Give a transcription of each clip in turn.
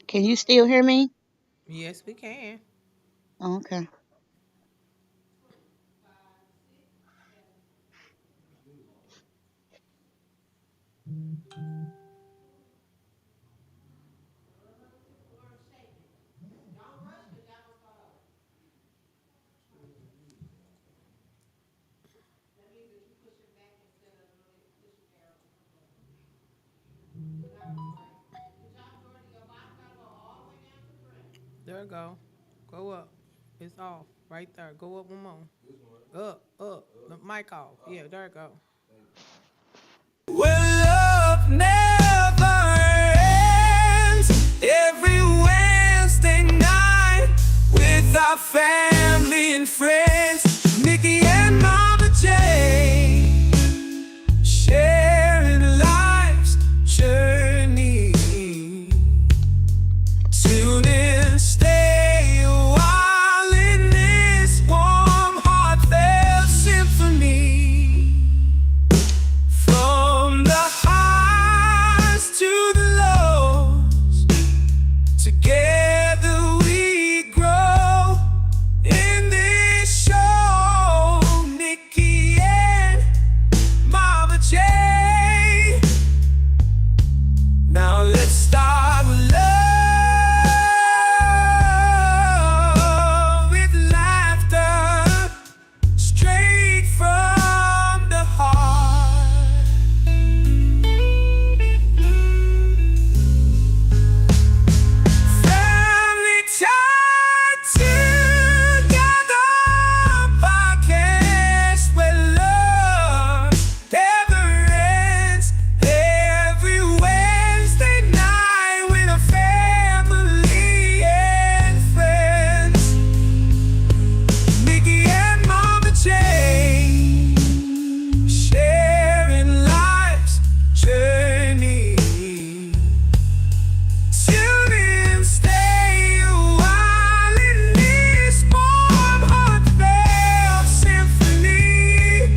Can you still hear me? Yes, we can. Oh, okay. There you go. Go up. It's off right there. Go up one more. Up, up. The mic off. Yeah, there you go. Well, love never ends. Every Wednesday night with our family and friends, Nikki and Mama J, sharing life's journey. Tune in, stay a while in this warm, heartfelt symphony. From the highs to the lows, together we grow in this show. Nikki and Mama J. Now let's start with love, with laughter, straight from the heart. Family tied together, podcast where love never ends. Every Wednesday night with a family and friends. Mickey and Mama Jane, sharing life's journey. Tune in, stay a while in this warm, heartfelt symphony.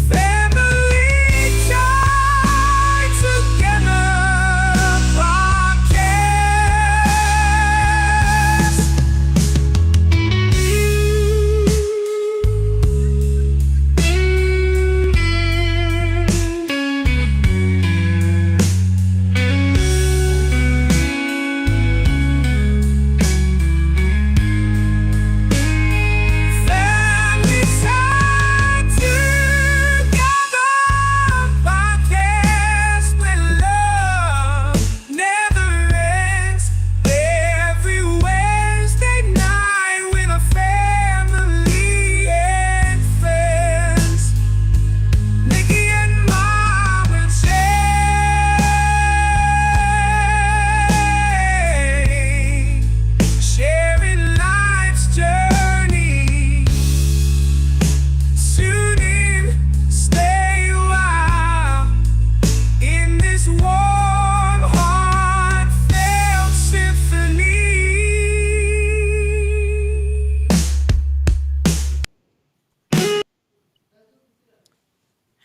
Family tied together, podcast. Family tied together, podcast where love never ends. Every Wednesday night with a family and friends. Nikki and Mama Jane, sharing life's journey. Tune in, stay a while in this warm, heartfelt symphony.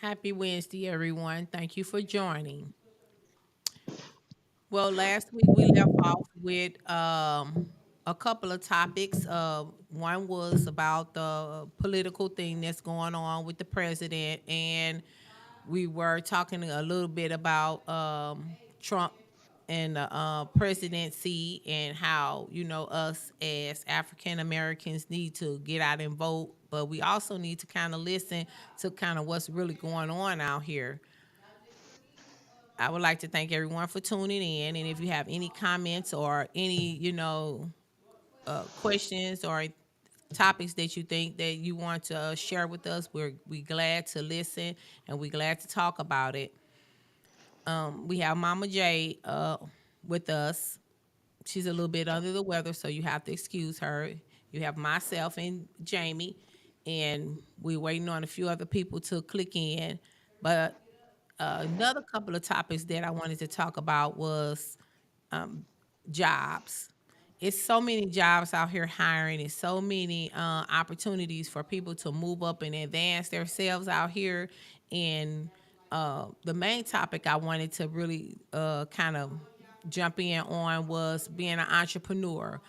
Happy Wednesday, everyone. Thank you for joining. Well, last week we left off with a couple of topics. One was about the political thing that's going on with the president, and we were talking a little bit about Trump and the presidency and how us as African Americans need to get out and vote, but we also need to kind of listen to kind of what's really going on out here. I would like to thank everyone for tuning in. And if you have any comments or any, questions or topics that you think that you want to share with us, we glad to listen and we glad to talk about it. We have Mama J with us. She's a little bit under the weather, so you have to excuse her. You have myself and Jamie, and we're waiting on a few other people to click in. But another couple of topics that I wanted to talk about was jobs. It's so many jobs out here hiring. It's so many opportunities for people to move up and advance themselves out here. And The main topic I wanted to really kind of jump in on was being an entrepreneur.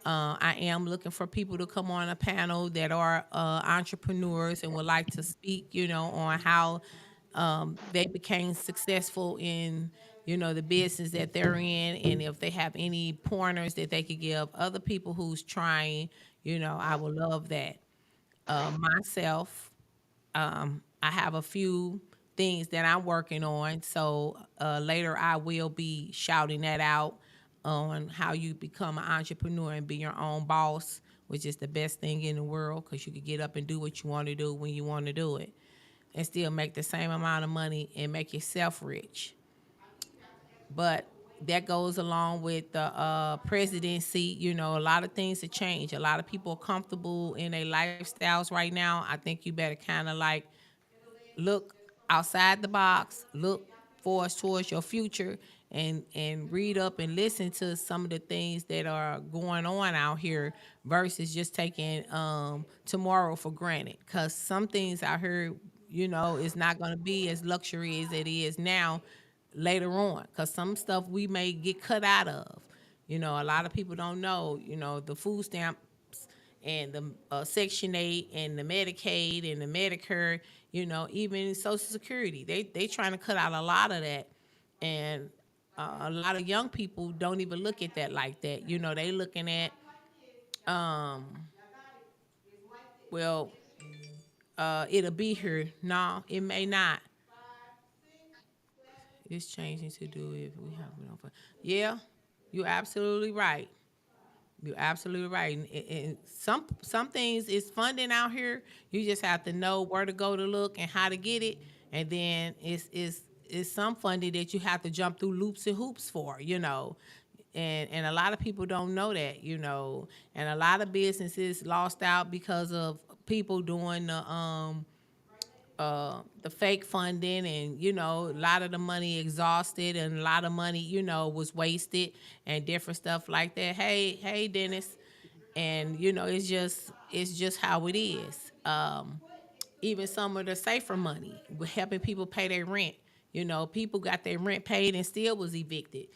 I am looking for people to come on a panel that are entrepreneurs and would like to speak, on how they became successful in, the business that they're in, and if they have any pointers that they could give other people who's trying, I would love that. Myself, I have a few things that I'm working on. So later I will be shouting that out on how you become an entrepreneur and be your own boss, which is the best thing in the world because you can get up and do what you want to do when you want to do it and still make the same amount of money and make yourself rich. But that goes along with the presidency. A lot of things have changed. A lot of people are comfortable in their lifestyles right now. I think you better kind of like look outside the box, look forward towards your future, and read up and listen to some of the things that are going on out here versus just taking tomorrow for granted. Because some things out here, is not going to be as luxury as it is now later on. Because some stuff we may get cut out of. A lot of people don't know, the food stamps and the Section 8 and the Medicaid and the Medicare, even Social Security. They trying to cut out a lot of that. And a lot of young people don't even look at that like that. They looking at, um, well, it'll be here. No, it may not. It's changing to do if we have it on. Yeah, you're absolutely right. You're absolutely right. And some things is funding out here. You just have to know where to go to look and how to get it. And then it's some funding that you have to jump through loops and hoops for. And a lot of people don't know that. And a lot of businesses lost out because of people doing the fake funding, and a lot of the money exhausted, and a lot of money was wasted and different stuff like that. Hey Dennis. And it's just how it is. Even some of the safer money with helping people pay their rent. People got their rent paid and still was evicted.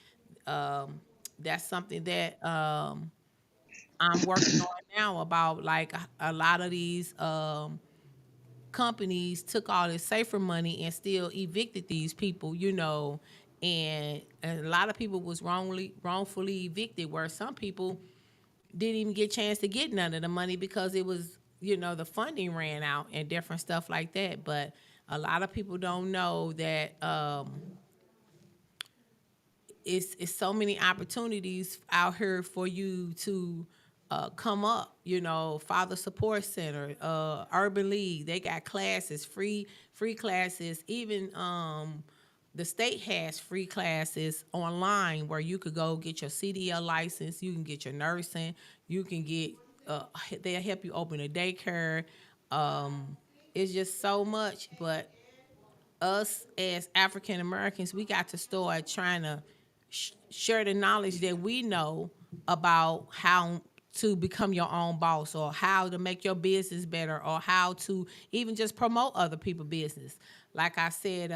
That's something that I'm working on now, about like a lot of these companies took all this safer money and still evicted these people. And a lot of people was wrongfully evicted, where some people didn't even get a chance to get none of the money because it was, the funding ran out and different stuff like that. But a lot of people don't know that it's so many opportunities out here for you to come up. Father Support Center, Urban League, they got classes, free classes. Even the state has free classes online where you could go get your CDL license, you can get your nursing, you can get they'll help you open a daycare. It's just so much. But us as African Americans, we got to start trying to share the knowledge that we know about how to become your own boss, or how to make your business better, or how to even just promote other people's business. Like I said,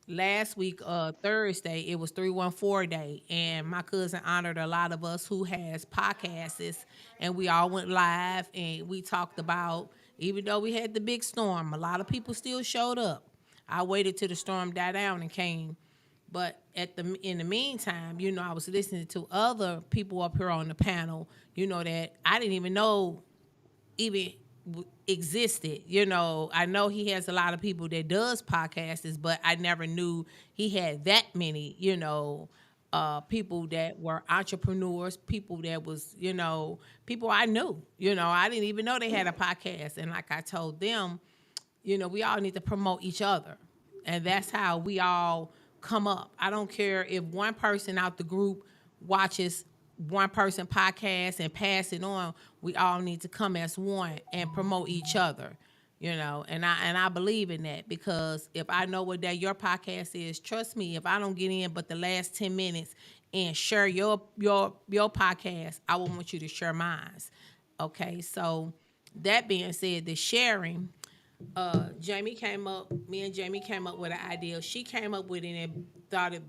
last week, Thursday, it was 314 day, and my cousin honored a lot of us who has podcasts, and we all went live and we talked about, even though we had the big storm, a lot of people still showed up. I waited till the storm died down and came. But in the meantime, I was listening to other people up here on the panel, that I didn't even know even existed. I know he has a lot of people that does podcasts, but I never knew he had that many, people that were entrepreneurs, people that was, people I knew. I didn't even know they had a podcast. And like I told them, we all need to promote each other. And that's how we all come up. I don't care if one person out the group watches one person podcast and pass it on. We all need to come as one and promote each other. And I believe in that, because if I know what that your podcast is, trust me, if I don't get in but the last 10 minutes and share your podcast, I will want you to share mine. Okay, so that being said, the sharing, Jamie came up, me and Jamie came up with an idea. She came up with it and thought it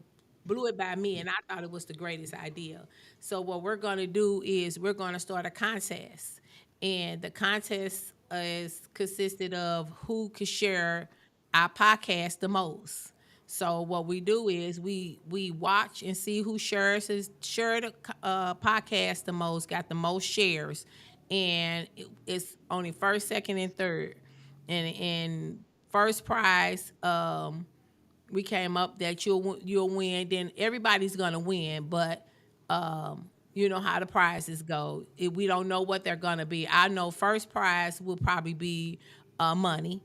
blew it by me, and I thought it was the greatest idea. So what we're gonna do is we're gonna start a contest, and the contest is consisted of who could share our podcast the most. So what we do is we watch and see who share the podcast the most, got the most shares, and it's only first, second, and third. And in first prize, we came up that you'll win. Then everybody's gonna win, but you know how the prizes go. We don't know what they're gonna be. I know first prize will probably be money.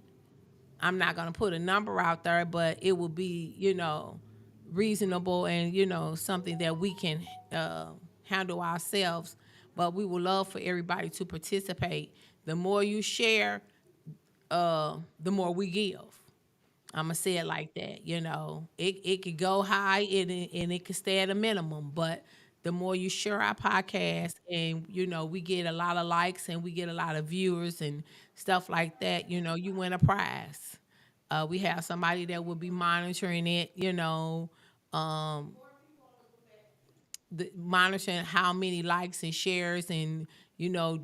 I'm not gonna put a number out there, but it will be, reasonable and something that we can handle ourselves. But we would love for everybody to participate. The more you share, the more we give. I'm gonna say it like that. It could go high and it could stay at a minimum, but the more you share our podcast and we get a lot of likes and we get a lot of viewers and stuff like that, you win a prize. We have somebody that will be monitoring it, monitoring how many likes and shares and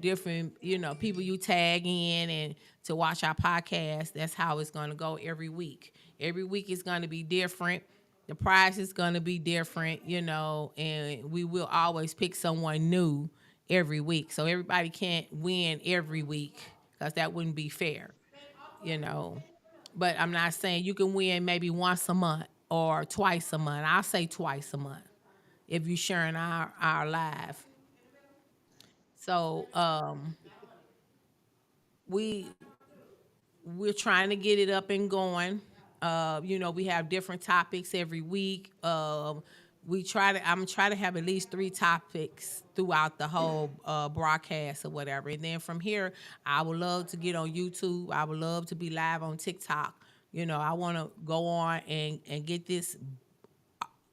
different people you tag in and to watch our podcast. That's how it's going to go every week is going to be different. The prize is going to be different, and we will always pick someone new every week, so everybody can't win every week because that wouldn't be fair, you know but I'm not saying you can win maybe once a month or twice a month. I'll say twice a month if you're sharing our live. So we we're trying to get it up and going. We have different topics every week. I'm try to have at least 3 topics throughout the whole broadcast or whatever. And then from here, I would love to get on YouTube. I would love to be live on TikTok. I want to go on and get this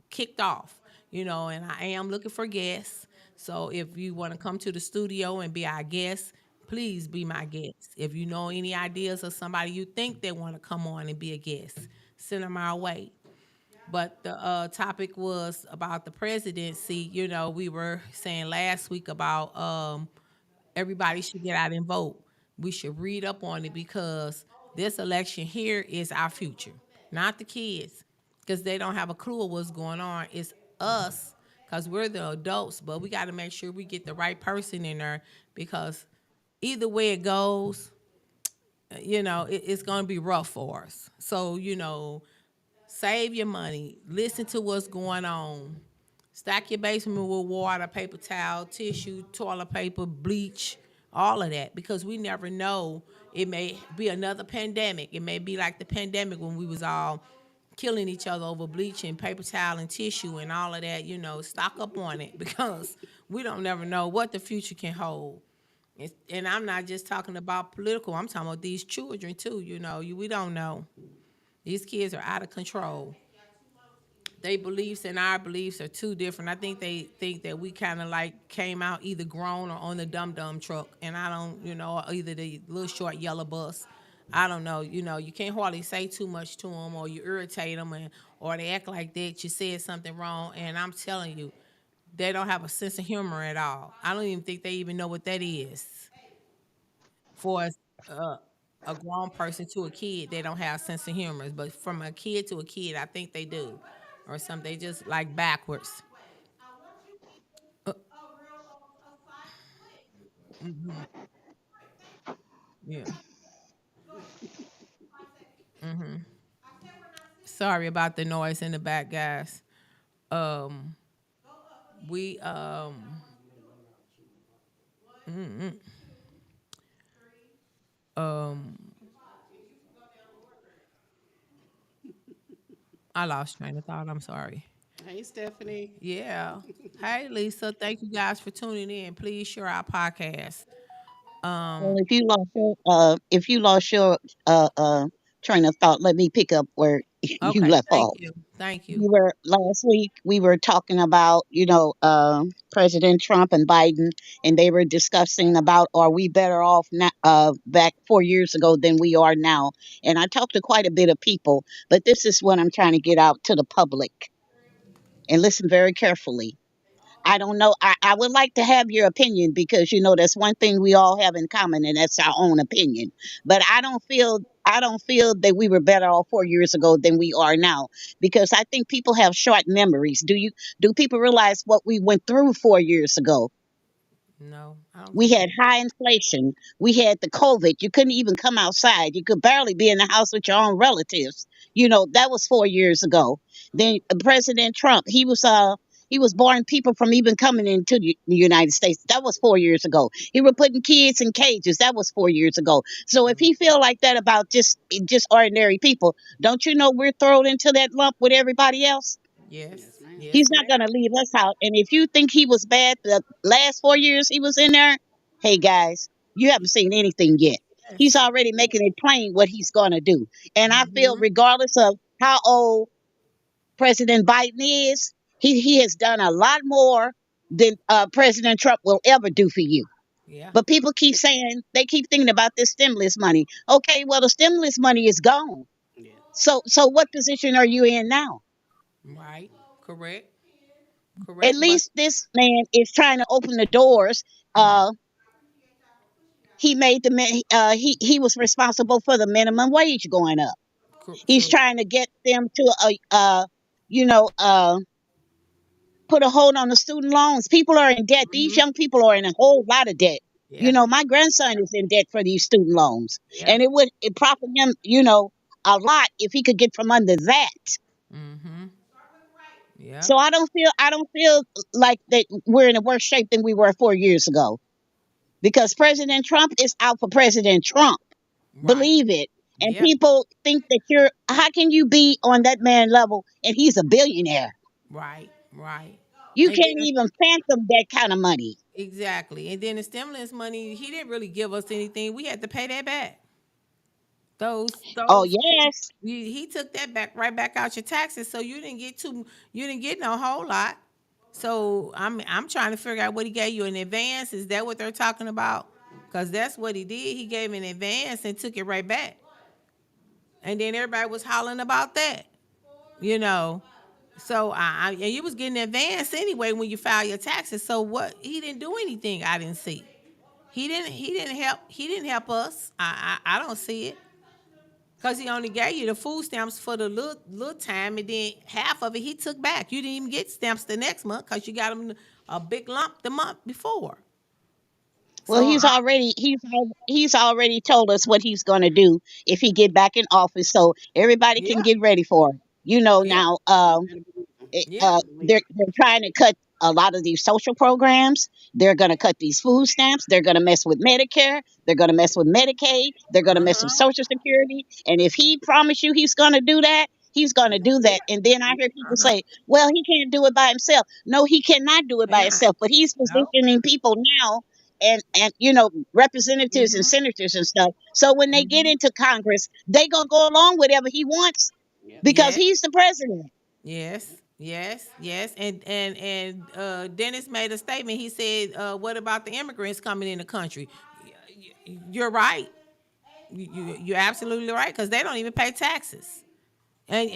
kicked off, and I am looking for guests. So if you want to come to the studio and be our guest, please be my guest. If you know any ideas of somebody you think they want to come on and be a guest, send them our way. But the topic was about the presidency. We were saying last week about everybody should get out and vote. We should read up on it because this election here is our future, not the kids, because they don't have a clue of what's going on. It's us, because we're the adults, but we got to make sure we get the right person in there because either way it goes, it's going to be rough for us. So, save your money, listen to what's going on. Stack your basement with water, paper towel, tissue, toilet paper, bleach, all of that, because we never know. It may be another pandemic. It may be like the pandemic when we was all killing each other over bleach and paper towel and tissue and all of that. Stock up on it because we don't never know what the future can hold. And I'm not just talking about political. I'm talking about these children too. We don't know. These kids are out of control. They beliefs and our beliefs are too different. I think they think that we kind of like came out either grown or on the dum dum truck, and I don't, or either the little short yellow bus. I don't know. You can't hardly say too much to them, or you irritate them, or they act like that you said something wrong. And I'm telling you, they don't have a sense of humor at all. I don't even think they even know what that is for uh, a grown person to a kid, they don't have sense of humor. But from a kid to a kid, I think they do, or something. They just like backwards. Uh, yeah. Sorry about the noise in the back, guys. Um, we um, I lost train of thought. I'm sorry. Hey, Stephanie. Yeah. Hey, Lisa. Thank you guys for tuning in. Please share our podcast. Well, Um, if you lost your train of thought, let me pick up where You Okay. left Thank off. you. Thank you. We were last week. We were talking about, President Trump and Biden, and they were discussing about are we better off now, back 4 years ago than we are now. And I talked to quite a bit of people, but this is what I'm trying to get out to the public. And listen very carefully. I don't know. I would like to have your opinion because that's one thing we all have in common, and that's our own opinion. But I don't feel that we were better off 4 years ago than we are now because I think people have short memories. Do people realize what we went through 4 years ago? No, I don't We think had they. high inflation. We had the COVID. You couldn't even come outside. You could barely be in the house with your own relatives. That was 4 years ago. Then President Trump, he was barring people from even coming into the United States. That was 4 years ago. He was putting kids in cages. That was 4 years ago. So if Mm, he feel like that about just ordinary people, don't you know we're thrown into that lump with everybody else? yes. He's Yes, not ma'am. going to leave us out. And if you think he was bad the last 4 years he was in there, hey guys, you haven't seen anything yet. He's Yes. already making it plain what he's going to do. And I feel, Hmm. regardless of how old President Biden is, he has done a lot more than President Trump will ever do for you. Yeah. But people keep saying, they keep thinking about this stimulus money. Okay, well, the stimulus money is gone. So what position are you in now? Right. Correct. At Correct. But least this man is trying to open the doors. Uh, he made he was responsible for the minimum wage going up. He's true. trying to get them to you know uh, put a hold on the student loans. People are in debt. These Hmm. young people are in a whole lot of debt. Yeah. My grandson is in debt for these student loans, Yeah. and it profit him a lot if he could get from under that. Hmm. Yeah. So I don't feel like that we're in a worse shape than we were 4 years ago because President Trump is out for President Trump. Right. Believe it. And Yeah. people think that how can you be on that man level and he's a billionaire? Right. Right. You And can't then even phantom that kind of money. exactly. And then the stimulus money, he didn't really give us anything. We had to pay that back. Oh, Those yes. he took that back right back out your taxes. So you didn't get no whole lot. So I'm trying to figure out what he gave you in advance. Is that what they're talking about? Because that's what he did. He gave in advance and took it right back. And then everybody was hollering about that. You know. So and you was getting advance anyway when you file your taxes. So what? He didn't do anything. I didn't see. He didn't help us. I don't see it. Cause he only gave you the food stamps for the little time, and then half of it he took back. You didn't even get stamps the next month because you got them a big lump the month before. Well, So he's already told us what he's going to do if he get back in office, so everybody yeah, can get ready for it. yeah, Now, yeah, they're trying to cut a lot of these social programs. They're going to cut these food stamps. They're going to mess with Medicare. They're going to mess with Medicaid. They're going to uh mess with huh, Social Security. And if he promised you he's going to do that, he's going to do yeah, that. And then I hear uh people huh. say, "Well, he can't do it by himself." No, he cannot do it by And I himself. But he's no, positioning people now, and representatives and mm-hmm, senators and stuff. So when they get mm-hmm. into Congress, they gonna go along with whatever he wants because Yes, he's the president. yes, yes, yes. And Dennis made a statement. He said, "What about the immigrants coming in the country?" You're right. You're absolutely right because they don't even pay taxes. And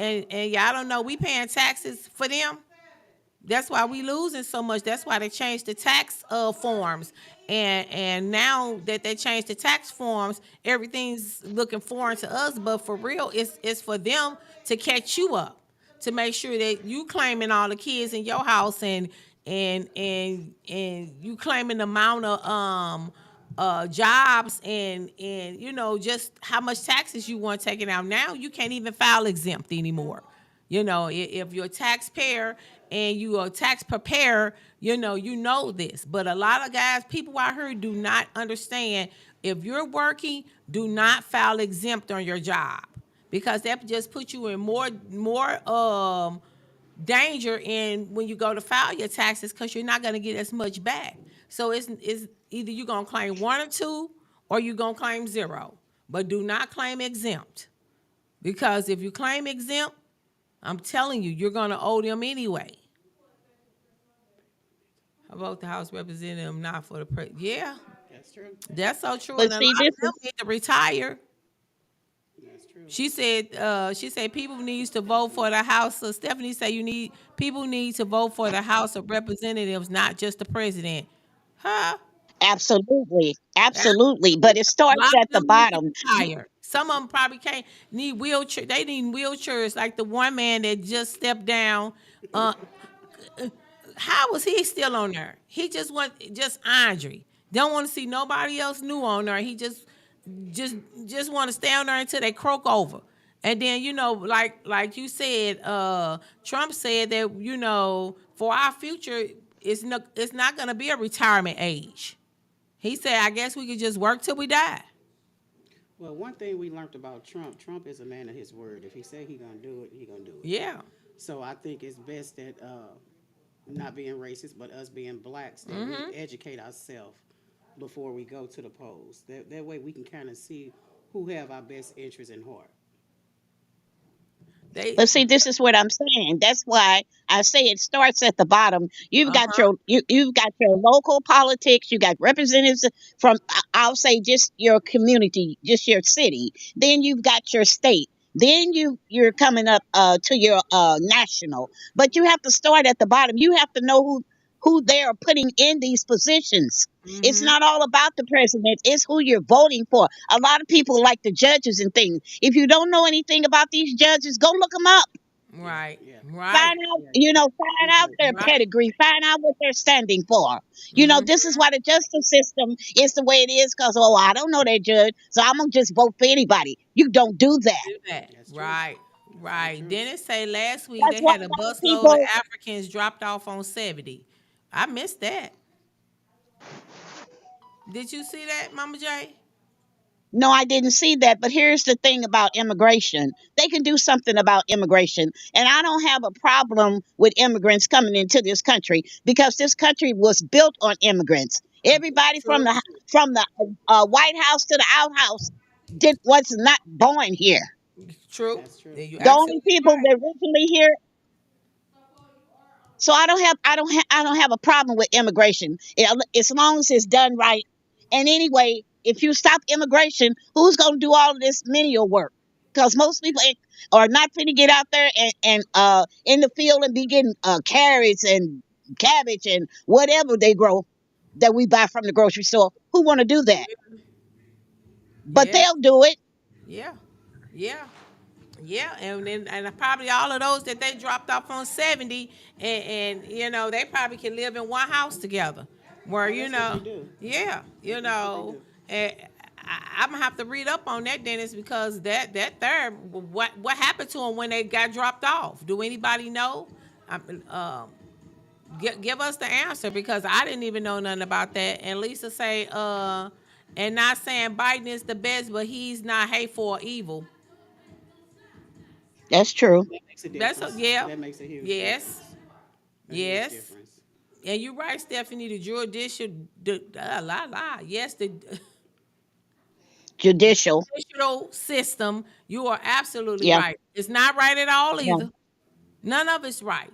y'all don't know we paying taxes for them. That's why we losing so much. That's why they changed the tax forms. And now that they changed the tax forms, everything's looking foreign to us. But for real, it's for them to catch you up, to make sure that you claiming all the kids in your house and you claiming the amount of jobs and just how much taxes you want taken out. Now you can't even file exempt anymore. If you're a taxpayer and you are a tax preparer, you know this. But a lot of guys, people out here do not understand. If you're working, do not file exempt on your job because that just puts you in more danger in when you go to file your taxes because you're not going to get as much back. So it's either you're going to claim one or two or you're going to claim zero. But do not claim exempt. Because if you claim exempt, I'm telling you, you're going to owe them anyway. How about the House representative not for the president? Yeah, That's true. that's so true. But And a lot see, of this them is need to retire. That's true. She said people needs to vote for the House. So Stephanie said people need to vote for the House of Representatives, not just the president. Huh? absolutely, absolutely. Absolutely. But it A starts lot at of the them need to bottom. retire. Some of them probably can't need wheelchair. They need wheelchairs. Like the one man that just stepped down. Uh, how was he still on there? He just went just Andre. Don't want to see nobody else new on there. He just just want to stay on there until they croak over. And then like you said, Trump said that for our future, it's not gonna be a retirement age. He said, I guess we could just work till we die. Well, one thing we learned about Trump, Trump is a man of his word. If he say he gonna do it, he gonna do it. Yeah. So I think it's best that not being racist, but us being blacks, that Mm-hmm. we educate ourselves before we go to the polls. That way we can kind of see who have our best interests in heart. They But see, this is what I'm saying. That's why I say it starts at the bottom. uh-huh. You've got your local politics. You got representatives from I'll say just your community, just your city. Then you've got your state. Then you're coming up to your national. But you have to start at the bottom. You have to know who they are putting in these positions. It's Mm-hmm. not all about the president. It's who you're voting for. A lot of people like the judges and things. If you don't know anything about these judges, go look them up. Yeah, Right. yeah, Right. Find out, yeah. find out Research. their Right. pedigree. Find out what they're standing for. This Mm-hmm. is why the justice system is the way it is. Because I don't know that judge, so I'm gonna just vote for anybody. You don't do that. Do that. That's true. Right. So Right. true. Didn't it say last week That's they why had a a lot of busload of people. Africans dropped off on 70? I missed that. Did you see that, Mama J? No, I didn't see that. But here's the thing about immigration. They can do something about immigration. And I don't have a problem with immigrants coming into this country because this country was built on immigrants. Everybody from True. the White House to the outhouse was not born here. True. That's true. Yeah, you The only absolutely people right. that originally here. So I don't have a problem with immigration as long as it's done right. And anyway, if you stop immigration, who's going to do all of this menial work? Because most people are not going to get out there and in the field and be getting carrots and cabbage and whatever they grow that we buy from the grocery store. Who want to do that? But Yeah. they'll do it. Yeah. Yeah. Yeah, and probably all of those that they dropped off on 70, and they probably can live in one house together. Where Oh, that's what they do. yeah, That's what they do. and I'm gonna have to read up on that, Dennis, because that third, what happened to them when they got dropped off? Do anybody know? I, um, give us the answer because I didn't even know nothing about that. And Lisa say, and not saying Biden is the best, but he's not hateful or evil. That's true. That makes a That's difference. yeah. That makes a huge Yes. difference. A huge Yes. difference. And you're right, Stephanie. The judicial, Yes, the Judicial. judicial system. You are absolutely Yeah. right. It's not right at all Yeah. either. None of it's right.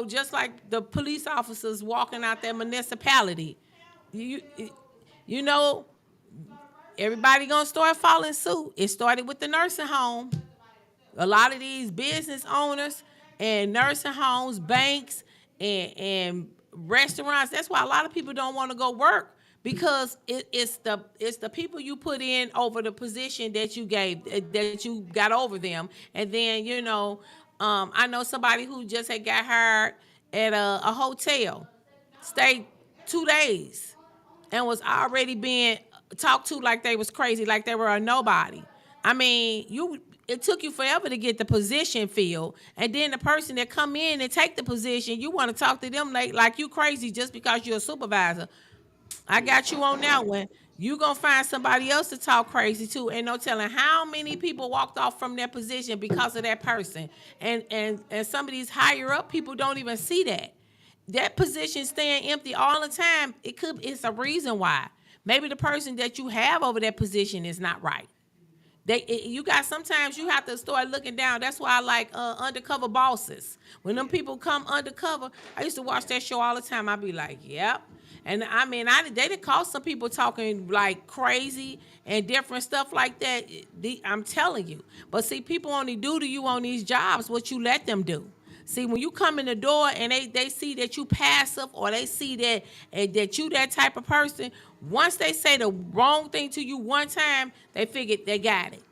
Just like the police officers walking out their municipality. You, you know, everybody gonna start following suit. It started with the nursing home. A lot of these business owners and nursing homes, banks, and restaurants. That's why a lot of people don't want to go work because it's the people you put in over the position that you got over them, and then I know somebody who just had got hired at a hotel, stayed 2 days and was already being talked to like they was crazy, like they were a nobody. I mean, it took you forever to get the position filled, and then the person that come in and take the position, you want to talk to them like you crazy just because you're a supervisor. I got you on that one. You gonna find somebody else to talk crazy to, and no telling how many people walked off from their position because of that person. And some of these higher up people don't even see that. That position staying empty all the time. It's a reason why. Maybe the person that you have over that position is not right. You got sometimes you have to start looking down. That's why I like undercover bosses. When them people come undercover, I used to watch that show all the time. I'd be like, yep. And I mean, they did call some people talking like crazy and different stuff like that. I'm telling you. But see, people only do to you on these jobs what you let them do. See, when you come in the door and they see that you passive, or they see that you that type of person, once they say the wrong thing to you one time, they figured they got it.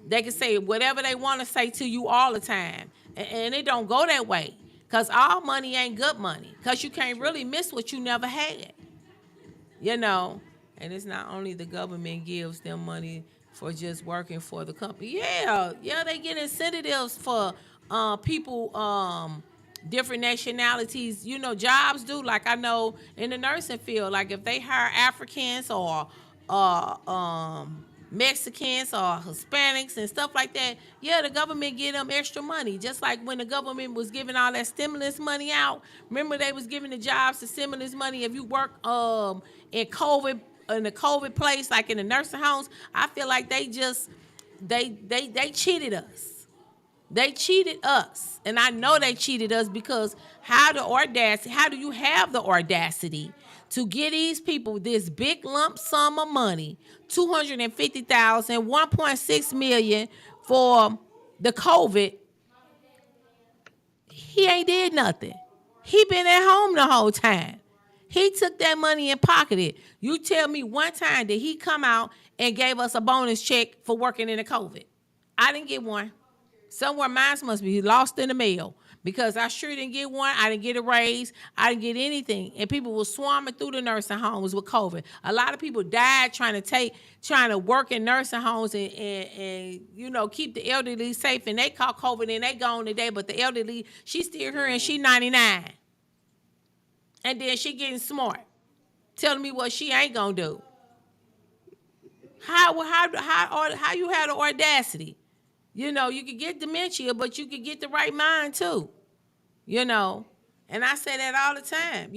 They can say whatever they want to say to you all the time. And it don't go that way. Because all money ain't good money. Because you can't really miss what you never had. You know? And it's not only the government gives them money for just working for the company. Yeah, they get incentives for people, different nationalities, jobs do. Like I know in the nursing field, like if they hire Africans or Mexicans or Hispanics and stuff like that, yeah, the government give them extra money. Just like when the government was giving all that stimulus money out. Remember they was giving the jobs the stimulus money if you work in COVID in the COVID place, like in the nursing homes. I feel like they cheated us. They cheated us. And I know they cheated us because how do you have the audacity to get these people this big lump sum of money, 250,000, 1.6 million for the COVID. He ain't did nothing. He been at home the whole time. He took that money and pocketed. You tell me one time that he come out and gave us a bonus check for working in the COVID. I didn't get one. Somewhere mine must be lost in the mail because I sure didn't get one. I didn't get a raise. I didn't get anything. And people were swarming through the nursing homes with COVID. A lot of people died trying to work in nursing homes and keep the elderly safe. And they caught COVID and they gone today. But the elderly, she's still here and she 99. And then she getting smart, telling me what she ain't gonna do. How you had the audacity? You could get dementia, but you could get the right mind too. You know, and I say that all the time.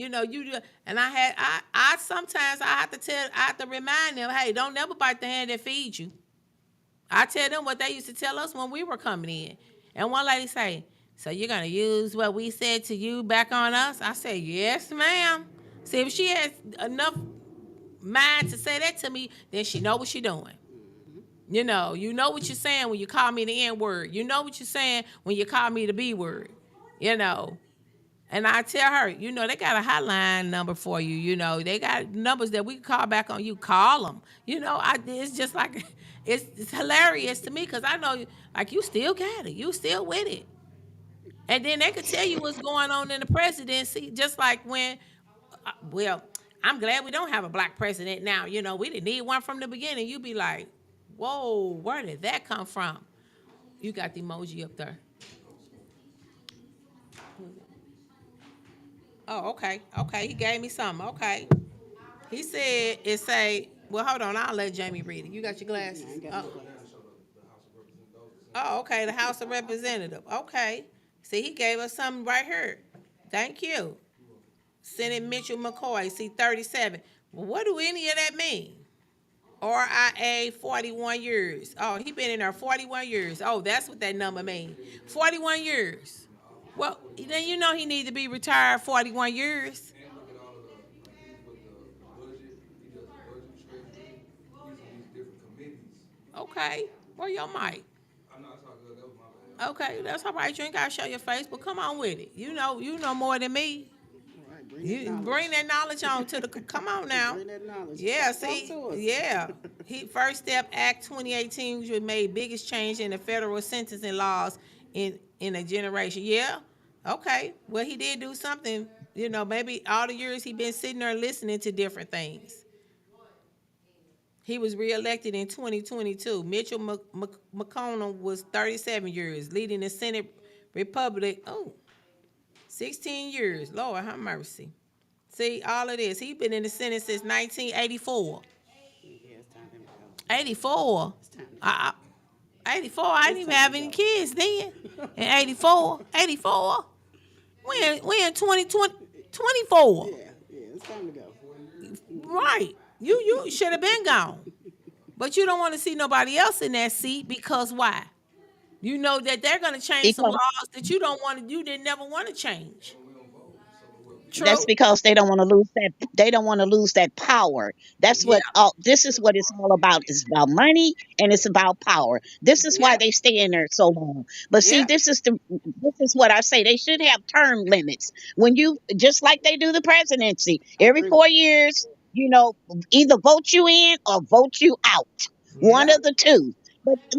And I sometimes I have to remind them, hey, don't never bite the hand that feeds you. I tell them what they used to tell us when we were coming in. And one lady say, so you're gonna use what we said to you back on us? I say, yes, ma'am. See, if she has enough mind to say that to me, then she know what she doing. You know what you're saying when you call me the N word. You know what you're saying when you call me the B word. You know. And I tell her, they got a hotline number for you. They got numbers that we can call back on you. Call them. It's just like, it's hilarious to me because I know, like, you still got it. You still with it. And then they could tell you what's going on in the presidency, just like when, well, I'm glad we don't have a black president now. We didn't need one from the beginning. You'd be like, whoa, where did that come from? You got the emoji up there. Oh, okay. Okay, he gave me something. Okay. He said well, hold on, I'll let Jamie read it. You got your glasses? I ain't got Oh, no glasses. okay, the House of Representatives. Okay. See, he gave us something right here. Thank you. Senate Mitchell McCoy, see 37. Well, what do any of that mean? RIA 41 years. Oh, he been in there 41 years. Oh, that's what that number means. 41 years. Well, then he need to be retired 41 years. And look at all of the budget, he does the budget treasury, these different committees. Okay. Where your mic? I'm not talking, that was my bad. Okay, that's all right. You ain't gotta show your face, but come on with it. You know more than me. All right, bring that You knowledge. bring that knowledge on to the. Come on now. Bring that knowledge. Yeah, Talk see, to us. yeah. He First Step Act 2018, which made biggest change in the federal sentencing laws in a generation. Yeah, okay. Well, he did do something. Maybe all the years he been sitting there listening to different things. He was reelected in 2022. Mitchell McConnell was 37 years, leading the Senate Republic. 16 years. Lord have mercy. See, all of this. He been in the Senate since 1984. Yeah, it's time for him to go. 84. It's time to go. 84. I didn't even have any kids then. In 84. 84. We in 2020, 24. Yeah, it's time to go. Right. You should have been gone. But you don't want to see nobody else in that seat because why? You know that they're going to change some because laws that you don't want to, you didn't never want to change. Well, we don't vote, so what we that's True. because they don't want to lose that. They don't want to lose that power. That's Yeah. what all. This is what it's all about. It's about money and it's about power. This is why Yeah. they stay in there so long. But see, Yeah. this is what I say. They should have term limits. When you just like they do the presidency I every agree. 4 years, either vote you in or vote you out. One Yeah. of the two.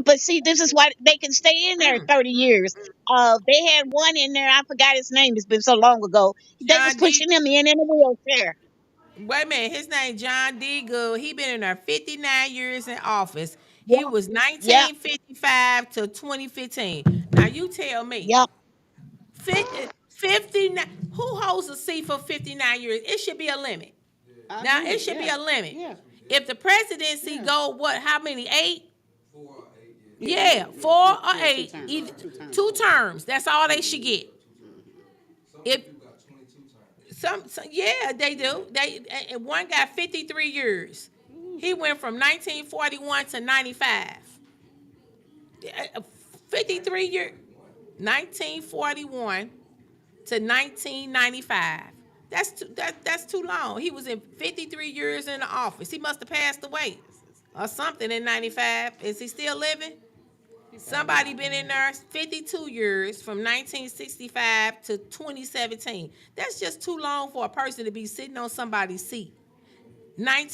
But see, this is why they can stay in there Mm, 30 mm, years. mm. They had one in there. I forgot his name. It's been so long ago. They was John D. pushing him in a wheelchair. Wait a minute. His name John D. Good. He been in there 59 years in office. He Yep, was yep, 1955 to 2015. Now you tell me, yep. 59. Who holds a seat for 59 years? It should be a limit. I Now it agree. should be Yeah. a limit. Yeah. If the presidency Yeah. go what? How many? 8? 4 or 8, Yeah. yeah. Yeah, Yeah. Yeah. 4 Yeah. or Yeah. Two 8. terms. Either Two terms. two terms. That's all they should get. Some of If you got 22 times. yeah, they do. And one got 53 years. He went from 1941 to 95. 53 years. 1941 to 1995. That's too long. He was in 53 years in the office. He must have passed away or something in 95. Is he still living? Somebody been in there 52 years from 1965 to 2017. That's just too long for a person to be sitting on somebody's seat.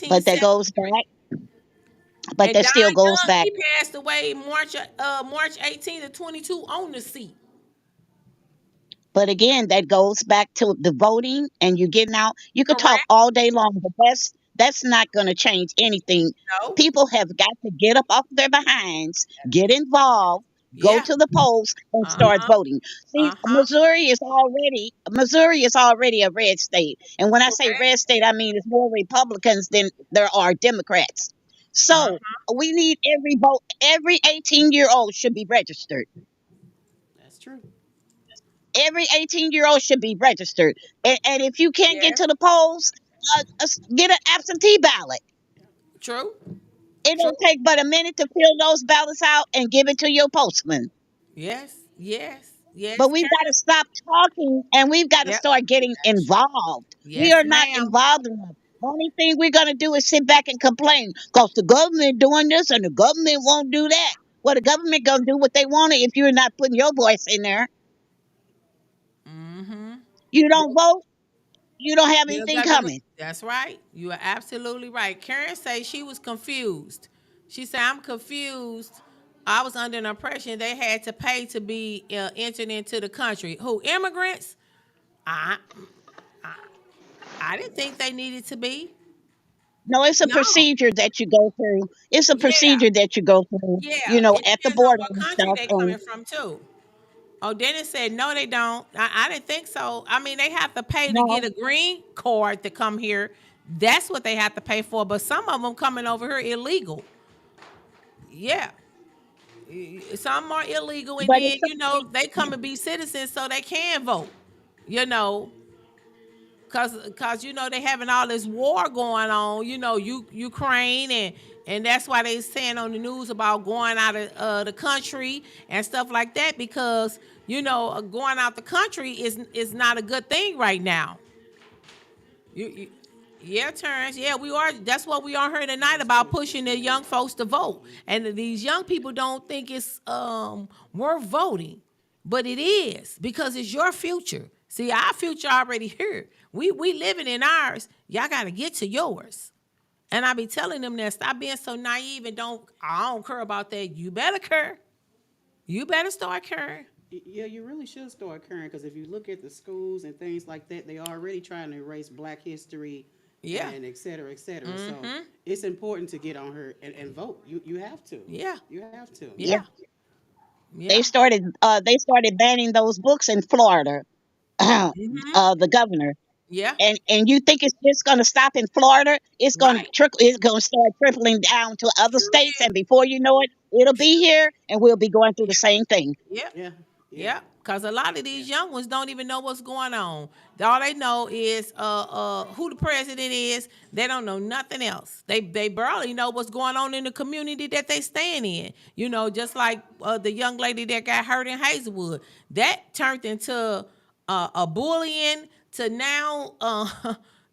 But that goes 1973. back. But And that Don still goes Young, back. he passed away March 18th of 22 on the seat. But again, that goes back to the voting and you getting out. You could talk Correct? all day long, but that's not going to change anything. No. People have got to get up off their behinds, get involved, go Yeah. to the polls, and start Uh-huh. voting. See, Uh-huh. Missouri is already a red state, and when I say Correct. red state, I mean it's more Republicans than there are Democrats. So Uh-huh. we need every vote. Every 18-year-old should be registered. That's true. Every 18-year-old should be registered. And if you can't get Yeah. to the polls, get an absentee ballot. True. It True. don't take but a minute to fill those ballots out and give it to your postman. Yes. Yes. Yes. But we've got to stop talking and we've got to Yep. start getting That's true. involved. We Yes, are not ma'am. involved enough. Only thing we're going to do is sit back and complain because the government doing this and the government won't do that. Well, the government going to do what they want if you're not putting your voice in there. Mm-hmm. You don't vote, you don't have You anything got to. coming. That's right. You are absolutely right. Karen say she was confused. She said, "I'm confused. I was under the impression they had to pay to be entered into the country. Who immigrants? I I didn't think they needed to be. No, it's a No. procedure that you go through. It's a Yeah. procedure that you go through, Yeah. It at the depends on border what and country stuff. they And coming from too. Oh, Dennis said no, they don't. I didn't think so. I mean, they have to pay to get no, a green card to come here. That's what they have to pay for. But some of them coming over here illegal. Yeah, some are illegal, and but then it's they come and be citizens so they can vote. You know, cause they having all this war going on. Ukraine and that's why they saying on the news about going out of the country and stuff like that because going out the country is not a good thing right now. You yeah, Terrence. Yeah, we are. That's what we are here tonight about pushing the young folks to vote, and these young people don't think it's worth voting, but it is because it's your future. See, our future already here. We living in ours. Y'all got to get to yours. And I be telling them that stop being so naive and I don't care about that. You better care. You better start caring. Yeah, you really should start caring because if you look at the schools and things like that, they already trying to erase Black history Yeah. and et cetera, et cetera. So Mm-hmm. it's important to get on her and vote. You have to. Yeah. You have to. yeah, Yeah. they Yeah. started banning those books in Florida. Mm-hmm. The governor. Yeah. And you think it's just going to stop in Florida? It's going to Right. trickle. It's going to start trickling down to other Sure states, is. and before you know it, it'll be Sure. here, and we'll be going through the same thing. Yeah. Yeah. Yeah. Yeah, because a lot of Yeah. these young ones don't even know what's going on. All they know is who the president is. They don't know nothing else. They barely know what's going on in the community that they staying in. You know, just like the young lady that got hurt in Hazelwood. That turned into a bullying to now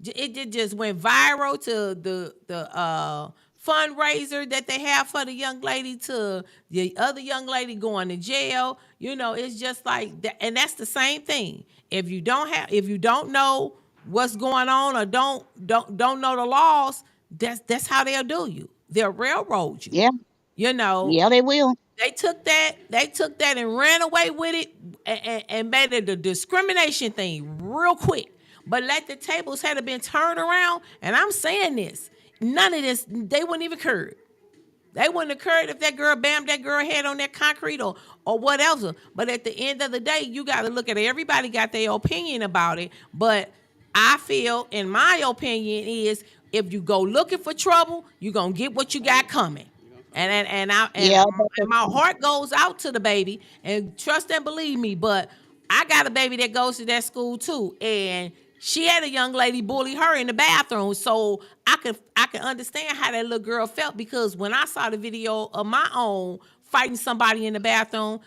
it just went viral to the fundraiser that they have for the young lady to the other young lady going to jail. You know, it's just like that, and that's the same thing. If you don't know what's going on or don't know the laws, that's how they'll do you. They'll railroad you. Yeah, You know, yeah, they will. they took that and ran away with it and made it a discrimination thing real quick. But let the tables had been turned around, and I'm saying this, none of this, they wouldn't even occurred. They wouldn't have occurred if that girl bammed that girl head on that concrete or whatever. But at the end of the day, you got to look at it. Everybody got their opinion about it. But I feel, in my opinion, is if you go looking for trouble, you're gonna get what you got coming. You're gonna And find and it. and I and, Yeah, and my heart goes out to the baby, and trust and believe me. But I got a baby that goes to that school too, and she had a young lady bully her in the bathroom. So I can understand how that little girl felt, because when I saw the video of my own fighting somebody in the bathroom,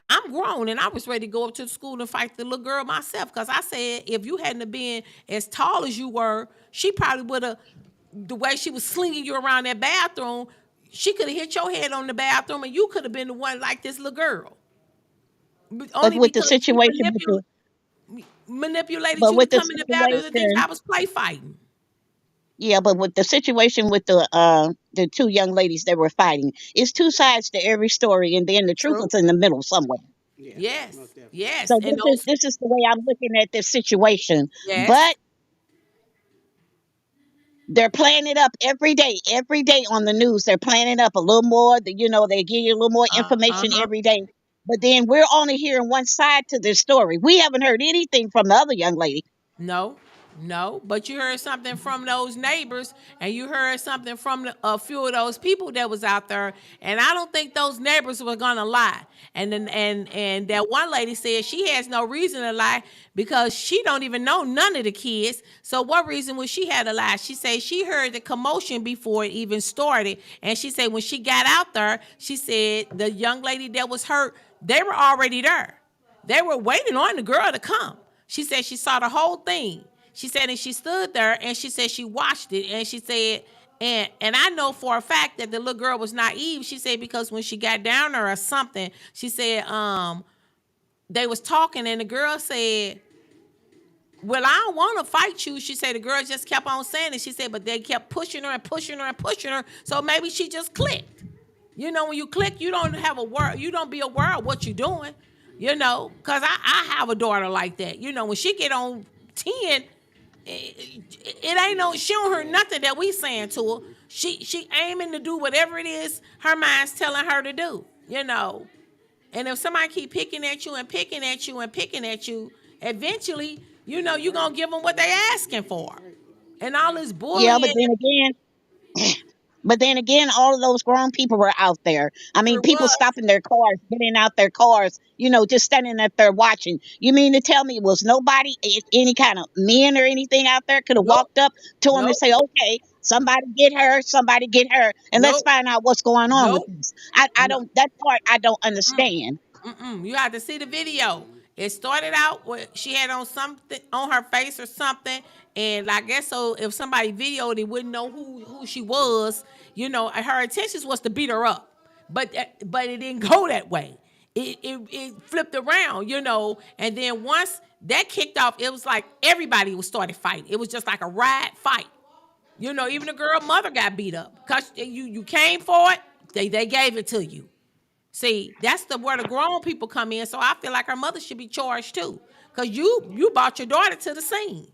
I'm grown and I was ready to go up to the school and fight the little girl myself. Because I said, if you hadn't have been as tall as you were, she probably would have, the way she was slinging you around that bathroom, she could have hit your head on the bathroom and you could have been the one like this little girl. but Only with the because she situation with the manipulated but you to with the come in the bathroom and think situation I was play fighting. Yeah, but with the situation with the two young ladies that were fighting, it's two sides to every story, and then the truth True. is in the middle somewhere. Yeah. Yes. Most definitely. Yes. So And this is those, this is the way I'm looking at this situation. yes. But they're playing it up every day on the news. They're playing it up a little more. They give you a little more information Uh-huh. every day. But then we're only hearing one side to this story. We haven't heard anything from the other young lady. No, no, but you heard something from those neighbors, and you heard something from a few of those people that was out there, and I don't think those neighbors were gonna lie. And then and that one lady said she has no reason to lie because she don't even know none of the kids. So what reason would she have to lie? She said she heard the commotion before it even started, and she said when she got out there, she said the young lady that was hurt, they were already there. They were waiting on the girl to come. She said she saw the whole thing. She said, and she stood there and she said she watched it, and she said, and I know for a fact that the little girl was naive. She said because when she got down there or something, she said they was talking and the girl said, well, I don't want to fight you. She said the girl just kept on saying it. She said, but they kept pushing her and pushing her and pushing her. So maybe she just clicked. You know, when you click, you don't have a word. You don't be aware of what you're doing. You know, cause I have a daughter like that. You know, when she get on 10, it ain't no. She don't hear nothing that we saying to her. She aiming to do whatever it is her mind's telling her to do. You know, and if somebody keep picking at you and picking at you and picking at you, eventually, you know, you gonna give them what they asking for. Right. And all this Yeah, but bullying, then again, all of those grown people were out there. I mean, sure people was. stopping their cars, getting out their cars, just standing up there watching. You mean to tell me was nobody, any kind of men or anything out there could have Nope. walked up to him and Nope. say, okay, somebody get her, and let's Nope. find out what's going on with Nope. this. I No. don't, that part I don't understand. Mm-mm. You had to see the video. It started out with she had on something on her face or something, and I guess so. If somebody videoed, it wouldn't know who she was. You know, her intentions was to beat her up, but it didn't go that way. It flipped around, you know, and then once that kicked off, it was like everybody was started fighting. It was just like a riot fight. You know, even the girl mother got beat up because you came for it. They gave it to you. See, that's the where the grown people come in. So I feel like her mother should be charged too, cause you brought your daughter to the scene.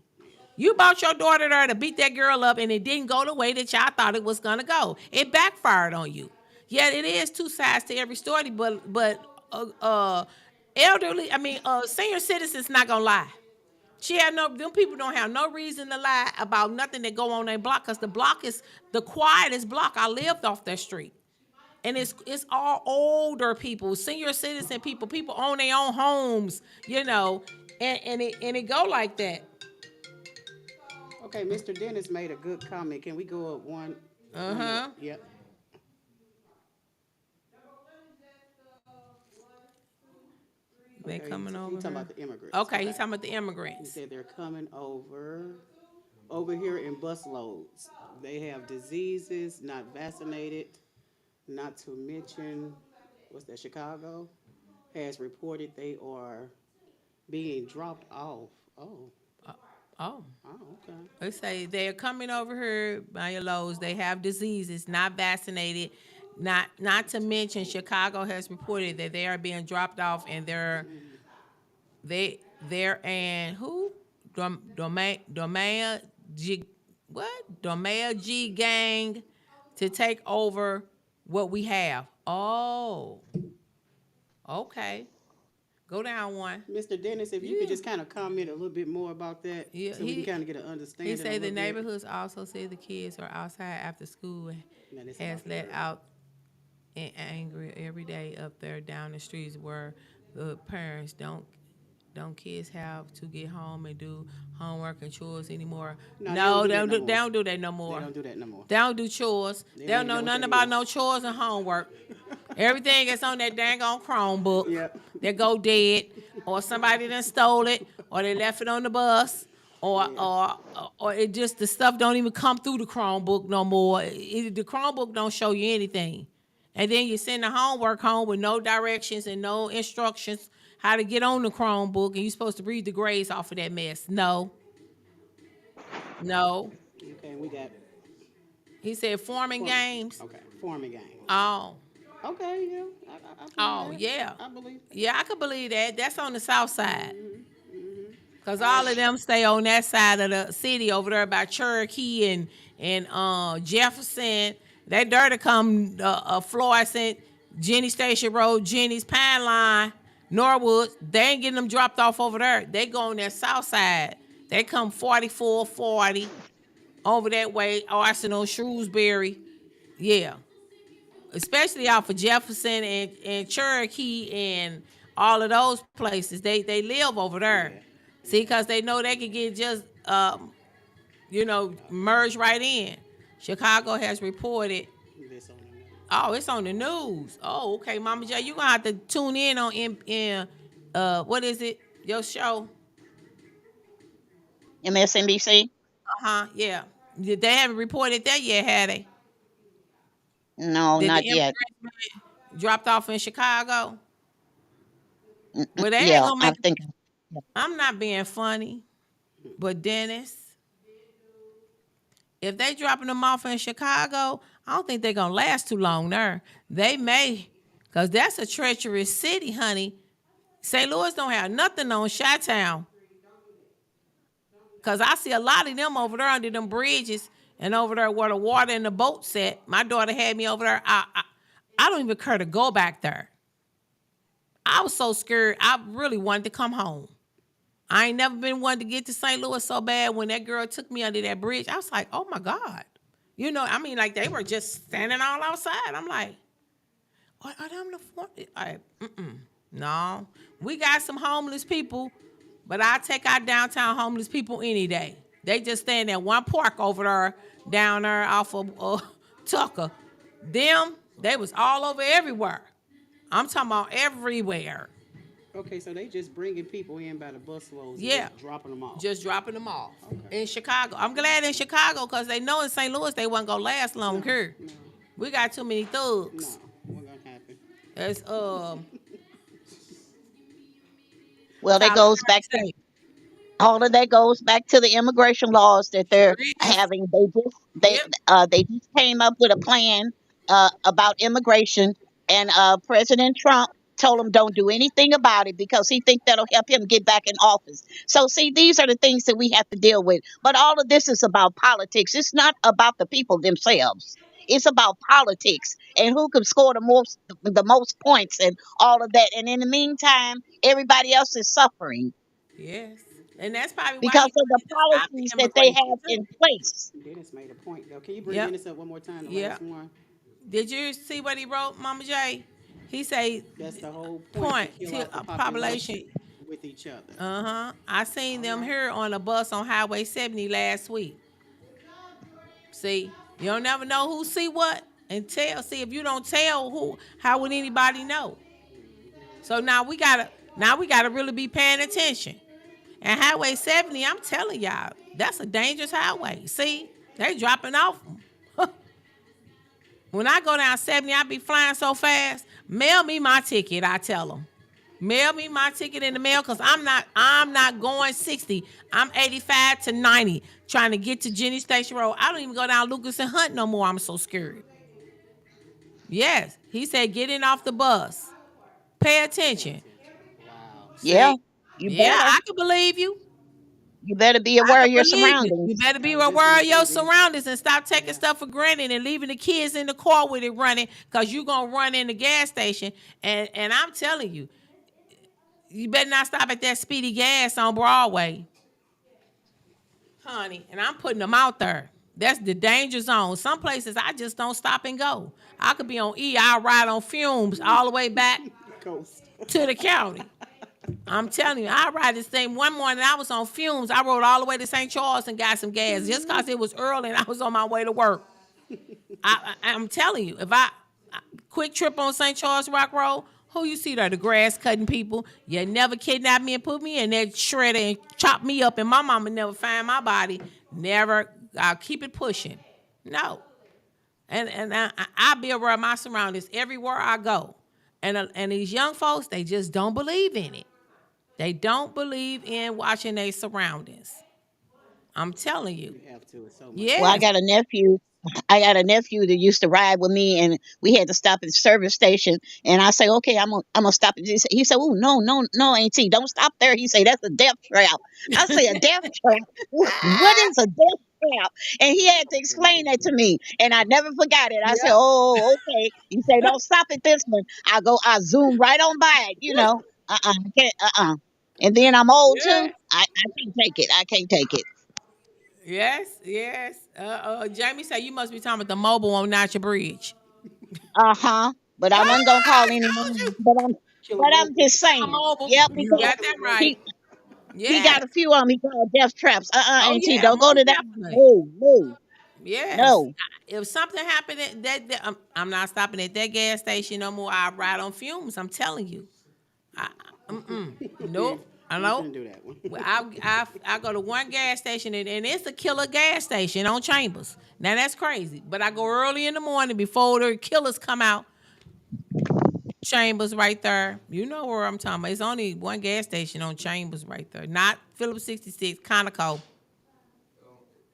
You brought your daughter there to beat that girl up, and it didn't go the way that y'all thought it was gonna go. It backfired on you. Yeah, it is two sides to every story, but elderly, I mean, senior citizens not gonna lie. She had no. Them people don't have no reason to lie about nothing that go on their block, cause the block is the quietest block. I lived off that street. and it's all older people, senior citizen people, people own their own homes, and it go like that. Okay, Mr. Dennis made a good comment. Can we go up one more? Uh-huh. Yep. They Okay, coming he over talking here. about the immigrants. Okay, he's Okay. talking about the He immigrants. said they're coming over here in bus loads. They have diseases, not vaccinated, not to mention, what's that, Chicago has reported they are being dropped off. Oh, Oh, okay. they say they're coming over here by your lows. They have diseases, not vaccinated. Not to mention, Chicago has reported that they are being dropped off, and they're and who Domea G what Domea G gang to take over what we have. Oh, okay. Go down one. Mr. Dennis, if you could Yeah, just kind of comment a little bit more about that yeah. so we can kind of get an He understanding a say the little bit. neighborhoods also say the kids are outside after school Now, this has about the let girl. out and angry every day up there down the streets where the parents don't kids have to get home and do homework and chores anymore? No, they don't No, do they that don't no do, they more. don't do that no They more. don't do that no more. They don't do chores. They They don't don't even know know what nothing that about is. no chores and homework. Everything is on that dang on Chromebook Yep. that go dead, or somebody done stole it, or they left it on the bus, or Yeah. or or it just the stuff don't even come through the Chromebook no more. The Chromebook don't show you anything, and then you send the homework home with no directions and no instructions how to get on the Chromebook, and you're supposed to read the grades off of that mess. No, no. Okay, we got He said forming form. games. Okay, forming games. Oh, Okay, yeah, I believe oh that. yeah. I believe Yeah, I could believe that. That's on the south that. side. Cause All all of right. them stay on that side of the city over there by Cherokee and Jefferson. They there to come Florissant, Jenny Station Road, Jenny's Pine Line, Norwood. They ain't getting them dropped off over there. They go on that south side. They come 4440 over that way, Arsenal, Shrewsbury. Yeah. Especially off of Jefferson and Cherokee and all of those places. They live over there. Yeah, See, yeah. because they know they could get just merged right in. Chicago has reported. This on the news. Oh, it's on the news. Oh, okay, Mama J, you gonna have to tune in on in what is it? Your show? MSNBC? Uh huh. Yeah. They haven't reported that yet, had they? No, Did the not yet. immigrants dropped off in Chicago? Well, they ain't Yeah, gonna I make. think. I'm not being funny, but Dennis, if they dropping them off in Chicago, I don't think they're gonna last too long there. They may, cause that's a treacherous city, honey. St. Louis don't have nothing on Chi-Town. Cause I see a lot of them over there under them bridges and over there where the water and the boats at. My daughter had me over there. I don't even care to go back there. I was so scared. I really wanted to come home. I ain't never been one to get to St. Louis so bad. When that girl took me under that bridge, I was like, oh my God. I mean, like they were just standing all outside. I'm like, are them the no. We got some homeless people, but I take our downtown homeless people any day. They just stand at one park over there, down there off of Tucker. Them, they was all over everywhere. I'm talking about everywhere. Okay, so they just bringing people in by the bus loads and Yeah. just dropping them off. Just dropping them off Okay. in Chicago. I'm glad in Chicago because they know in St. Louis they wasn't gonna last long No, here. no, We got too many no. thugs. What gonna happen? That's Well, that Tyler goes Perry back to say. all of that goes back to the immigration laws that they're Sure is. having. Yep. They just came up with a plan about immigration, and President Trump told them don't do anything about it because he think that'll help him get back in office. So see, these are the things that we have to deal with. But all of this is about politics. It's not about the people themselves. It's about politics and who can score the most points and all of that. And in the meantime, everybody else is suffering Yes. And that's probably why because he of the wanted to stop the policies that they immigration have too. in place. Dennis made a point though. Can you bring Yep. Dennis up one more time? The Yeah. last one. Did you see what he wrote, Mama J? He say That's the whole point, to point kill to off the a population. population with each other. I seen All them right. here on a bus on Highway 70 last week. See, you don't never know who see what and tell. See, if you don't tell who, how would anybody know? Hmm. So now we gotta really be paying attention. And Highway 70, I'm telling y'all, that's a dangerous highway. See, they dropping off. When I go down 70, I be flying so fast. Mail me my ticket, I tell them. Mail me my ticket in the mail because I'm not going 60. I'm 85 to 90 trying to get to Jenny Station Road. I don't even go down Lucas and Hunt no more. I'm so scared. Yes. He said, get in off the bus. Pay Pay attention. attention. Wow. Yeah, See? you Yeah, better. I can believe you. You better be I aware can of your believe you. You surroundings. better be I was just aware gonna of say your this. surroundings and stop taking Yeah. stuff for granted and leaving the kids in the car with it running because you going to run in the gas station. And I'm telling you, you better not stop at that speedy gas on Broadway, honey. And I'm putting them out there. That's the danger zone. Some places I just don't stop and go. I could be on E, I'll ride on fumes all the way back Ghost. to the county. I'm telling you, I ride this thing. One morning I was on fumes. I rode all the way to St. Charles and got some gas just because it was early and I was on my way to work. I'm telling you, if quick trip on St. Charles Rock Road, who you see there? The grass cutting people. You never kidnapped me and put me in that shredder and chop me up, and my mama never find my body. Never. I'll keep it pushing. No, and I be around my surroundings everywhere I go, and these young folks they just don't believe in it. They don't believe in watching their surroundings. I'm telling you. You have to. It's so much Well, I Yes. got a easier. nephew. I got a nephew that used to ride with me, and we had to stop at the service station. And I say, okay, I'm gonna stop. He said, oh no, no, no, Auntie, don't stop there. He said, that's a death trap. I say, a death trap. What is a death trap? And he had to explain that to me, and I never forgot it. I said, Yep. oh, okay. He said, don't stop at this one. I zoom right on by it. I can't. And then I'm old Yeah. too. I can't take it. I can't take it. Yes, yes. Jamie said you must be talking about the mobile on Notcher Bridge. Uh-huh. But I wasn't gonna call I any told names. you. Killer But I'm Mobile. just A saying. mobile. Yeah, You because got Killer that Mobile. right. he he Yes. got a few on me called death traps. Oh Auntie, yeah, don't go to most that. definitely. No, no, Yes. no. If something happened I'm not stopping at that gas station no more. I ride on fumes. I'm telling you. we Nope. I we ain't know. finna do that one. Well, I go to one gas station and it's a killer gas station on Chambers. Now that's crazy, but I go early in the morning before the killers come out. Chambers right there. You know where I'm talking about. It's only one gas station on Chambers right there. Not Phillips 66, Conoco,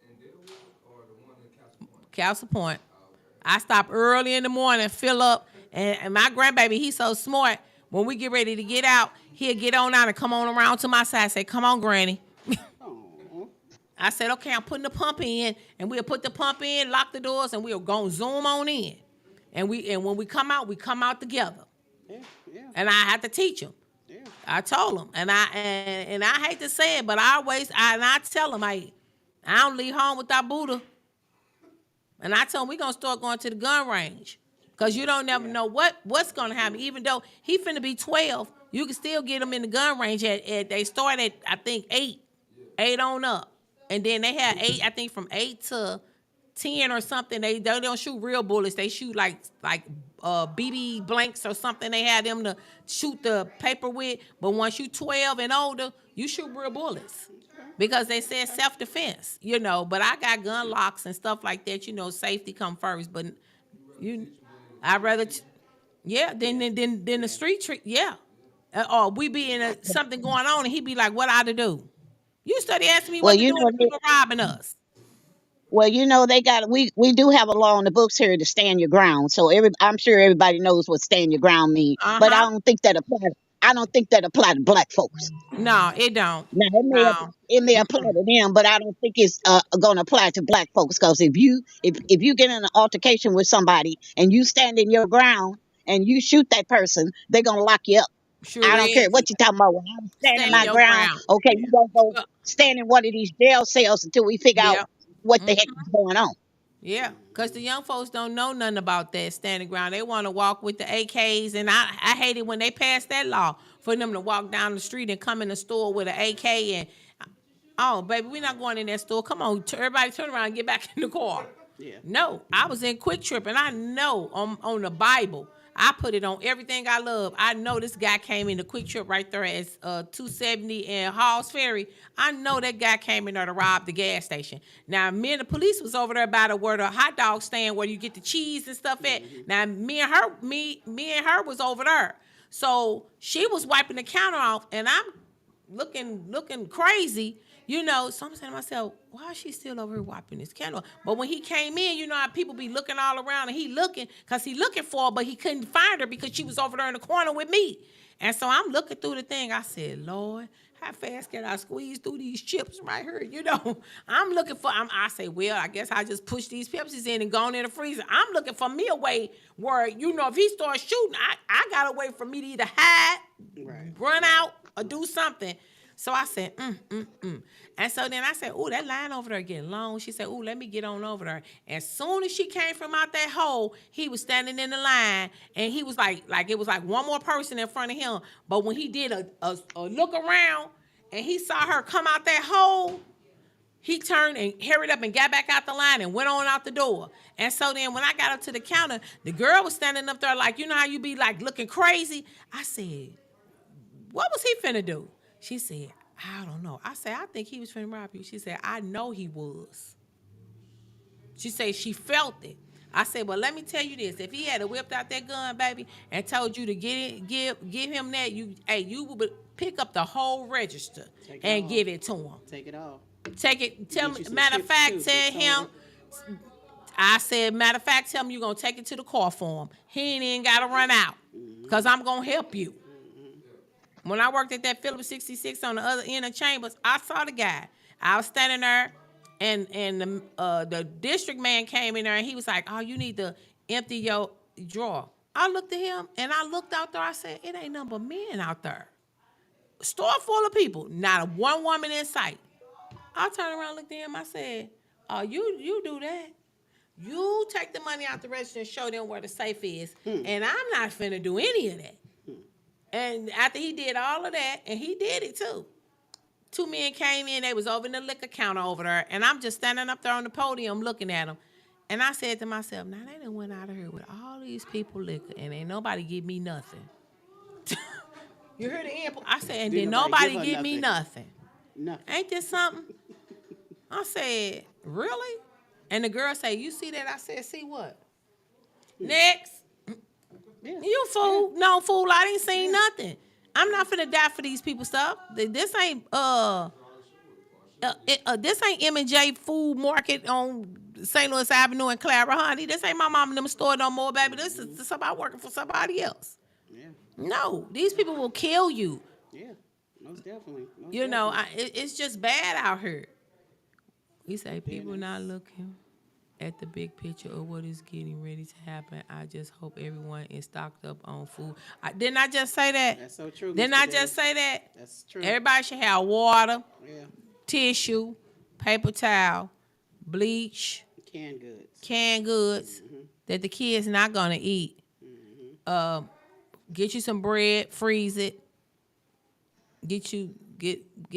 In Deadwood or the one in Castle Point? Castle Point. Oh, okay. I stop early in the morning, fill up, and my grandbaby, he's so smart. When we get ready to get out, he'll get on out and come on around to my side. Say, "Come on, Granny." Oh, I said, "Okay, I'm putting the pump in," and we'll put the pump in, lock the doors, and we'll go zoom on in. And when we come out together. yeah, yeah, And I had to teach him. yeah. I told him, and I hate to say it, but I tell him, I don't leave home without Buddha. And I told him we gonna start going to the gun range. Cause you don't never Yeah. know what's gonna happen. Even though he finna be 12, you can still get him in the gun range at they start at I think 8. 8 on up. And then they have 8, I think from 8 to 10 or something. They don't shoot real bullets. They shoot like BB blanks or something. They had them to shoot the paper with. But once you 12 and older, you shoot real bullets because they said Okay. self defense. But I got gun locks and stuff like that. Safety come first. But you, I'd rather, yeah, than Yeah, the yeah. street treat. Yeah, or we be in something going on and he be like, "What I to do?" You study asking me Well, what to do if people robbing us. they got we do have a law in the books here to stand your ground. So I'm sure everybody knows what stand your ground means. Uh But I huh. don't think that apply. I don't think that apply to black folks. No, it don't. Now No. it may apply Mm-mm. to them, but I don't think it's going to apply to black folks. Because if you get in an altercation with somebody and you stand in your ground and you shoot that person, they're gonna lock you up. Sure I don't care is. what you're talking about. When I'm standing Stand my your ground, ground. okay, you gonna go Uh, stand in one of these jail cells until we figure out Yeah. what the heck Mm-hmm. is going on. Yeah, because the young folks don't know nothing about that standing ground. They want to walk with the AKs, and I hate it when they pass that law for them to walk down the street and come in the store with an AK and, oh, baby, we're not going in that store. Come on, everybody turn around and get back in the car. Yeah. No, I was in Quick Trip, and I know on the Bible, I put it on everything I love. I know this guy came in the Quick Trip right there at 270 and Halls Ferry. I know that guy came in there to rob the gas station. Now, me and the police was over there by the where the hot dog stand where you get the cheese and stuff at. Now, me and her was over there. So she was wiping the counter off, and I'm looking crazy, So I'm saying to myself, why is she still over here wiping this candle? But when he came in, you know how people be looking all around, and he looking for her, but he couldn't find her because she was over there in the corner with me. And so I'm looking through the thing. I said, Lord, how fast can I squeeze through these chips right here? I'm looking for. I say, well, I guess I just push these Pepsis in and go in the freezer. I'm looking for me a way where, if he starts shooting, I got a way for me to either hide, Right. run out, or do something. So I said, And so then I said, oh, that line over there getting long. She said, oh, let me get on over there. As soon as she came from out that hole, he was standing in the line, and he was like it was like one more person in front of him. But when he did a look around and he saw her come out that hole, he turned and hurried up and got back out the line and went on out the door. And so then when I got up to the counter, the girl was standing up there like, you know how you be like looking crazy? I said, what was he finna do? She said, I don't know. I said, I think he was finna rob you. She said, I know he was. She said she felt it. I said, well, let me tell you this. If he had whipped out that gun, baby, and told you to give him that, you would pick up the whole register and give it to him. Take it all. Take it. Matter of fact, tell him. I said, matter of fact, tell him you're going to take it to the car for him. He ain't even got to run out because I'm going to help you. When I worked at that Phillips 66 on the other end of Chambers, I saw the guy. I was standing there, and the district man came in there, and he was like, oh, you need to empty your drawer. I looked at him, and I looked out there. I said, it ain't nothing but men out there. Store full of people, not a one woman in sight. I turned around and looked at him. I said, oh, you do that. You take the money out the register and show them where the safe is, and I'm not finna do any of that. And after he did all of that, and he did it too, two men came in. They was over in the liquor counter over there, and I'm just standing up there on the podium looking at them. And I said to myself, now they done went out of here with all these people liquor, and ain't nobody give me nothing. You heard the end? I said, and then nobody give me nothing. Nothing. Ain't this something? I said, really? And the girl said, you see that? I said, see what? Next. Yeah. You fool. Yeah. No, fool, I ain't seen nothing. I'm not finna die for these people stuff. This ain't this ain't M&J Food Market on St. Louis Avenue in Clara, honey. This ain't my mom and them store no more, baby. This is somebody working for somebody else. Yeah. No, these people will kill you. Yeah. Most definitely. It's just bad out here. We say people not looking at the big picture of what is getting ready to happen. I just hope everyone is stocked up on food. Didn't I just say that? That's so true. Didn't I just say that? That's true. Everybody should have water, tissue, paper towel, bleach, canned goods that the kids not gonna eat. Get you some bread, freeze it. Get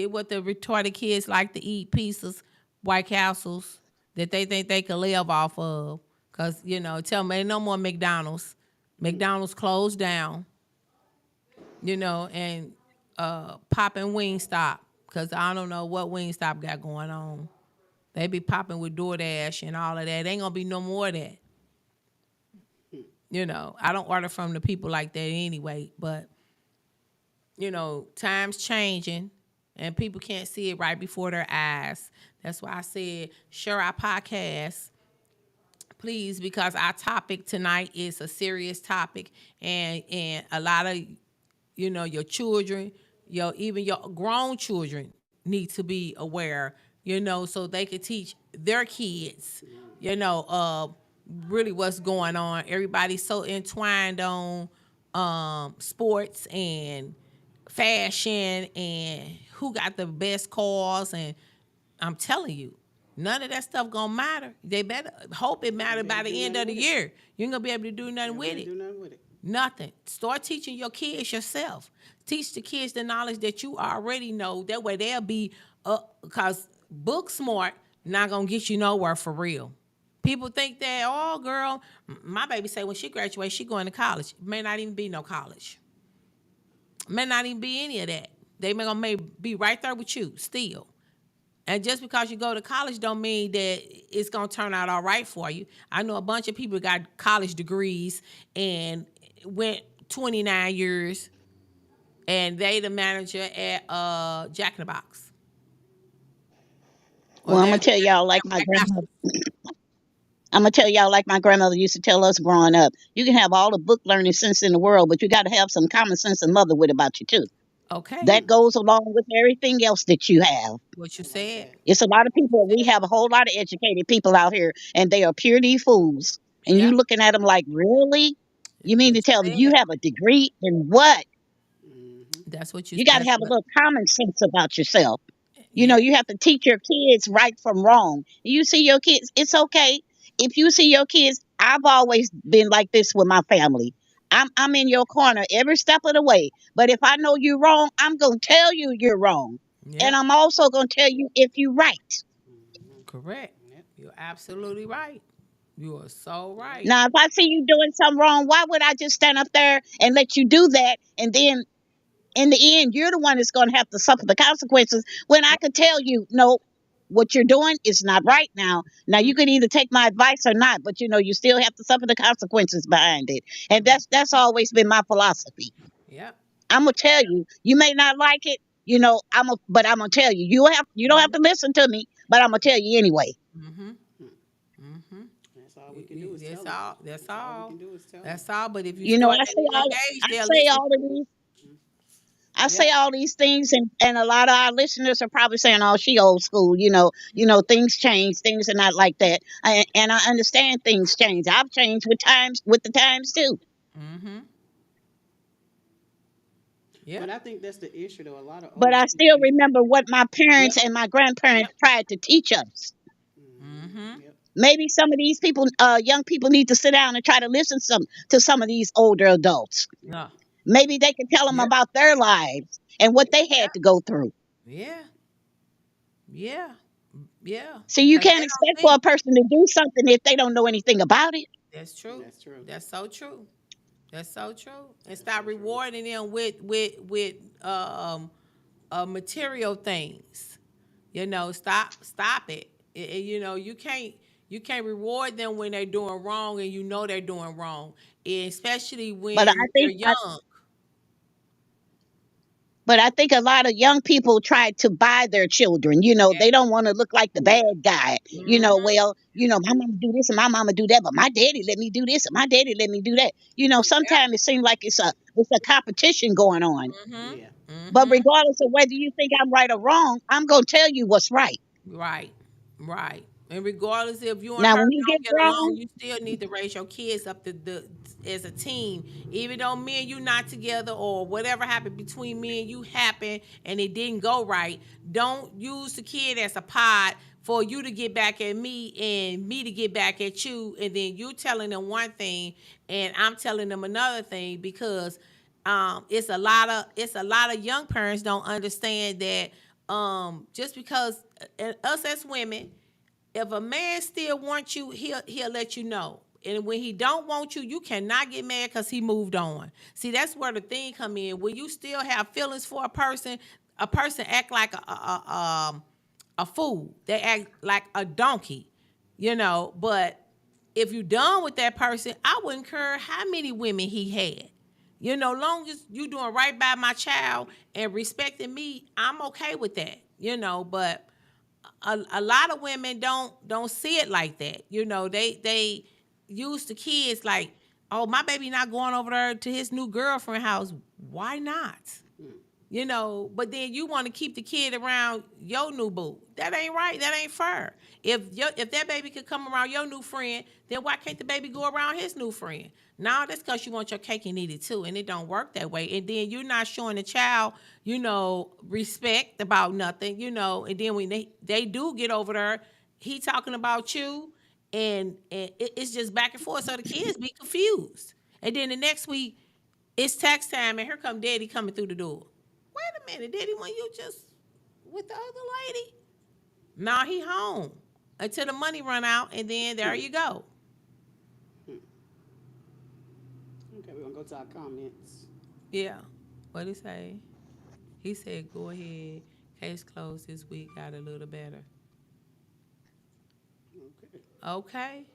what the retarded kids like to eat, pieces, White Castles that they think they can live off of. Cause tell them ain't no more McDonald's. McDonald's closed down. And popping Wingstop. Cause I don't know what Wingstop got going on. They be popping with DoorDash and all of that. Ain't gonna be no more of that. I don't order from the people like that anyway, but time's changing and people can't see it right before their eyes. That's why I said, share our podcast, please, because our topic tonight is a serious topic, and a lot of, your children, even your grown children need to be aware, so they can teach their kids, really what's going on. Everybody's so entwined on sports and fashion and who got the best cars, and I'm telling you, None of that stuff gonna matter. They better hope it You matter better by do the end nothing of the with it. year. You ain't gonna be able to do You nothing better with it. do nothing with it. Nothing. Start teaching your kids yourself. Teach the kids the knowledge that you already know. That way they'll be because book smart not gonna get you nowhere for real. People think that, oh girl, my baby say when she graduates, she going to college. May not even be no college. May not even be any of that. They may be right there with you still. And just because you go to college don't mean that it's gonna turn out all right for you. I know a bunch of people got college degrees and went 29 years and they the manager at Jack in the Box. Or Well, they I'm gonna tell y'all like my grandmother used to tell us growing up. You can have all the book learning sense in the world, but you got to have some common sense and mother with about you too. okay. That goes along with everything else that you have. What you I like said. that. It's a lot of people. We have a whole lot of educated people out here, and they are purely fools. And you Yep. looking at them like, really? You mean What to you tell me you said. have a degree in what? Hmm. That's what you You got to that's have a what little common sense about yourself. You know, yeah. you have to teach your kids right from wrong. You see your kids, it's okay. If you see your kids, I've always been like this with my family. I'm in your corner every step of the way. But if I know you're wrong, I'm gonna tell you you're wrong. And Yep. I'm also gonna tell you if you're right. Hmm. Correct. Yep. You're absolutely right. You are so right. Now, if I see you doing something wrong, why would I just stand up there and let you do that? And then in the end, you're the one that's going to have to suffer the consequences when I could tell you, no, what you're doing is not right now. Now, you could either take my advice or not, but you know, you still have to suffer the consequences behind it. And that's always been my philosophy. Yep. I'm gonna tell you, you may not like it, you know, but I'm gonna tell you. You don't have to listen to me, but I'm gonna tell you anyway. Mm-hmm. Hmm. Mm-hmm. That's all we can do is tell That's them. all. That's That's all we all. can do is tell them. That's all. But if you You know, start at a young age, I they'll say listen all to of you. these I Yep. say all these things, and a lot of our listeners are probably saying, "Oh, she old school." Things change, things are not like that, and I understand things change. I've changed with the times too. Mm-hmm. But Yep. I think that's the issue, though. A lot of But old I school still people. remember what my Yep. parents and my grandparents Yep. tried to teach us. Hmm. Mm-hmm. Yep. Maybe some of these people, young people, need to sit down and try to listen to some of these older adults. Yeah. Maybe they can tell them Yeah. about their lives and what they had to go through. Yeah. Yeah. Yeah. See, you Cause can't they don't expect for a think. person to do something if they don't know anything about it. That's true. That's true. That's so true. That's so true. And That's so stop true. rewarding them with material things. Stop it. You can't reward them when they're doing wrong and you know they're doing wrong, and especially But I when they're think young. But I think a lot of young people try to buy their children. They don't want to look like the bad guy. Hmm. My mama do this and my mama do that, but my daddy let me do this and my daddy let me do that. Yeah. Sometimes it seems like it's a competition going on. Hmm. Yeah. But Hmm. regardless of whether you think I'm right or wrong, I'm gonna tell you what's right. Right. Right. And regardless if you and Now, her when you get don't get along, grown, you still need to raise your kids up as a team. Even though me and you not together or whatever happened between me and you happened and it didn't go right, don't use the kid as a pod for you to get back at me and me to get back at you, and then you telling them one thing and I'm telling them another thing, because it's a lot of young parents don't understand that just because us as women, if a man still wants you, he'll let you know. And when he don't want you, you cannot get mad because he moved on. See, that's where the thing come in. When you still have feelings for a person act like a fool. They act like a donkey, But if you done with that person, I wouldn't care how many women he had. Long as you doing right by my child and respecting me, I'm okay with that. But a lot of women don't see it like that. They use the kids like, oh, my baby not going over there to his new girlfriend house. Why not? But then you want to keep the kid around your new boo. That ain't right. That ain't fair. If that baby could come around your new friend, then why can't the baby go around his new friend? No, that's because you want your cake and eat it too, and it don't work that way. And then you're not showing the child, respect about nothing, And then when they do get over there, he talking about you, and it's just back and forth. So the kids be confused. And then the next week, it's tax time, and here come daddy coming through the door. Wait a minute, daddy, when you just with the other lady? Nah, he home until the money run out, and then there Hmm. you go. Hmm. Okay, we're gonna go to our comments. Yeah. What he say? He said, "Go ahead. Case closed this week. Got a little better." Okay. Okay.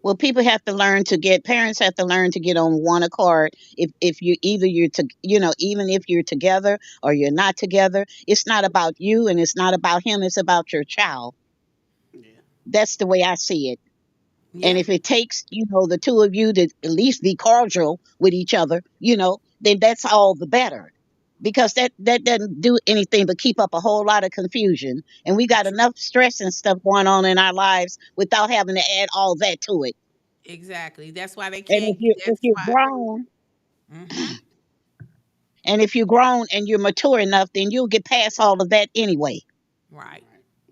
Well, people have to learn to get parents have to learn to get on one accord. If you either you're to even if you're together or you're not together, it's not about you and it's not about him. It's about your child. Yeah. That's the way I see it. And Yeah. if it takes the two of you to at least be cordial with each other, then that's all the better. Because that doesn't do anything but keep up a whole lot of confusion. And we got enough stress and stuff going on in our lives without having to add all that to it. Exactly. That's why they And can't. if That's you're why. grown, Mm-hmm. and if you're grown and you're mature enough, then you'll get past all of that anyway. Right.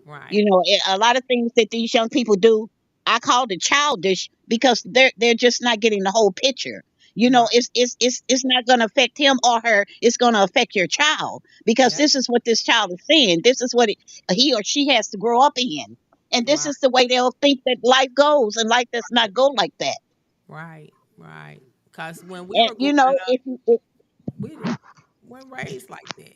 Right. Right. A lot of things that these young people do, I call it childish because they're just not getting the whole picture. Right. It's not going to affect him or her. It's going to affect your child because Yep. this is what this child is seeing. This is what he or she has to grow up in, and this Right. is the way they'll think that life goes, and life does not go like that. Right. Right. Because when we And were growing up, if we weren't raised like that.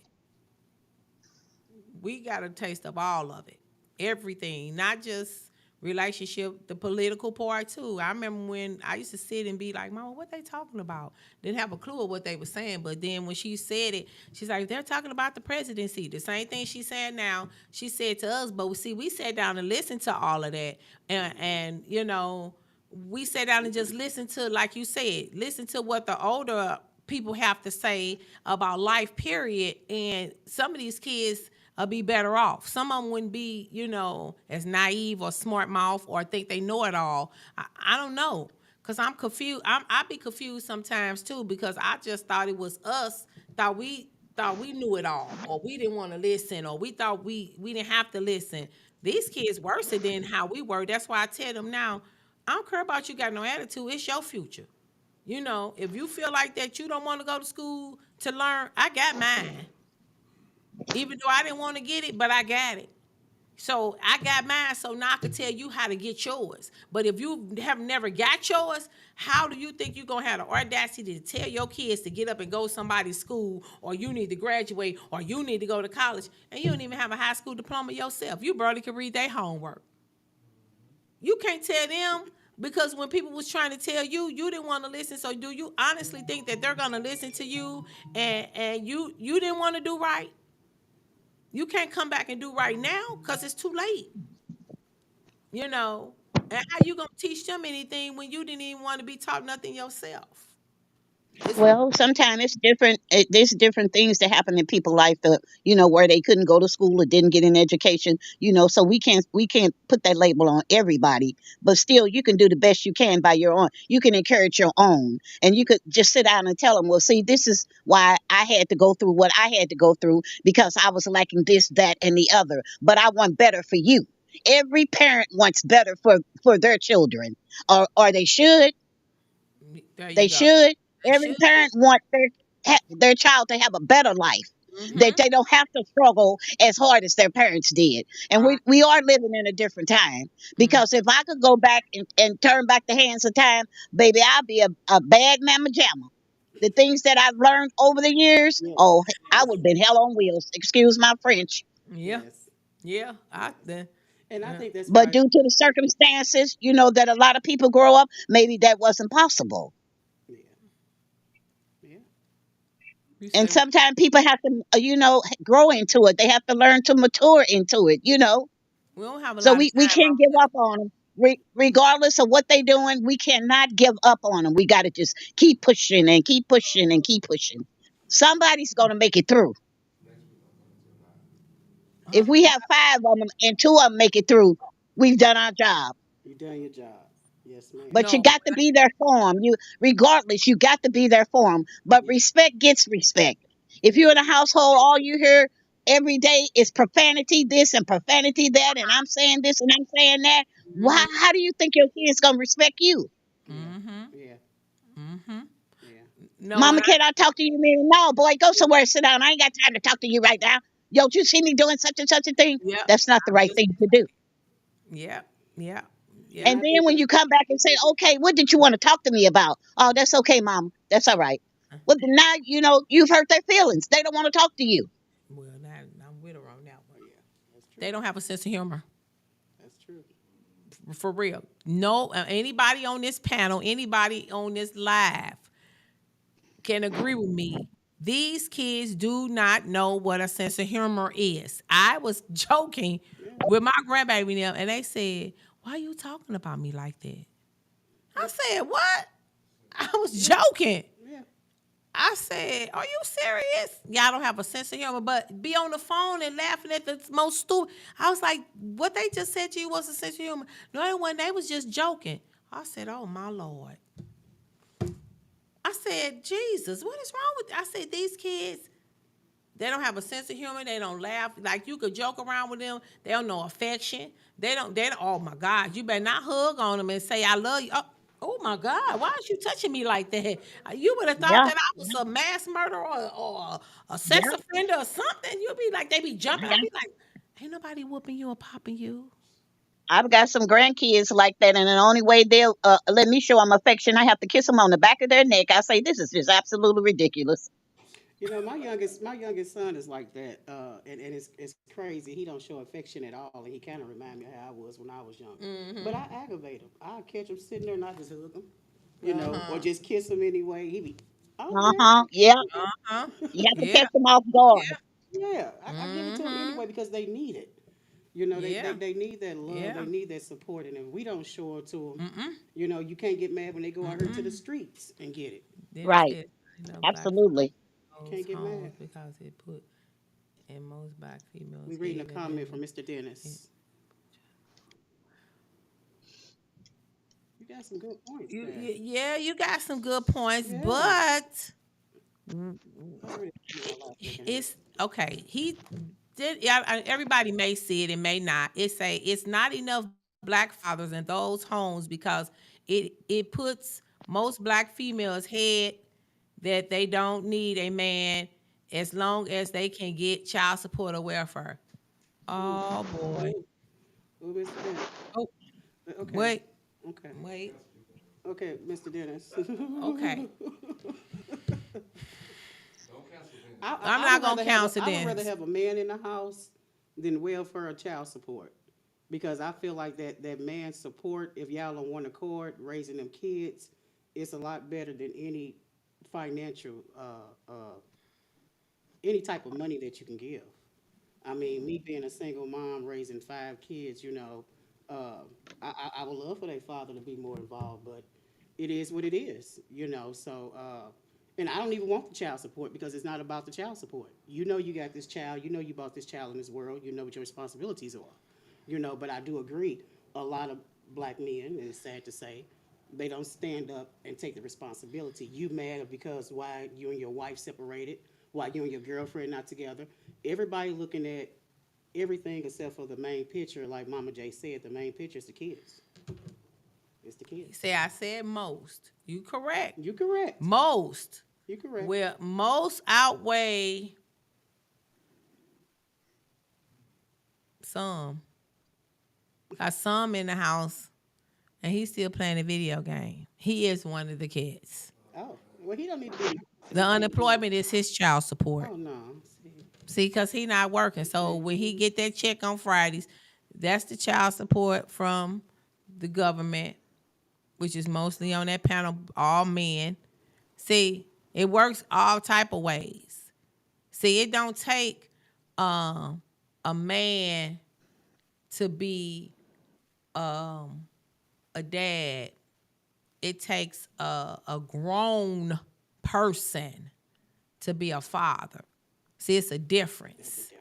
We got a taste of all of it, everything, not just relationship, the political part too. I remember when I used to sit and be like, "Mama, what they talking about?" Didn't have a clue of what they were saying, but then when she said it, she's like, "They're talking about the presidency." The same thing she said now, she said to us. But see, we sat down and listened to all of that, and we sat down and just listened to, like you said, listen to what the older people have to say about life, period. And some of these kids be better off. Some of them wouldn't be, as naive or smart mouth or think they know it all. I don't know. Cause I'm confused. I be confused sometimes too because I just thought it was us. Thought we knew it all, or we didn't want to listen, or we thought we didn't have to listen. These kids worse than how we were. That's why I tell them now, I don't care about you got no attitude. It's your future. If you feel like that you don't want to go to school to learn, I got mine. Even though I didn't want to get it, but I got it. So I got mine, so now I can tell you how to get yours. But if you have never got yours, how do you think you're gonna have the audacity to tell your kids to get up and go to somebody's school, or you need to graduate, or you need to go to college, and you don't even have a high school diploma yourself? You barely can read their homework. You can't tell them because when people was trying to tell you, you didn't want to listen. So do you honestly think that they're gonna listen to you, and you didn't want to do right? You can't come back and do right now because it's too late. you know. And how you gonna teach them anything when you didn't even want to be taught nothing yourself? It's Well, sometimes it's different. There's different things that happen in people's life that where they couldn't go to school or didn't get an education. So we can't put that label on everybody. But still, you can do the best you can by your own. You can encourage your own, and you could just sit down and tell them, "Well, see, this is why I had to go through what I had to go through because I was lacking this, that, and the other. But I want better for you." Every parent wants better for their children, or they should. there you They go. should. They Every should. parent wants their child to have a better life. That Mm-hmm. they don't have to struggle as hard as their parents did. And Right. we are living in a different time. Mm. Because if I could go back and turn back the hands of time, baby, I'd be a bad mamma jamma. The things that I've learned over the years, Yes. oh, I Yes. would have been hell on wheels. Excuse my French. Yeah. Yes. Yeah. I then. And I Yeah. think that's But why. due to the circumstances, that a lot of people grow up, maybe that wasn't possible. Yeah. Yeah. You And say sometimes people have to grow into it. They have to learn to mature into it. we don't have a So lot of we time can't off. give up on them. Regardless of what they're doing, we cannot give up on them. We got to just keep pushing and keep pushing and keep pushing. Somebody's going to make it through. Next week I'm going to July. If we have five of them and two of them make it through, we've done our job. You done your job. Yes, ma'am. But you No. got to be there for them. Regardless, you got to be there for them. But Yeah. respect gets respect. If Yes. you're in a household, all you hear every day is profanity this and profanity that, and I'm saying this and I'm saying that. Why? Mm-hmm. How do you think your kids gonna respect you? Yeah. Mm-hmm. Yeah. Mm-hmm. Yeah. No, Mama, when I can I talk to you? Man, no, boy, go somewhere, sit down. I ain't got time to talk to you right now. Yo, you see me doing such and such a thing? yep, That's not the I'm right just thing to do. yep, yep, And yep. And I then think when you come back and say, okay, what did you want to talk to me about? Oh, that's okay, Mama. That's all right. Well, then now, you've hurt their feelings. They don't want to talk to you. Well, now I'm with her on that oh one. yeah, that's true. They don't have a sense of humor. That's true. For real. No, anybody on this panel, anybody on this live can agree with me. These kids do not know what a sense of humor is. I was joking Yeah. with my grandbaby now, and they said, "Why are you talking about me like that?" I That's said, "What?" I was yeah. joking. Yeah. I said, "Are you serious? Y'all don't have a sense of humor, but be on the phone and laughing at the most stupid." I was like, "What they just said to you was a sense of humor." No, it wasn't. They was just joking. I said, "Oh my Lord." I said, "Jesus, what is wrong with?" I said, "These kids, they don't have a sense of humor. They don't laugh. Like you could joke around with them. They don't know affection. They don't. They don't. Oh my God, you better not hug on them and say I love you." Oh my God, why are you touching me like that? You would have thought Yeah, that I was a mass murderer or a sex yeah, offender or something. You'd be like, they be jumping. I'd yeah. be like, ain't nobody whooping you or popping you. I've got some grandkids like that, and the only way they'll let me show them affection, I have to kiss them on the back of their neck. I say, this is just absolutely ridiculous. My youngest son is like that, and it's crazy. He don't show affection at all, and he kind of remind me of how I was when I was younger. But I aggravate him. I catch him sitting there and I just hug him, Uh or huh. just kiss him anyway. He be, Uh okay, huh. Yeah, Uh huh. you have to Yeah. catch them off guard. Yeah. yeah. I give it to him Mm-hmm. anyway because they need it. Yeah. They need that love. They Yeah. need that support, and if we don't show it to them, Mm-mm. you can't get mad when they go out here to the Mm-mm. streets and get it. Then it Right. said, black Absolutely. those Can't get homes mad. because it put in most black We females' reading a head that they comment from would. Mr. Dennis. You got some good points there. Yeah, you got some good points, Yeah. but I read my last second here. it's okay. He did. Yeah, everybody may see it and may not. It's not enough black fathers in those homes because it puts most black females head that they don't need a man as long as they can get child support or welfare. Ooh, Oh boy. ooh, ooh, Mr. Dennis. Oh Okay, wait, okay, wait. okay, Mr. Dennis. Okay, Don't cancel I, Dennis. I, I'm I not would gonna rather have a counsel I would rather Dennis. have a man in the house than welfare or child support, because I feel like that man's support, if y'all on one accord raising them kids, it's a lot better than financial any type of money that you can give. I mean, me being a single mom raising 5 kids, uh, I would love for their father to be more involved, but it is what it is, So, and I don't even want the child support because it's not about the child support. You got this child, you brought this child in this world, you know what your responsibilities are, But I do agree, a lot of black men, and it's sad to say, they don't stand up and take the responsibility. You mad because why you and your wife separated, why you and your girlfriend not together. Everybody looking at everything except for the main picture. Like Mama J said, the main picture is the kids. It's the He kids. said, I said most. You correct. You correct. Most. You correct. Well, most outweigh some. Got some in the house and he's still playing a video game. He is one of the kids. Oh, well, he don't need to be. The unemployment is his child support. Oh no. See, See, because he not working. So okay. when he get that check on Fridays, that's the child support from the government, which is mostly on that panel, all men. See, it works all type of ways. See, it don't take um, a man to be a dad. It takes a grown person to be a father. See, it's a There's a difference. difference.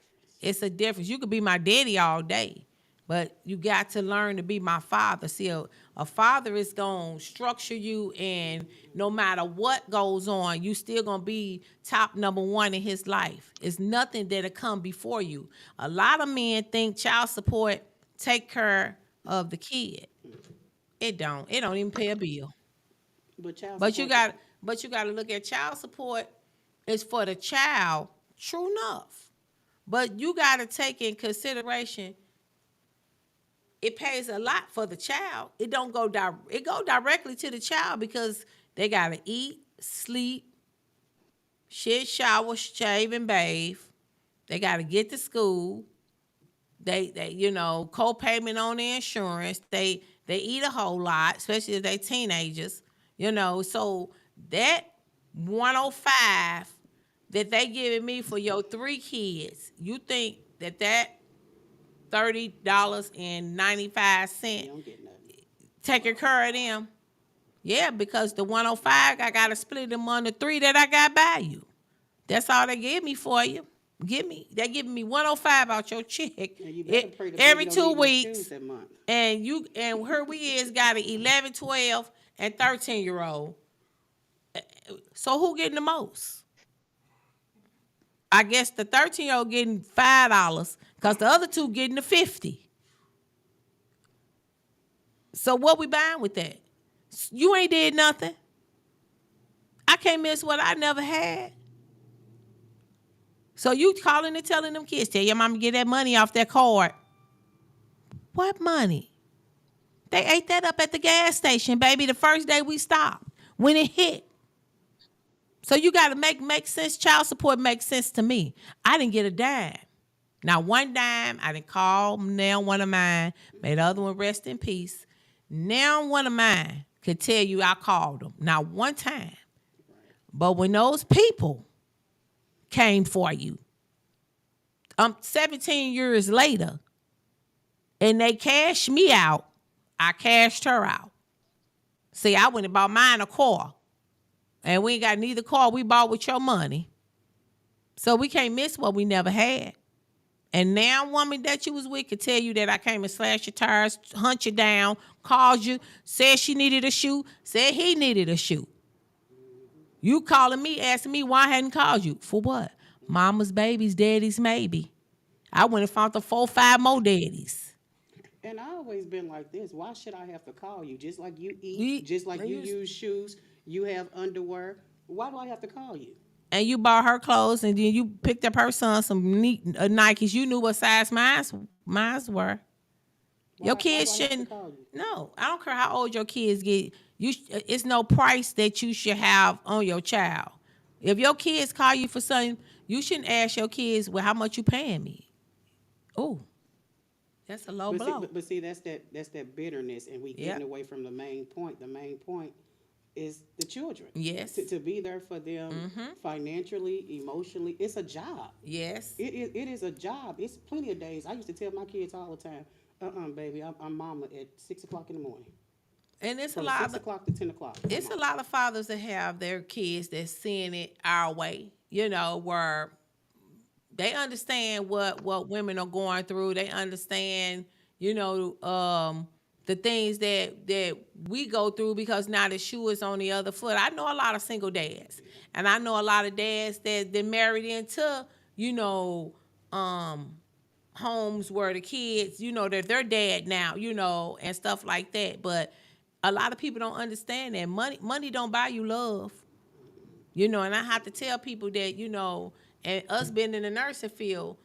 It's a difference. You could be my daddy all day, but you got to learn to be my father. See, a father is going to structure you, and no matter what goes on, you still going to be top number one in his life. It's nothing that'll come before you. A lot of men think child support take care of the kid. It don't. It don't even pay a bill. But child But you support, got but you got to look at child support is for the child, true enough. But you got to take in consideration it pays a lot for the child. It don't go it go directly to the child because they got to eat, sleep, shit, shower, shave and bathe. They got to get to school. They co-payment on the insurance. They eat a whole lot, especially if they teenagers. So that 105 that they giving me for your three kids, you think that they $30.95 don't get nothing. taking care of them? Yeah, because the 105 I gotta split them on the three that I got by you. That's all they give me for you. They giving me 105 out your check And you better pray the baby every don't two need no shoes weeks. that month. And here we is got an 11, 12, and 13-year-old. So who getting the most? I guess the 13-year-old getting $5 because the other two getting the 50. So what we buying with that? You ain't did nothing. I can't miss what I never had. So you calling and telling them kids, tell your mama get that money off that card. What money? They ate that up at the gas station, baby, the first day we stopped. When it hit. So you gotta make sense. Child support makes sense to me. I didn't get a dime. Now one dime, I didn't call now one of mine, may the other one rest in peace. Now one of mine could tell you I called them. Not one time. But when those people came for you, 17 years later, and they cashed me out, I cashed her out. See, I went and bought mine a car. And we ain't got neither car we bought with your money. So we can't miss what we never had. And now woman that you was with could tell you that I came and slashed your tires, hunt you down, called you, said she needed a shoe, said he needed a shoe. You calling me, asking me why I hadn't called you. For what? Mama's babies, daddy's maybe. I went and found the 4, 5 more daddies. And I always been like this. Why should I have to call you? Just like you eat, We, just like you use shoes, you have underwear. Why do I have to call you? and you bought her clothes, and then you picked up her son some neat Nikes. You knew what size mine's were. Your Why kids do I have to shouldn't. call you? No, I don't care how old your kids get. It's no price that you should have on your child. If your kids call you for something, you shouldn't ask your kids, "Well, how much you paying me?" Oh, that's a low But see, blow. that's that bitterness, and we Yeah. getting away from the main point. The main point is the children. To, Yes. to be there for them financially, emotionally. It's a job. Yes. It is a job. It's plenty of days. I used to tell my kids all the time, baby, I'm mama at 6 o'clock in the morning. And it's a From lot 6 of o'clock to 10 o'clock. I'm it's a mama. lot of fathers that have their kids that's seeing it our way. Where they understand what women are going through. They understand, the things that we go through because now the shoe is on the other foot. I know a lot of single dads, and I know a lot of dads that married into, um, homes where the kids, that they're dead now, and stuff like that. But a lot of people don't understand that money don't buy you love. And I have to tell people that, and us being in the nursing field,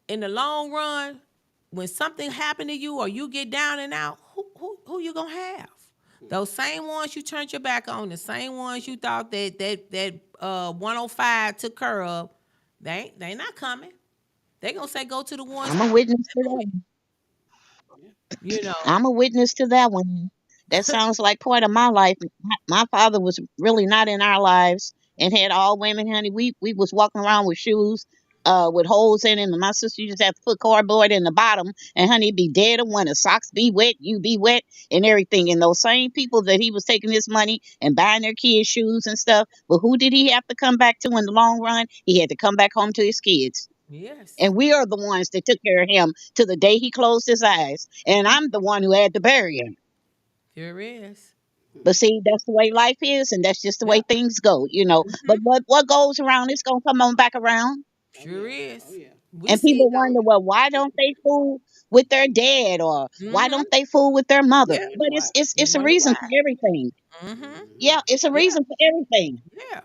in the long run, when something happened to you or you get down and out, who you gonna have? Those same ones you turned your back on, the same ones you thought that 105 took care of, they not coming. They gonna say go to the ones I'm who a witness to with that. Yeah. you. You know. I'm a witness to that one. That sounds like part of my life. My father was really not in our lives and had all women, honey. We was walking around with shoes with holes in them, and my sister used to have to put cardboard in the bottom, and honey, it'd be dead of winter. Socks be wet, you be wet, and everything. And those same people that he was taking his money and buying their kids shoes and stuff, but who did he have to come back to in the long run? He had to come back home to his kids. Yes, And we are the ones that took care of him to the day he closed his eyes. And I'm the one who had to bury him. there is. But see, that's the way life is, and that's just the way Yep. things go. But Hmm. what goes around is gonna come on back around. Oh Sure yeah. Oh is. yeah. We And see it people on. wonder, well, why don't they fool with their dad, or why Mm-hmm. don't they fool with their mother? Yeah. You wonder But why. We it's a wonder reason why. for everything. Mm-hmm. Yeah, it's a Yeah. reason for everything. Yeah.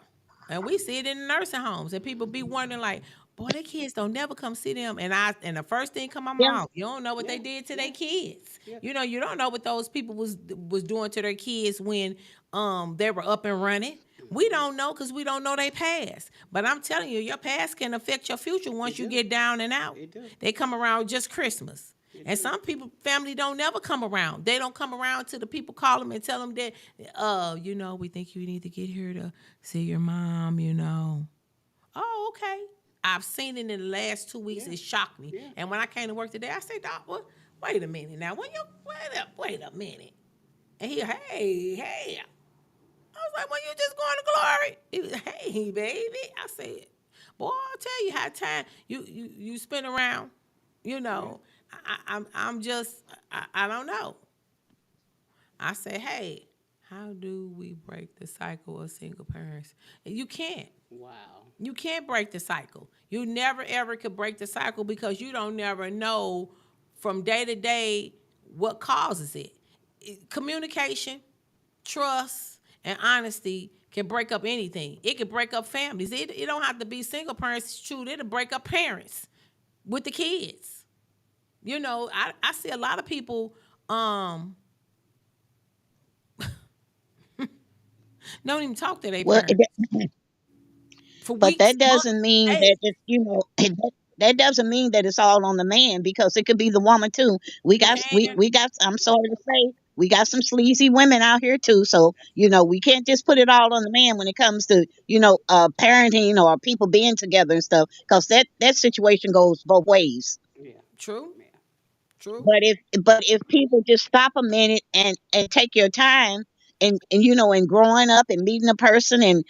And we see it in the nursing homes, and people be wondering like, boy, their kids don't never come see them. And the first thing come my Yeah, mouth, you don't know what they Yeah. did to their Yeah. kids. Yeah. You don't know what those people was doing to their kids when they were up and running. We Hmm. don't know because we don't know their past. But I'm telling you, your past can affect your future It once you do. get down and out. It do. They come around just Christmas. It And do. some people, family don't never come around. They don't come around till the people call them and tell them that, we think you need to get here to see your mom. Oh, okay. I've seen it in the last 2 weeks. Yeah. It shocked me. Yeah. And when I came to work today, I said, Doc, what? Wait a minute now. Wait a minute. And he, hey. I was like, well, you just going to glory? He was, hey, baby. I said, boy, I'll tell you how time you spend around. You Yeah. know, I'm just I don't know. I say, hey, how do we break the cycle of single parents? You can't. Wow. You can't break the cycle. You never ever could break the cycle because you don't never know from day to day what causes it. Communication, trust, and honesty can break up anything. It can break up families. It don't have to be single parents. It's true. It'll break up parents with the kids. I see a lot of people don't even talk to their well, parents for but weeks, that months, doesn't mean days. that that doesn't mean that it's all on the man, because it could be the woman too. We You got we can. we got. I'm sorry to say, we got some sleazy women out here too. So we can't just put it all on the man when it comes to parenting or people being together and stuff, because that situation goes both ways. Yeah. True. Yeah. True. But if people just stop a minute and take your time, and growing up and meeting a person, and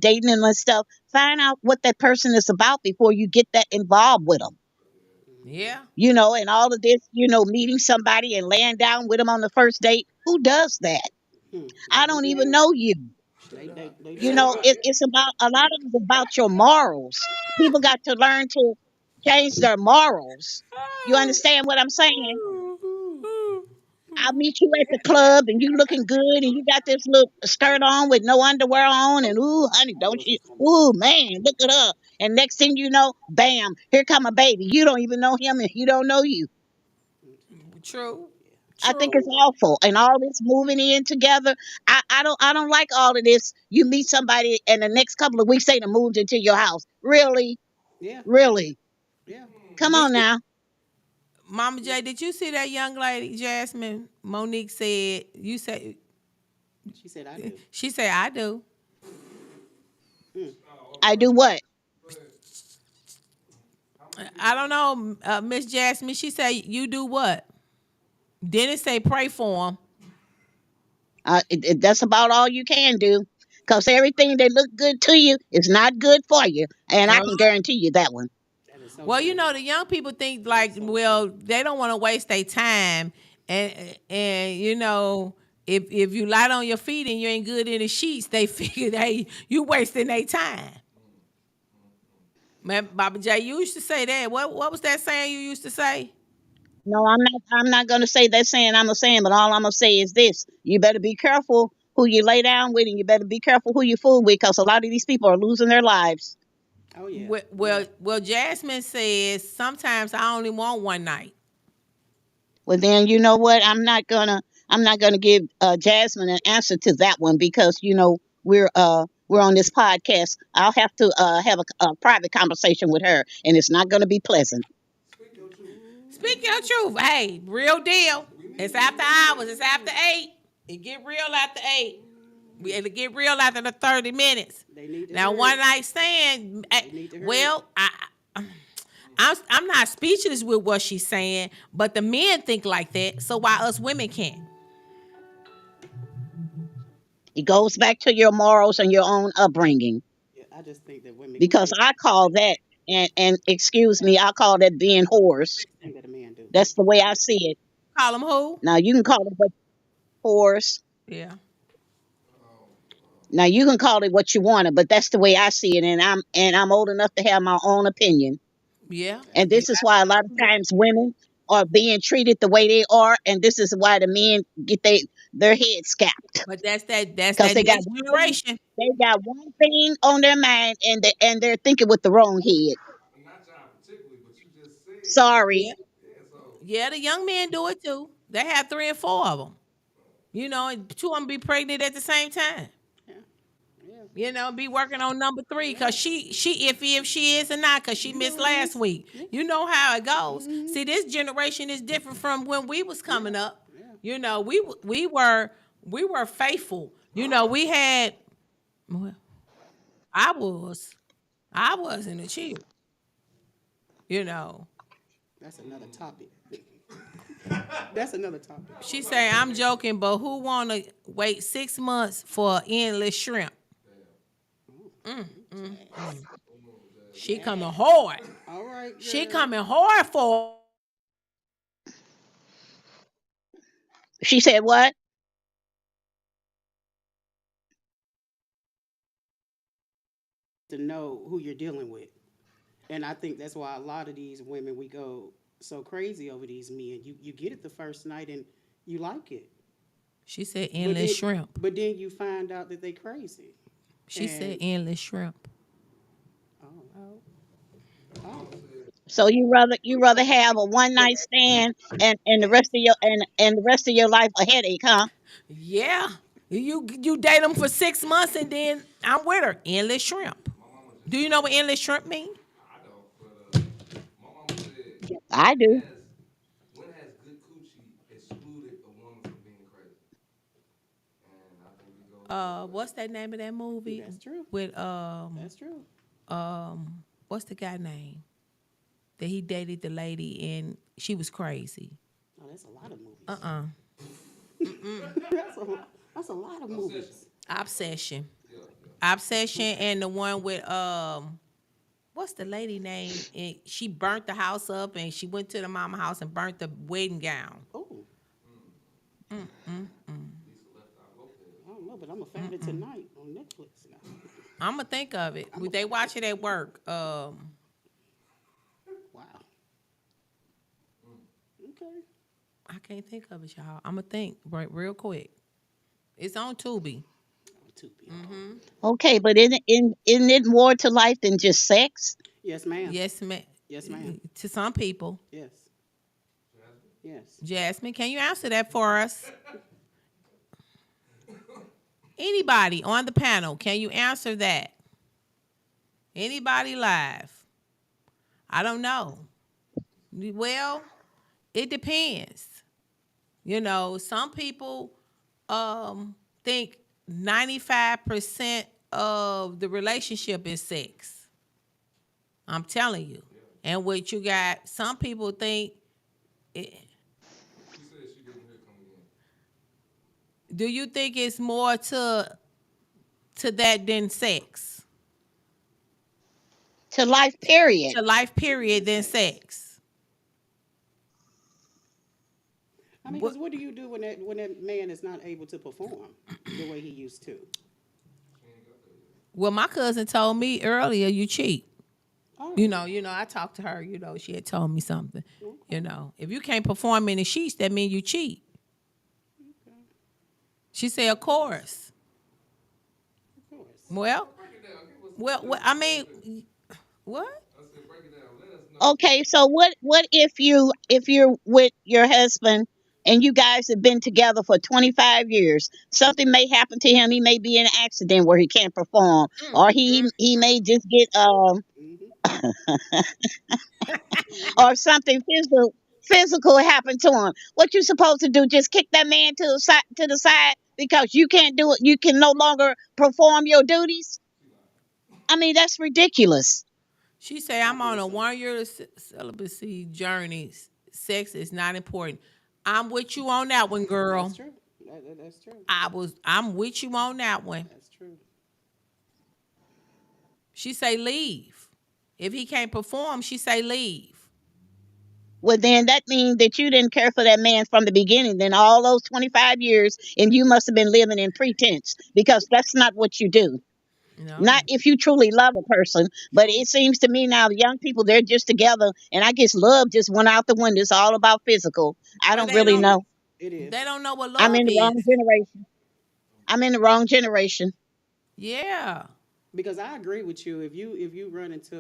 dating them and stuff, find out what that person is about before you get that involved with them. Hmm. Yeah. And all of this, meeting somebody and laying down with them on the first date. Who does that? Hmm. I They don't do. even know you. Straight up. They You do. know, it's about, a lot of it's about your morals. People got to learn to change their morals. You understand what I'm saying? I'll meet you at the club and you looking good and you got this little skirt on with no underwear on, and ooh honey, I knew don't it you, was coming. ooh man, look at her. And next thing you know, bam, here come a baby. You don't even know him and he don't know you. True. Yeah. I think it's True. awful. And all this moving in together. I don't like all of this. You meet somebody and the next couple of weeks they done moved into your house. Really? Yeah. Really? Yeah. Come Did on you, now. Mama J? Did you see that young lady, Jasmine? Monique said. You say She said I do. she said I do. Mm. I do what? I don't know, Miss Jasmine. She said you do what? Didn't say pray for him. That's about all you can do. Because everything that look good to you is not good for you. And I Girl. can guarantee you that one. That is so Well, true. the young people think That is like, so true. well, they don't want to waste their time, and if you light on your feet and you ain't good in the sheets, they figure hey you wasting their time. Man, Baba J, you used to say that. What was that saying you used to say? No, I'm not gonna say that saying I'm a saying, but all I'm gonna say is this: you better be careful who you lay down with, and you better be careful who you fool with, because a lot of these people are losing their lives. Oh yeah. Well, Yeah. well, well, Jasmine says sometimes I only want one night. Well, then you know what? I'm not gonna give Jasmine an answer to that one, because we're on this podcast. I'll have to have a private conversation with her, and it's not gonna be pleasant. Speak your truth. Speak your truth. Hey, real deal. We It's need to after hear hours. it. It's after 8. It get real after 8. It'll get real after the 30 minutes. They need to Now, hear one it. night stand, They need to hear it. well, I'm not speechless with what she's saying, but the men think like that. So why us women can't? It goes back to your morals and your own upbringing, Yeah. I just think that women because can't. I call that and excuse me, I call that being whores. Thing that a man do. That's the way I see it. Call them who? Now you can call it what whores. Yeah. Now you can call it what you want it, but that's the way I see it, and I'm old enough to have my own opinion. Yeah. And You this is why a lot of times women are being treated the way they are, and this is why the men get their heads capped But that's because that next generation. they got one thing on their mind, and they're thinking with the wrong head. Not y'all particularly, but you just said, Sorry. Yeah. yeah. So Yeah, the young men do it too. They have three and four of them. You know, and two of them be pregnant at the same time. Yeah, yeah, You know, be working on number three because she iffy if she is or not because she you missed know it last is. week. Yeah, You know how it goes. mm-hmm. See, this generation is different from when we was Yeah, coming up. yeah. You know, we were faithful. You know, we had. Well, I was I wasn't a chill. You know, That's another topic. That's another topic. she say I'm joking, but who wanna wait 6 months for endless shrimp? Jazz. She coming Jazz. hard. All right, She girl. coming hard for. She said what? To know who you're dealing with. And I think that's why a lot of these women we go so crazy over these men. You get it the first night and you like it. She said But endless then shrimp. but then you find out that they crazy. She said And endless shrimp. oh, oh, So you rather have a one night stand and the rest of your life a headache, huh? Yeah. You date them for 6 months and then I'm with her. Endless shrimp. my mama Do just you know told what me. endless shrimp mean? I don't, but my mama said I do. when has good coochie excluded a woman from being crazy? And I think we go the other way. What's that name of that movie that's true. with That's true. what's the guy name that he dated the lady and she was crazy? Oh, that's a lot of Uh movies. uh That's a lot of Obsession. movies. Obsession. Yeah, yeah. Obsession Okay. and the one with what's the lady name? And she burnt the house up and she went to the mama house and burnt the wedding gown. Oh, Lisa left out Lopez. I don't know, but I'm gonna find it tonight on Netflix now. I'm gonna think of it. I'm gonna They find watch it. it at work. Wow. Okay. I can't think of it, y'all. I'm gonna think right real quick. It's on Tubi. Oh, Tubi. Okay. Okay, but isn't it more to life than just sex? Yes, ma'am. Yes, ma'am. Yes, ma'am. To some people, Yes. Yes. Jasmine, can you answer that for us? Anybody on the panel, can you answer that? Anybody live? I don't know. Well, it depends. You know, some people think 95% of the relationship is sex. I'm telling you. And what you got, some people think, it, She said she didn't hear come again. do you think it's more to that than sex? To life, period. To life period Than than sex. sex? I mean, What, because what do you do when that man is not able to perform the way he used to? She ain't got that yet. well, my cousin told me earlier you cheat. Oh, I talked to her, she had told me something. okay. If you can't perform in the sheets, that means you cheat. She said, of course. Of course. Well, Break it down. Give us some well, I mean, what? I said break it down. Let us know. Okay, so what if you're with your husband and you guys have been together for 25 years? Something may happen to him. He may be in an accident where he can't perform, or he may just get Mm-hmm. or Mm-hmm. something physical happen to him. What you supposed to do? Just kick that man to the side because you can't do it. You can no longer perform your duties. I mean, that's ridiculous. She said, I I'm on believe a so. 1 year celibacy journey. Sex is not important. I'm with you on that one, That's girl. true. That's true. I'm with you on that one. That's true. She say leave. If he can't perform, she say leave. Well, then that means that you didn't care for that man from the beginning. Then all those 25 years, and you must have been living in pretense because that's not what you do. Not No. if you truly love a person. But it seems to me now, the young people, they're just together. And I guess love just went out the window. It's all about physical. I Well, don't they really It don't. is. know. It They is. don't know what I'm love in the wrong is. generation. I'm in the wrong generation. Yeah. Because I agree with you. If you run into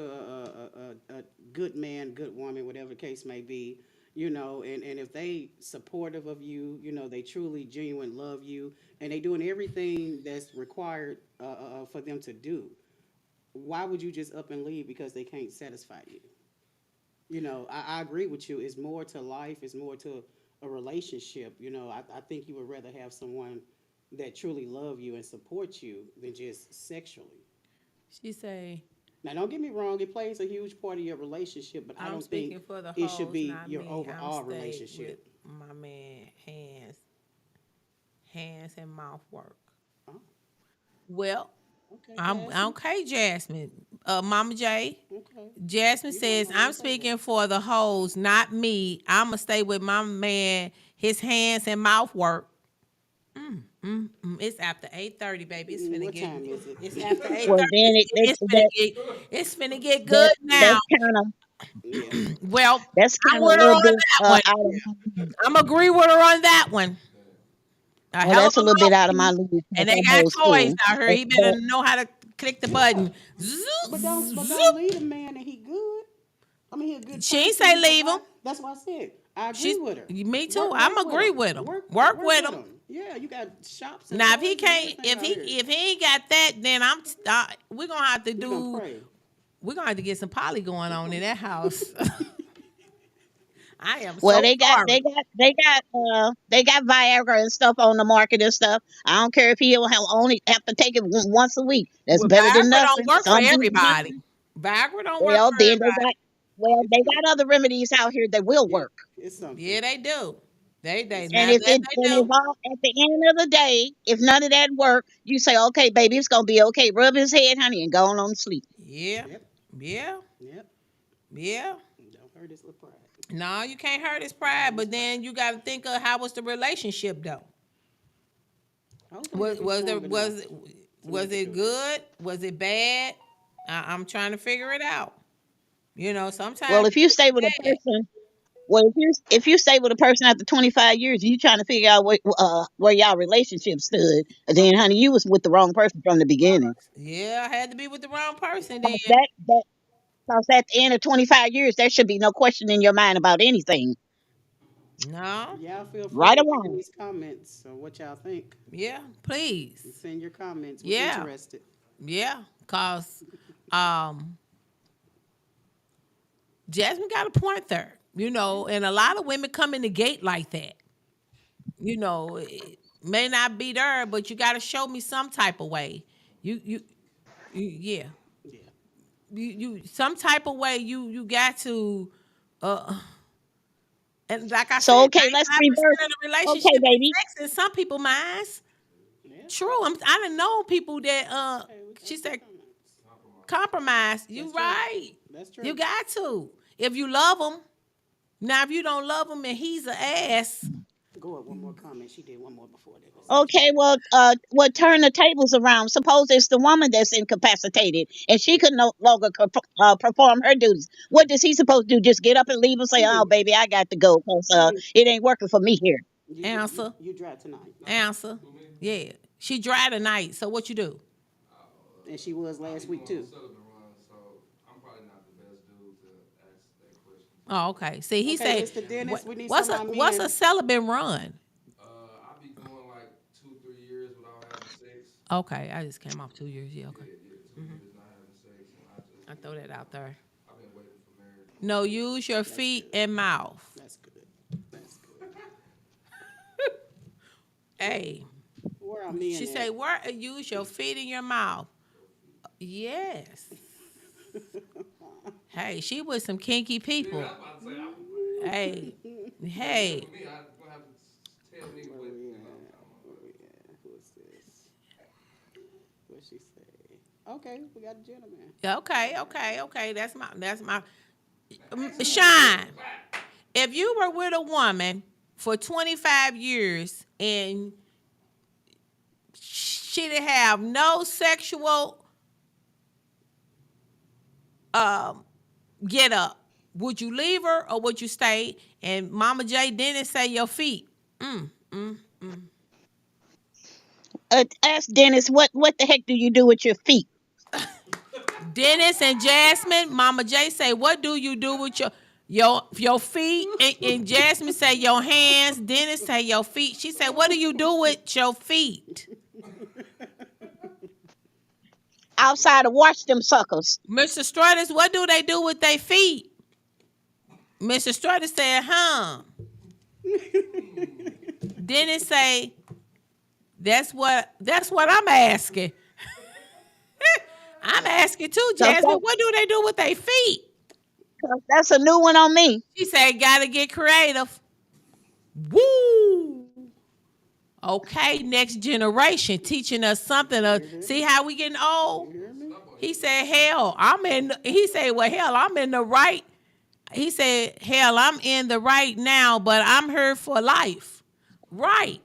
a good man, good woman, whatever the case may be, and if they supportive of you, they truly genuine love you, and they doing everything that's required for them to do. Why would you just up and leave because they can't satisfy you? I agree with you. It's more to life. It's more to a relationship. I think you would rather have someone that truly love you and support you than just sexually. She say, Now, don't get me wrong, it plays a huge part of your relationship, but I I'm don't think speaking for the it should hoes, be not your me. I'm overall stay with relationship. my man hands and mouth work. Oh, Well, okay, I'm Jasmine. okay, Jasmine. Mama J. Okay. Jasmine You wasn't says, gonna I'm even say that. speaking for the hoes, not me. I'ma stay with my man, his hands and mouth work. It's after 8:30, baby. What time is it? It's after Well, 8:30. then It's finna get good that now. that's kind of Yeah. Well, I'm a with her little on bit that one. out of Yeah. my league. I'm agree with her on that one. A Well, hell of that's a a little bit out of my mouthpiece. league because And they I'm got old toys school. out here. But, He better but know how to click the button. Zoop, But don't zoop. lead a man and he good. I mean, he a good She ain't person. say He leave him. provide. That's what I said. I agree She's with her. me too. Work I'm with agree him. with him. Work Work work with with him. him. Yeah, you got shops and Now if he toys and can't, everything out here. if he ain't got that, then we're gonna have to We gonna do. pray. We're gonna have to get some poly going on in that house. I am well, so sorry. they got Viagra and stuff on the market and stuff. I don't care if he don't have only have to take it once a week. That's Well, better than Viagra don't nothing. work for Some do. everybody. Viagra don't work Well, for then they everybody. got well, It's they some. got other remedies out here that will Yeah, work. it's something. Yeah, they do. They It's And now that if something. it they and if do. all at the end of the day, if none of that work, you say, okay, baby, it's gonna be okay. Rub his head, honey, and go on to sleep. Yeah, Yep. yeah, Yep. yeah. Don't hurt his little pride. No, you can't hurt his Don't pride, hurt his but pride. then you got to think of how was the relationship though. Hopefully, Was it'll be was there strong enough to was make it it through. good? Was it bad? I'm trying to figure it out. Well, Sometimes if you stay with a it's bad. person, well, if you stay with a person after 25 years, you trying to figure out where y'all relationship stood, then honey, you was with the wrong person from the beginning. Yeah, I had to be with the wrong person then. 'Cause that Cause at the end of 25 years, there should be no question in your mind about anything, No. Y'all feel free right to or leave in wrong. these comments on what y'all think. Yeah, please. Send your comments. We're Yeah. interested. Yeah. Cause um Jasmine got a point there. Yeah. And a lot of women come in the gate like that. It may not be there, but you gotta show me some type of way. You you, yeah. Yeah. You some type of way you got to uh and like I So said, okay, let's 95% reverse. of the Okay, relationship is baby. sex in some people's minds. Yeah. True. I done know people that Hey, we got she some said comments. compromise. That's You true. right. That's You true. got to. If you love him. Now if you don't love him and he's an ass, Go up one more comment. She did one more before that. Let's see what she Okay, got. well, turn the tables around. Suppose it's the woman that's incapacitated and she could no longer perform her duties. What does he supposed to do? Just get up and leave and say, "Oh, Leave. baby, I got to go because Leave. it ain't working for me here." answer. You drive tonight. Answer. Who, me? Yeah. She dry tonight. So what you do? And she was I last be week going on too. celibate run, so I'm probably not the best dude to ask that question to. Oh, okay. See, he Okay, say, Mr. Dennis, we need what's some a of our what's a men. celibate run? I be going like 2, 3 years without having sex. Okay, I just came off 2 years. Yeah, okay. Yeah, yeah, 2 years not having sex, and I just I been throw that out there. I've been waiting for marriage. No, use your That's feet good. and mouth. That's good. That's good. Hey, Where are she men say, at? where use your feet in your mouth. Yes. Hey, she with some kinky See, people. that's about to say I'm like, Hey, yeah, hey. for me, I'm gonna have to tell niggas Where what we I'm at? talking Where about. we at? Who is this? What she say? Okay, we got a gentleman. Okay, okay, okay. That's my Shine. If you were with a woman for 25 years and she didn't have no sexual um get up, would you leave her or would you stay? And Mama J didn't say your feet. Mm, mm, mm. Ask Dennis, what the heck do you do with your feet? Dennis and Jasmine, Mama J say, what do you do with your feet? And Jasmine say your hands. Dennis say your feet. She said, what do you do with your feet? Outside to watch them suckers. Mr. Strutters, what do they do with their feet? Mr. Strutters said, huh? Dennis say, that's what I'm asking. I'm asking too, Cause Jasmine. What do they do with their feet? that's a new one on me. She said, gotta get creative. Woo! Okay, next generation teaching us something. You hear See me? how we getting You old? hear me? He said, hell, I'm in. He said, well, hell, I'm in the right. He said, hell, I'm in the right now, but I'm here for life. Right.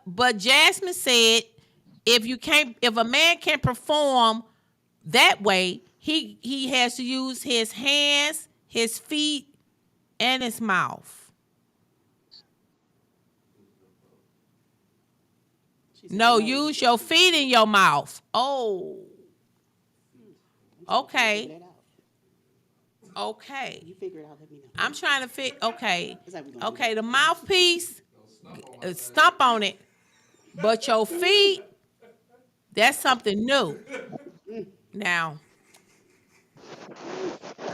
But Jasmine said, if a man can perform that way, he has to use his hands, his feet, and his mouth. She said No, no. use your feet in your mouth. Oh, I'm trying to figure okay. that out. Okay. You figure it out. Let me know. I'm trying to fit. Okay. That's how we gonna do Okay. that. The mouthpiece, Don't stump on my stomp thing. on it. But your feet, that's something new. Now,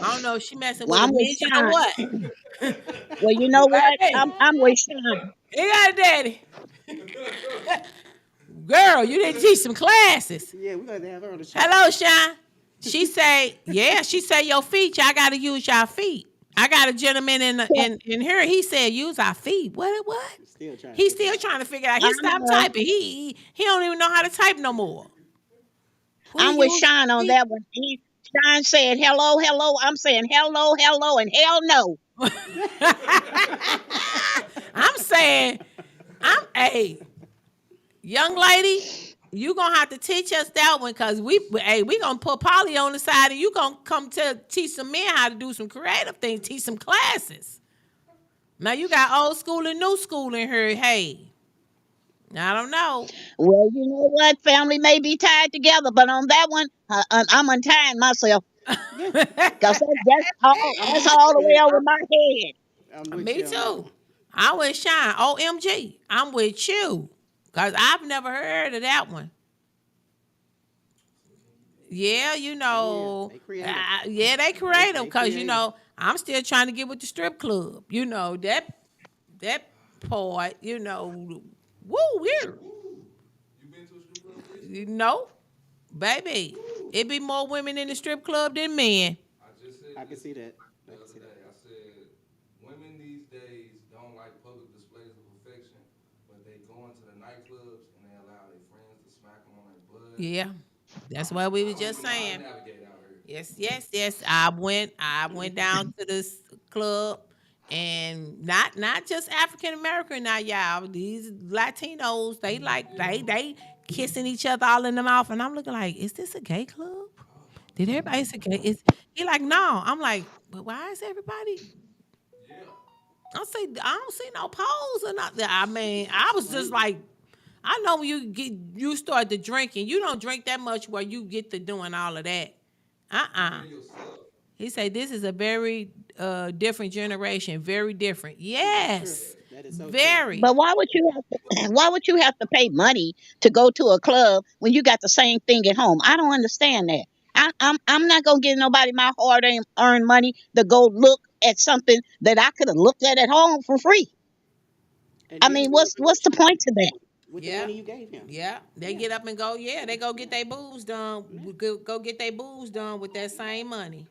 I don't know if she messing Well, with a I'm with midget or Sean. what. Well, you know what? Baby, I'm with Sean. he got a daddy. Girl, you didn't teach some classes. Yeah, we're gonna have her on the show. Hello, Sean. She say, yeah, she say your feet, y'all gotta use y'all feet. I got a gentleman in here. He said use our feet. What? Still trying to He's figure it still out. trying to figure it out. I He stopped know. typing. He don't even know how to type no more. We I'm with use Sean on feet. that one. Sean said hello, hello. I'm saying hello, hello, and hell no. I'm saying, I'm hey, young lady, you gonna have to teach us that one because we gonna put Polly on the side and you gonna come to teach some men how to do some creative things, teach some classes. Now you got old school and new school in here. Hey, I don't know. Well, you know what? Family may be tied together, but on that one, I'm untying myself Yeah, because I'm that's with all you the on way that. over my head. I'm with Me you on that too. one. I with Shine. OMG. I'm with you. Cause I've never heard of that one. Yeah, Oh yeah, know, they creative. yeah, they creative They because creative. I'm still trying to get with the strip club. That part, woo, weird. You been to a strip club, Breezy? You know, baby, it be more women in the strip club than men. I just said I can this see that. I the can other see that. day. I said women these days don't like public displays of affection, but they go into the nightclubs and they allow their friends to smack them on their butt. Yeah, that's what we I was don't just even know how to saying. navigate out here. Yes, yes, yes. I went down to this club and not just African American now, y'all. These Latinos, they kissing each other all in the mouth. And I'm looking like, is this a gay club? Did everybody say gay? He like, no. I'm like, but why is everybody? Yeah. I don't see no pose or nothing. I mean, I was just Strange. like, I know when you start to drinking, you don't drink that much where you get to doing all of that. Uh-uh. Being yourself. He said this is a very different generation, very different. That is true. Yes, That is so true. very. But why would you have to pay money to go to a club when you got the same thing at home? I don't understand that. I'm not gonna give nobody my hard earned money to go look at something that I could have looked at home for free. And I then mean, do it what's the point to that? with the Yeah, money you gave him. yeah. They Yeah. get up and go. Yeah, they go get their boobs done. Yeah. Go get their boobs done with that same money.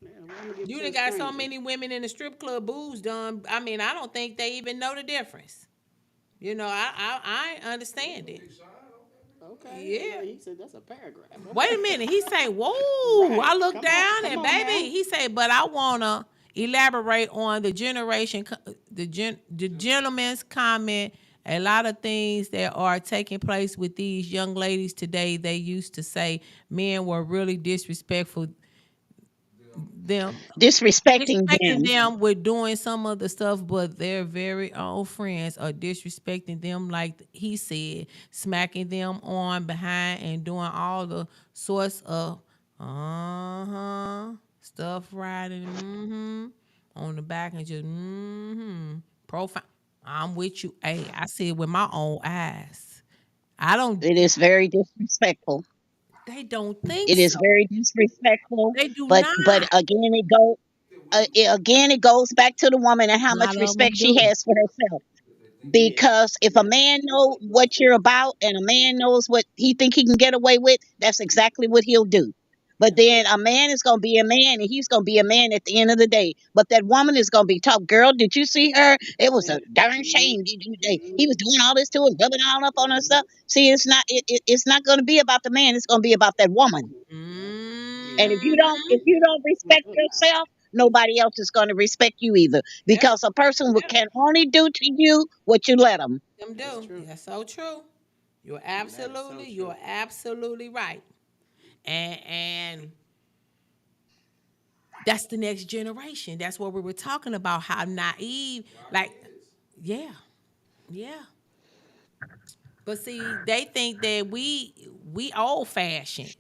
Yeah. Why I'm gonna give it You to done a got so stranger? many women in the strip club boobs done. I mean, I don't think they even know the difference. I understand it. Hey, Sean, okay. Okay. Yeah. He said that's a paragraph. Wait Okay. a minute. He say, "Whoa!" I Right. look Come on. down Come and on baby, now. he say, "But I wanna elaborate on the generation, the gentleman's comment. A lot of things that are taking place with these young ladies today. They used to say men were really disrespectful. Them. Them Disrespecting disrespecting them. them with doing some of the stuff, but their very own friends are disrespecting them, like he said, smacking them on behind and doing all the sorts of stuff riding on the back and just profile. I'm with you. Hey, I see it with my own eyes. I don't. It is very disrespectful. They don't think It is so. very disrespectful. They do But not. again, again it goes back to the woman and A how much lot of respect them she do. has for herself. If they think they Yeah. Because if a Yeah. man know what you're about and a man knows what he think he can get away with, that's exactly what he'll do. But Yeah. then a man is gonna be a man and he's gonna be a man at the end of the day. But that woman is gonna be tough. Girl, did you see her? It was a Yeah. darn Mm-hmm. shame. He was Mm-hmm. doing all this to her, rubbing all up on her stuff. See, it's not gonna be about the man, it's gonna be about that woman. Yeah. And if Mm-hmm. you don't respect Oh, wow. yourself, nobody else is going to respect you either. Yep. Because a person Yep. can only do to you what you let them. Them That's do. true. That's so true. That is so You're true. absolutely right. And that's the next generation. That's what we were talking about. How naive, y'all like, kids. yeah, yeah. But see, they think that we old fashioned.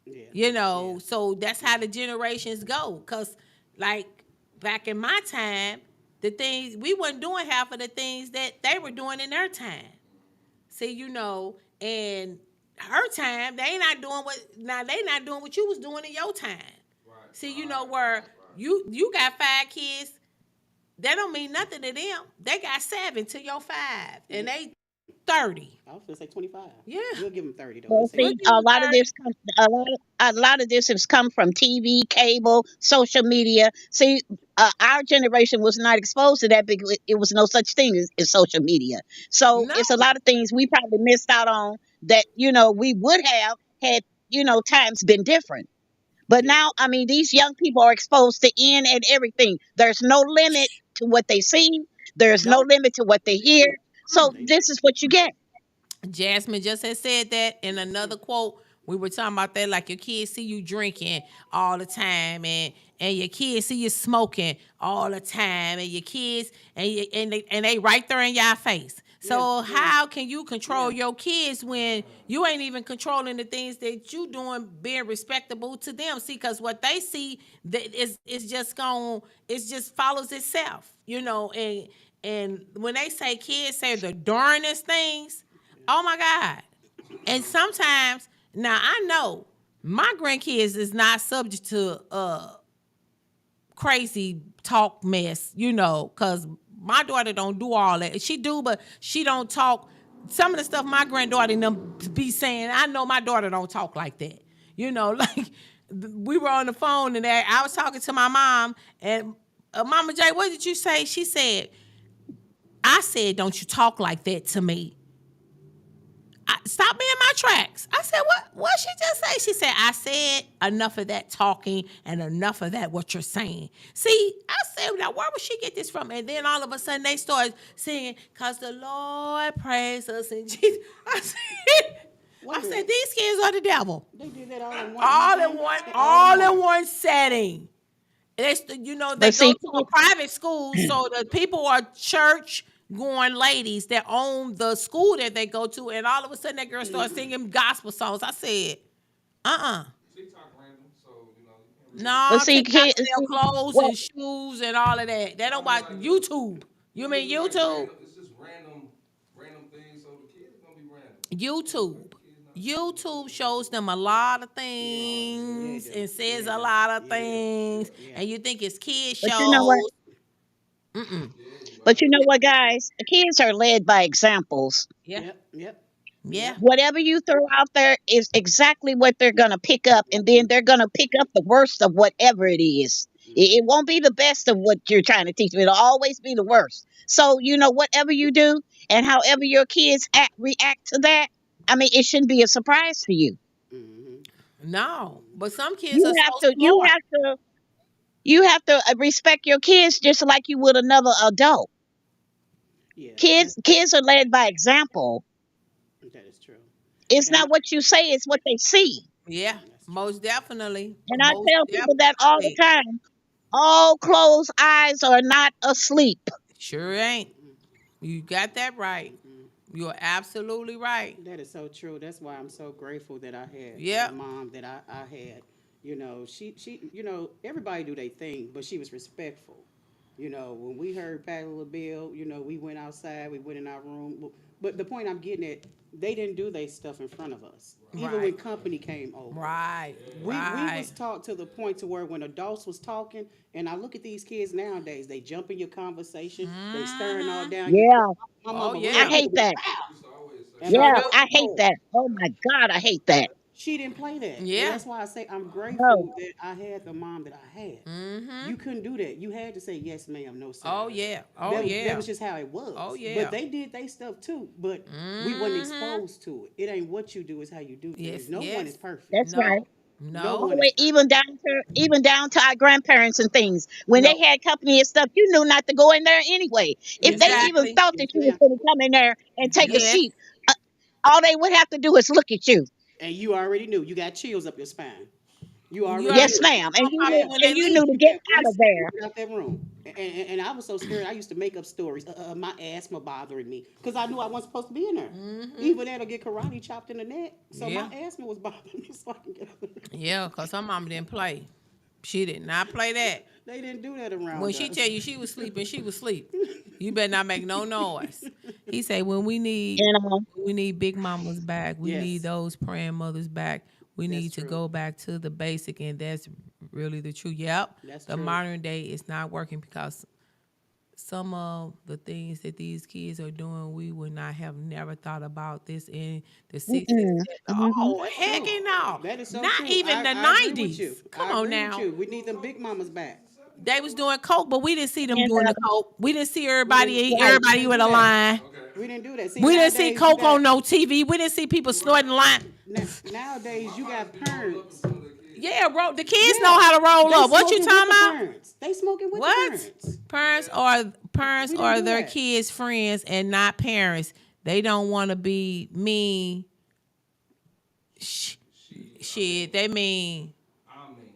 Yeah. Yeah. So that's how Yeah. the generations go. Cause like back in my time, the things we wasn't doing half of the things that they were doing in their time. See, and her time, they not doing what now they not doing what you was doing in your time. Right, See, right, where right, right. you got 5 kids, that don't mean nothing to them. They got 7 to your 5, and Yeah. they 30. I was gonna say 25. Yeah, We'll give him 30 though. We'll Well, say we'll see, give a 25. them lot of 30. this comes, a lot of this has come from TV, cable, social media. See, our generation was not exposed to that because it was no such thing as social media. So No, it's a lot of things we probably missed out on that we would have had times been different. But Yeah. now, I mean, these young people are exposed to in and everything. There's no limit to what they see. There's no nope. limit to what they hear. So They this is what you get. Jasmine just had said that in another quote. We were talking about that, like your kids see you drinking all the time, and your kids see you smoking all the time, and your kids and they right there in your face. Yeah. So Yeah. how can you control Yeah. your kids when you ain't even controlling the things that you doing, being respectable to them? See, because what they see that is just going, it just follows itself, and when they say kids say the darnest things. Oh my God. And sometimes, now I know my grandkids is not subject to crazy talk mess, cause my daughter don't do all that. She do, but she don't talk. Some of the stuff my granddaughter and them be saying, I know my daughter don't talk like that. Like we were on the phone and I was talking to my mom and Mama J, what did you say? She said, I said, don't you talk like that to me. Stop me in my tracks. I said, what she just say? She said, I said enough of that talking and enough of that what you're saying. See, I said, now where would she get this from? And then all of a sudden they start singing, cause the Lord praise us in Jesus. Wait I a said, minute. these kids are the devil. They did that all in one All in time? one, All in all one. in one setting. They But go see, to a private school, so the people are church going ladies that own the school that they go to, and all of a sudden that girl starts singing gospel songs. I said, TikTok random, so you can't really. but no, see, TikTok kids. sell clothes Well, and shoes and all of that. They I don't mean, watch like YouTube. You no, mean it's just like YouTube? random. It's just random things. So the kids gonna be random. YouTube. The kids not. YouTube shows them a lot of Yeah. Yeah, it things do. and Yeah, says it a do. lot of Yeah, it do. things, Yeah. and you think it's kid but you know what? shows. Mm-mm. Yeah, you But right. you know what, guys? The kids are led by examples. Yeah, Yep. Yep. yeah. Yep. Whatever you throw out there is exactly what they're going to pick up, and then they're going to pick up the worst of whatever it is. It won't be the best of what you're trying to teach them. It'll always be the worst. So, whatever you do and however your kids react to that, I mean, it shouldn't be a surprise to you. Mm-hmm. No, but some kids You are so have to, you smart. have to, you have to respect your kids just like you would another adult. Yeah, Kids are led by example. that is true. It's And not what you say, it's what they see. Yeah, that's true. most definitely. And I Most tell people that all the definitely. time. All closed eyes are not asleep. Sure ain't. Mm-hmm. You got that right. Mm-hmm. You're absolutely right. That is so true. That's why I'm so grateful that I had the Yep. mom that I had. Everybody do their thing, but she was respectful. When we heard Patti LaBelle, we went outside, we went in our room. But the point I'm getting at, they didn't do their stuff in front of us. Even when Right. company came over. Right. We Right. was taught to the point to where when adults was talking, and I look at these kids nowadays, they jump in your conversation, they stirring all Hmm. down your throat. Yeah, My Oh mama I real yeah. good hate with that. wow. Used to always say, And Sure my Yeah, do. I mama hate know. that. Oh my God, I hate that. She didn't play that. And Yeah. that's why I say I'm No. grateful that I had the mom that I had. Mm-hmm. You couldn't do that. You had to say yes, ma'am, no, sir. Oh yeah. Oh That yeah. was just how it Oh was. But yeah. they did their stuff too. But we wasn't Mm-hmm. exposed to it. It ain't what you do, it's how you do things. Yes. No one Yes. is perfect. That's right. No. No No. one is Always, perfect. even down to our grandparents and things. When they No. had company and stuff, you knew not to go in there anyway. If they Yes, even Exactly. thought yes, that you was ma'am. going to come in there and take a Yes. seat, uh, all they would have to do is look at you. And you already knew. You got chills up your spine. You You already already Yes, knew. know ma'am. what's gonna You happen knew, Yeah. when and they you knew leave. to You get got out one of second to there. get out that room. And I was so scared. I used to make up stories. My asthma bothering me because I knew I wasn't supposed to be in there. Mm-hmm. Either that or get karate chopped in the neck. So my Yeah. asthma was bothering me, so I can get out. Yeah. Cause her mama didn't play. She did not play that. They didn't do that When around she us. tell you she was sleeping, she was asleep. You better not make no noise. He say And when we need big mamas back, we need Yes, those praying mothers back. We that's need to true. go back to the basic, and that's really the truth. Yep, That's the true. modern day is not working because some of the things that these kids are doing, we would not have never thought about this in the 60s and mm-mm, 70s. mm-hmm. Oh, That's heck true. no. That is so Not true. even the I agree with you. 90s. Come I on agree with now. you. We need them big mamas back. They was doing coke, but we didn't see them And doing the coke. We didn't see right, We everybody didn't with do a that. line. okay, We didn't do that. See, We didn't see nowadays you coke got on no TV. We didn't see people snorting line. nowadays you my got parents be rolled up in parents. front of their kids. Yeah, bro. The kids know Yeah, how to roll they up. What you smoking with talking the about? parents. They smoking with the What? parents. Parents Yeah. are parents We didn't are do their that. kids' friends and not parents. They don't want to be mean. Sh- Shit, they mean I mean,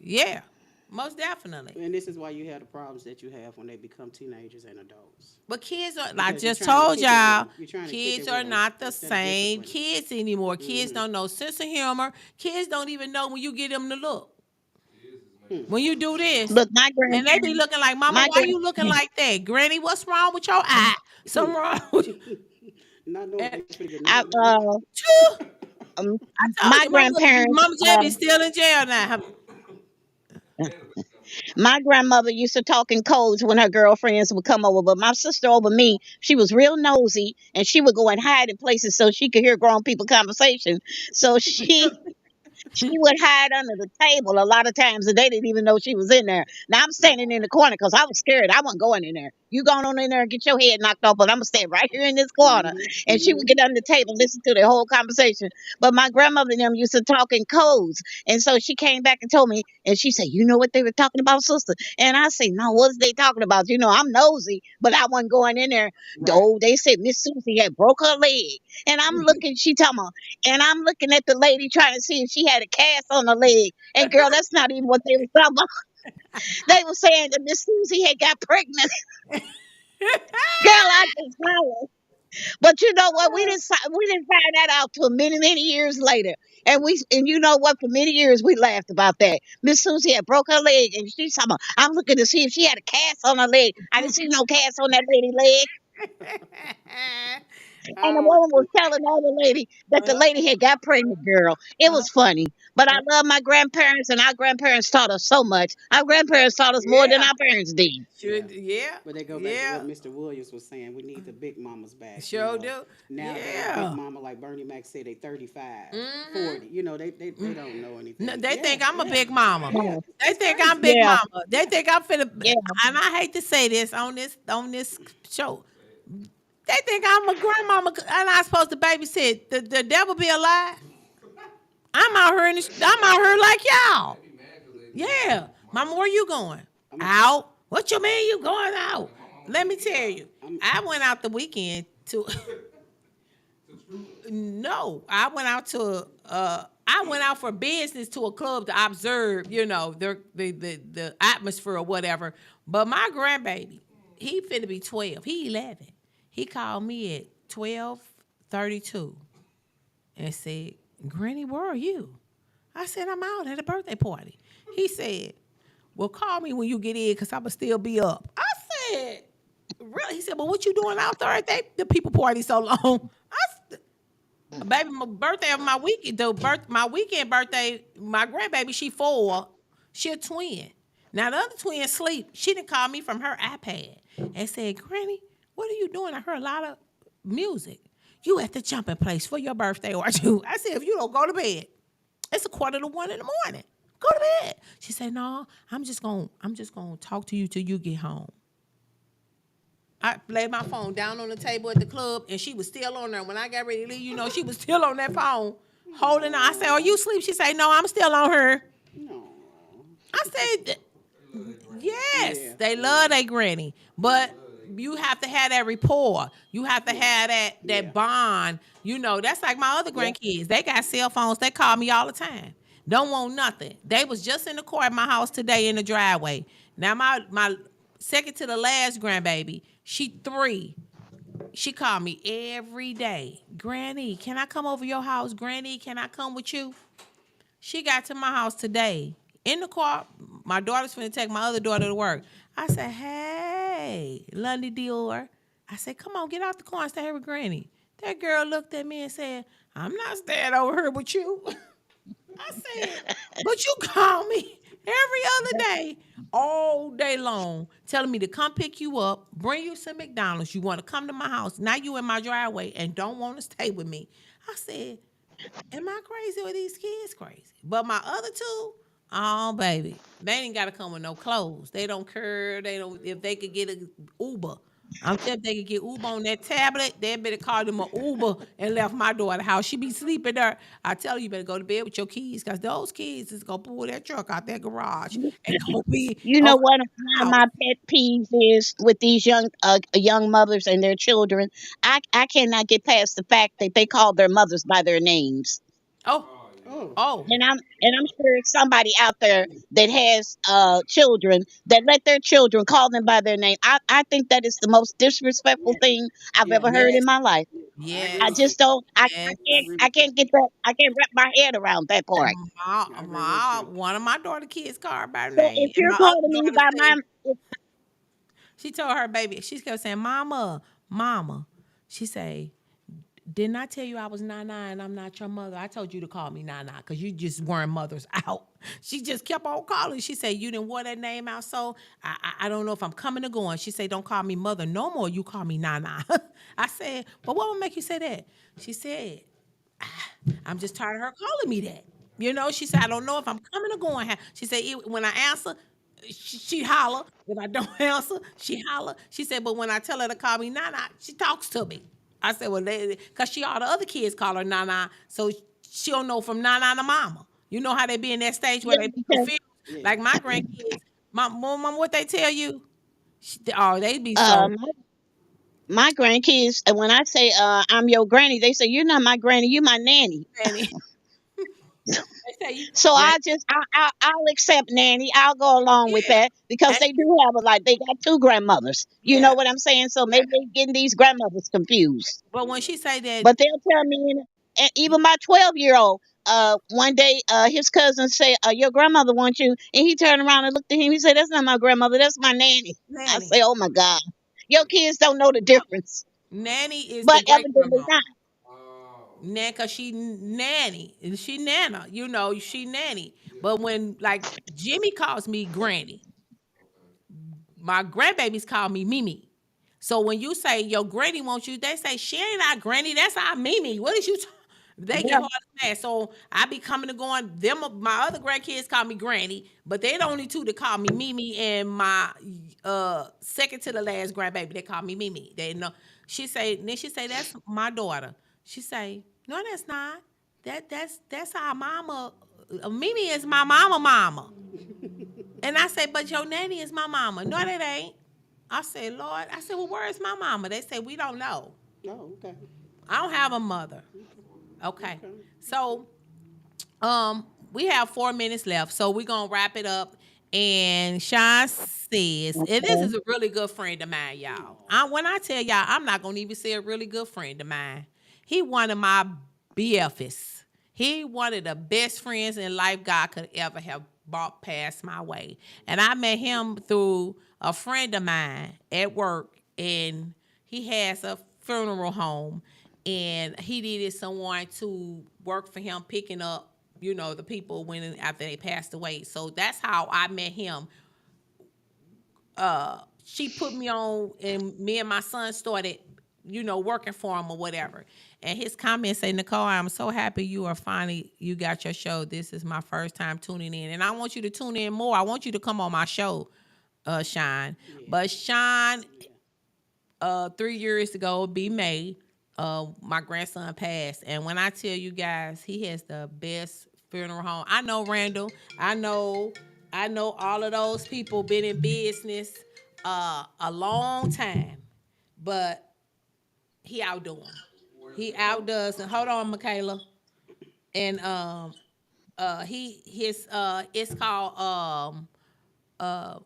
yeah, most definitely. And this is why you have the problems that you have when they become teenagers and adults. But kids are, I Because you're just trying to told kick it with y'all, them. You're trying to kick kids it with are them not the instead of same disciplining. kids anymore. Kids Mm-hmm. don't know sense of humor. Kids don't even know when you get them to look. kids is making When you do this, look, my and they be grandparents, looking like, Mama, my why you looking grand, like that? Granny, what's wrong with your eye? Something wrong with Not knowing if and, they finna get I, knocked down. um, I told my you, grandparents, Mama J be still in jail now. and a baby coming. my grandmother used to talk in codes when her girlfriends would come over. But my sister over me, she was real nosy, and she would go and hide in places so she could hear grown people conversation. So she would hide under the table a lot of times, and they didn't even know she was in there. Now I'm standing in the corner because I was scared. I wasn't going in there. You going on in there and get your head knocked off, but I'm gonna stand right here in this corner. Mm-hmm. And she would Mm-hmm. get under the table, listen to the whole conversation. But my grandmother and them used to talk in codes, and so she came back and told me, and she said, "You know what they were talking about, sister?" And I say, "No, what's they talking about?" I'm nosy, but I wasn't going in there. Right. Oh, they said Miss Susie had broke her leg, and I'm looking. She talking about, and I'm looking at the lady trying to see if she had a cast on her leg. And girl, that's not even what they were talking about. They were saying that Miss Susie had got pregnant. Girl, I just hollered. But you know what? We didn't find that out till many years later. And you know what? For many years we laughed about that. Miss Susie had broke her leg, and she's talking about, I'm looking to see if she had a cast on her leg. I didn't see no cast on that lady leg. And the Oh, woman was telling the other lady that the lady had got pregnant, girl. It was funny. But I love my grandparents, and our grandparents taught us so much. Our grandparents taught us more than Yeah, our parents did. yeah. yeah, But they go back to what yeah, Mr. Williams was saying. We need the big mamas back. sure do. Nowadays, big Yeah. mama, like Bernie Mac said, they 35, Hmm. 40. They don't know No, anything. they Yeah, think I'm a yeah, big mama. yeah. No. They That's think I'm crazy. big Yeah, mama. They think I'm finna, yeah. and I hate to say this on this show. They think I'm a grandmama and I'm supposed to babysit. The devil be a lie. I'm out here I'm out here like They y'all. be mad because they leave Yeah. Mama, mama. where you going? I'm a, Out. What you mean you going out? Like my mama Let me kick me tell out you. I'm I went out the weekend to to the strip club. no, I went out for business to a club to observe, the atmosphere or whatever. But my grandbaby, he finna be 12. He 11. He called me at 12:32 and said, "Granny, where are you?" I said, "I'm out at a birthday party." He said, "Well, call me when you get in because I'ma still be up." I said, "Really?" He said, "Well, what you doing out there at the people party so long?" Baby, my birthday of my weekend, my weekend birthday, my grandbaby, she 4. She a twin. Now the other twin sleep. She didn't call me from her iPad and said, "Granny, what are you doing? I heard a lot of music. You at the jumping place for your birthday, or you?" I said, "If you don't go to bed, it's a quarter to 1 in the morning. Go to bed." She said, "No, I'm just gonna talk to you till you get home." I laid my phone down on the table at the club, and she was still on there. When I got ready to leave, she was still on that phone, holding on. I said, "Are you asleep?" She said, "No, I'm still on her." no. I said, They love their granny. "Yes, Yeah, they love yeah, their granny, They but love their you granny. have to have that rapport. You have to yeah, have that yeah. bond. That's like my other Yeah. grandkids. They got cell phones. They call me all the time. Don't want nothing. They was just in the car at my house today in the driveway. Now my second to the last grandbaby, she 3. She called me every day. "Granny, can I come over your house? Granny, can I come with you?" She got to my house today in the car. My daughter's finna take my other daughter to work. I said, "Hey, Lundy Dior." I said, "Come on, get out the car and stay here with Granny." That girl looked at me and said, "I'm not staying over here with you." I said, "But you call me every other day, all day long, telling me to come pick you up, bring you some McDonald's. You want to come to my house. Now you in my driveway and don't want to stay with me." I said, "Am I crazy or these kids crazy?" But my other two, oh baby, they ain't gotta come with no clothes. They don't care. They don't if they could get a Uber. I'm telling if they could get Uber on that tablet, they better call them a Uber and left my daughter house. She be sleeping there. I tell you, you better go to bed with your keys, because those kids is gonna pull that truck out that garage and gonna be You know over what? the One of house. my pet peeves is with these young mothers and their children. I cannot get past the fact that they call their mothers by their names. Oh, Oh Oh, oh, yeah. And I'm sure somebody out there that has children that let their children call them by their name. I think that is the most disrespectful yeah, thing I've yeah. ever heard in yes, my life. I I agree. yes, just don't. yes. I agree I with you. can't get that. I can't wrap my head around that part. I agree with you. One of my daughter kids called her by So name, if and you're my other calling me daughter by said, my, if, she told her baby, she kept saying, "Mama, mama." She say, "Didn't I tell you I was Nana and I'm not your mother? I told you to call me Nana because you just weren't mothers out." She just kept on calling. She said, "You didn't wear that name out, so I don't know if I'm coming or going." She said, "Don't call me mother no more. You call me Nana." I said, "But what would make you say that?" She said, "I'm just tired of her calling me that." She said, "I don't know if I'm coming or going." She said, When I answer, she holler. If I don't answer, she holler." She said, "But when I tell her to call me Nana, she talks to me." I said, "Well, because all the other kids call her Nana, so she don't know from Nana to Mama." You know how they be in that stage where yeah, they be because confused? Yeah, Like my grandkids, mom, what they tell you? They be so um, my grandkids, and when I say I'm your granny, they say you're not my granny, you my nanny. nanny. They say, So yeah, I'll accept nanny. I'll go along with yeah. that because And they do have they got two grandmothers. You yeah, know what I'm saying? So yeah. maybe they getting these grandmothers confused. But when she say that, But they'll tell me, and even my 12-year-old, one day, his cousin say, your grandmother wants you. And he turned around and looked at him. He said, that's not my grandmother. That's my nanny. I nanny, say, oh my God. Your kids don't know the difference. nanny is the But great evidently grandma. not. Oh. Cause she nanny, and she nana, she nanny. Yeah. But when like Jimmy calls me granny, Okay. my grandbabies call me Mimi. So when you say your granny wants you, they say she ain't our granny. That's our Mimi. What is you? They get Yeah. hard as mad. So I be coming and going. Them my other grandkids call me Granny, but they the only two that call me Mimi, and my second to the last grandbaby, they call me Mimi. They know. She say that's my daughter. She say, no, that's not. That's our mama. Mimi is my mama. And I say, but your nanny is my mama. No, that ain't. I said, Lord. I said, well, where is my mama? They say, we don't know. Oh, okay. I don't have a mother. Okay. Okay. So we have 4 minutes left, so we're gonna wrap it up. And Sean says, and this Okay. is a really good friend of mine, y'all. When I tell y'all, I'm not gonna even say a really good friend of mine. He one of my BFs. He one of the best friends in life God could ever have brought past my way. And I met him through a friend of mine at work, and he has a funeral home, and he needed someone to work for him, picking up, the people when after they passed away. So that's how I met him. She put me on, and me and my son started, working for him or whatever. And his comment say, Nicole, I'm so happy you got your show. This is my first time tuning in. And I want you to tune in more. I want you to come on my show, Sean. Yeah. But Sean, Yeah. 3 years ago, be May, my grandson passed. And when I tell you guys, he has the best funeral home. I know Randall. I know, I know all of those people been in business a long time, but he outdo them. He outdoes them. Hold on, Michaela. And he his it's called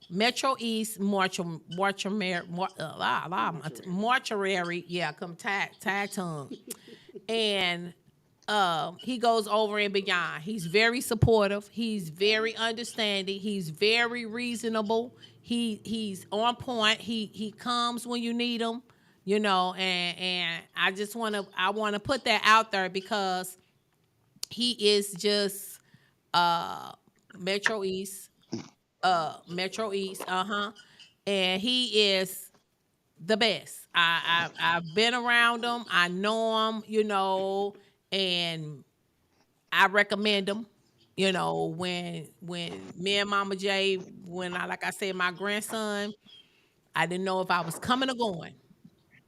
Metro East Mortuary. mortuary. Yeah, come tag tongue. And he goes over and beyond. He's very supportive. He's very understanding. He's very reasonable. He's on point. He comes when you need him. And I want to put that out there because he is just uh Metro East, Metro East, and he is the best. I've been around him. I know him, and I recommend him. When me and Mama J, when I like I said, my grandson, I didn't know if I was coming or going,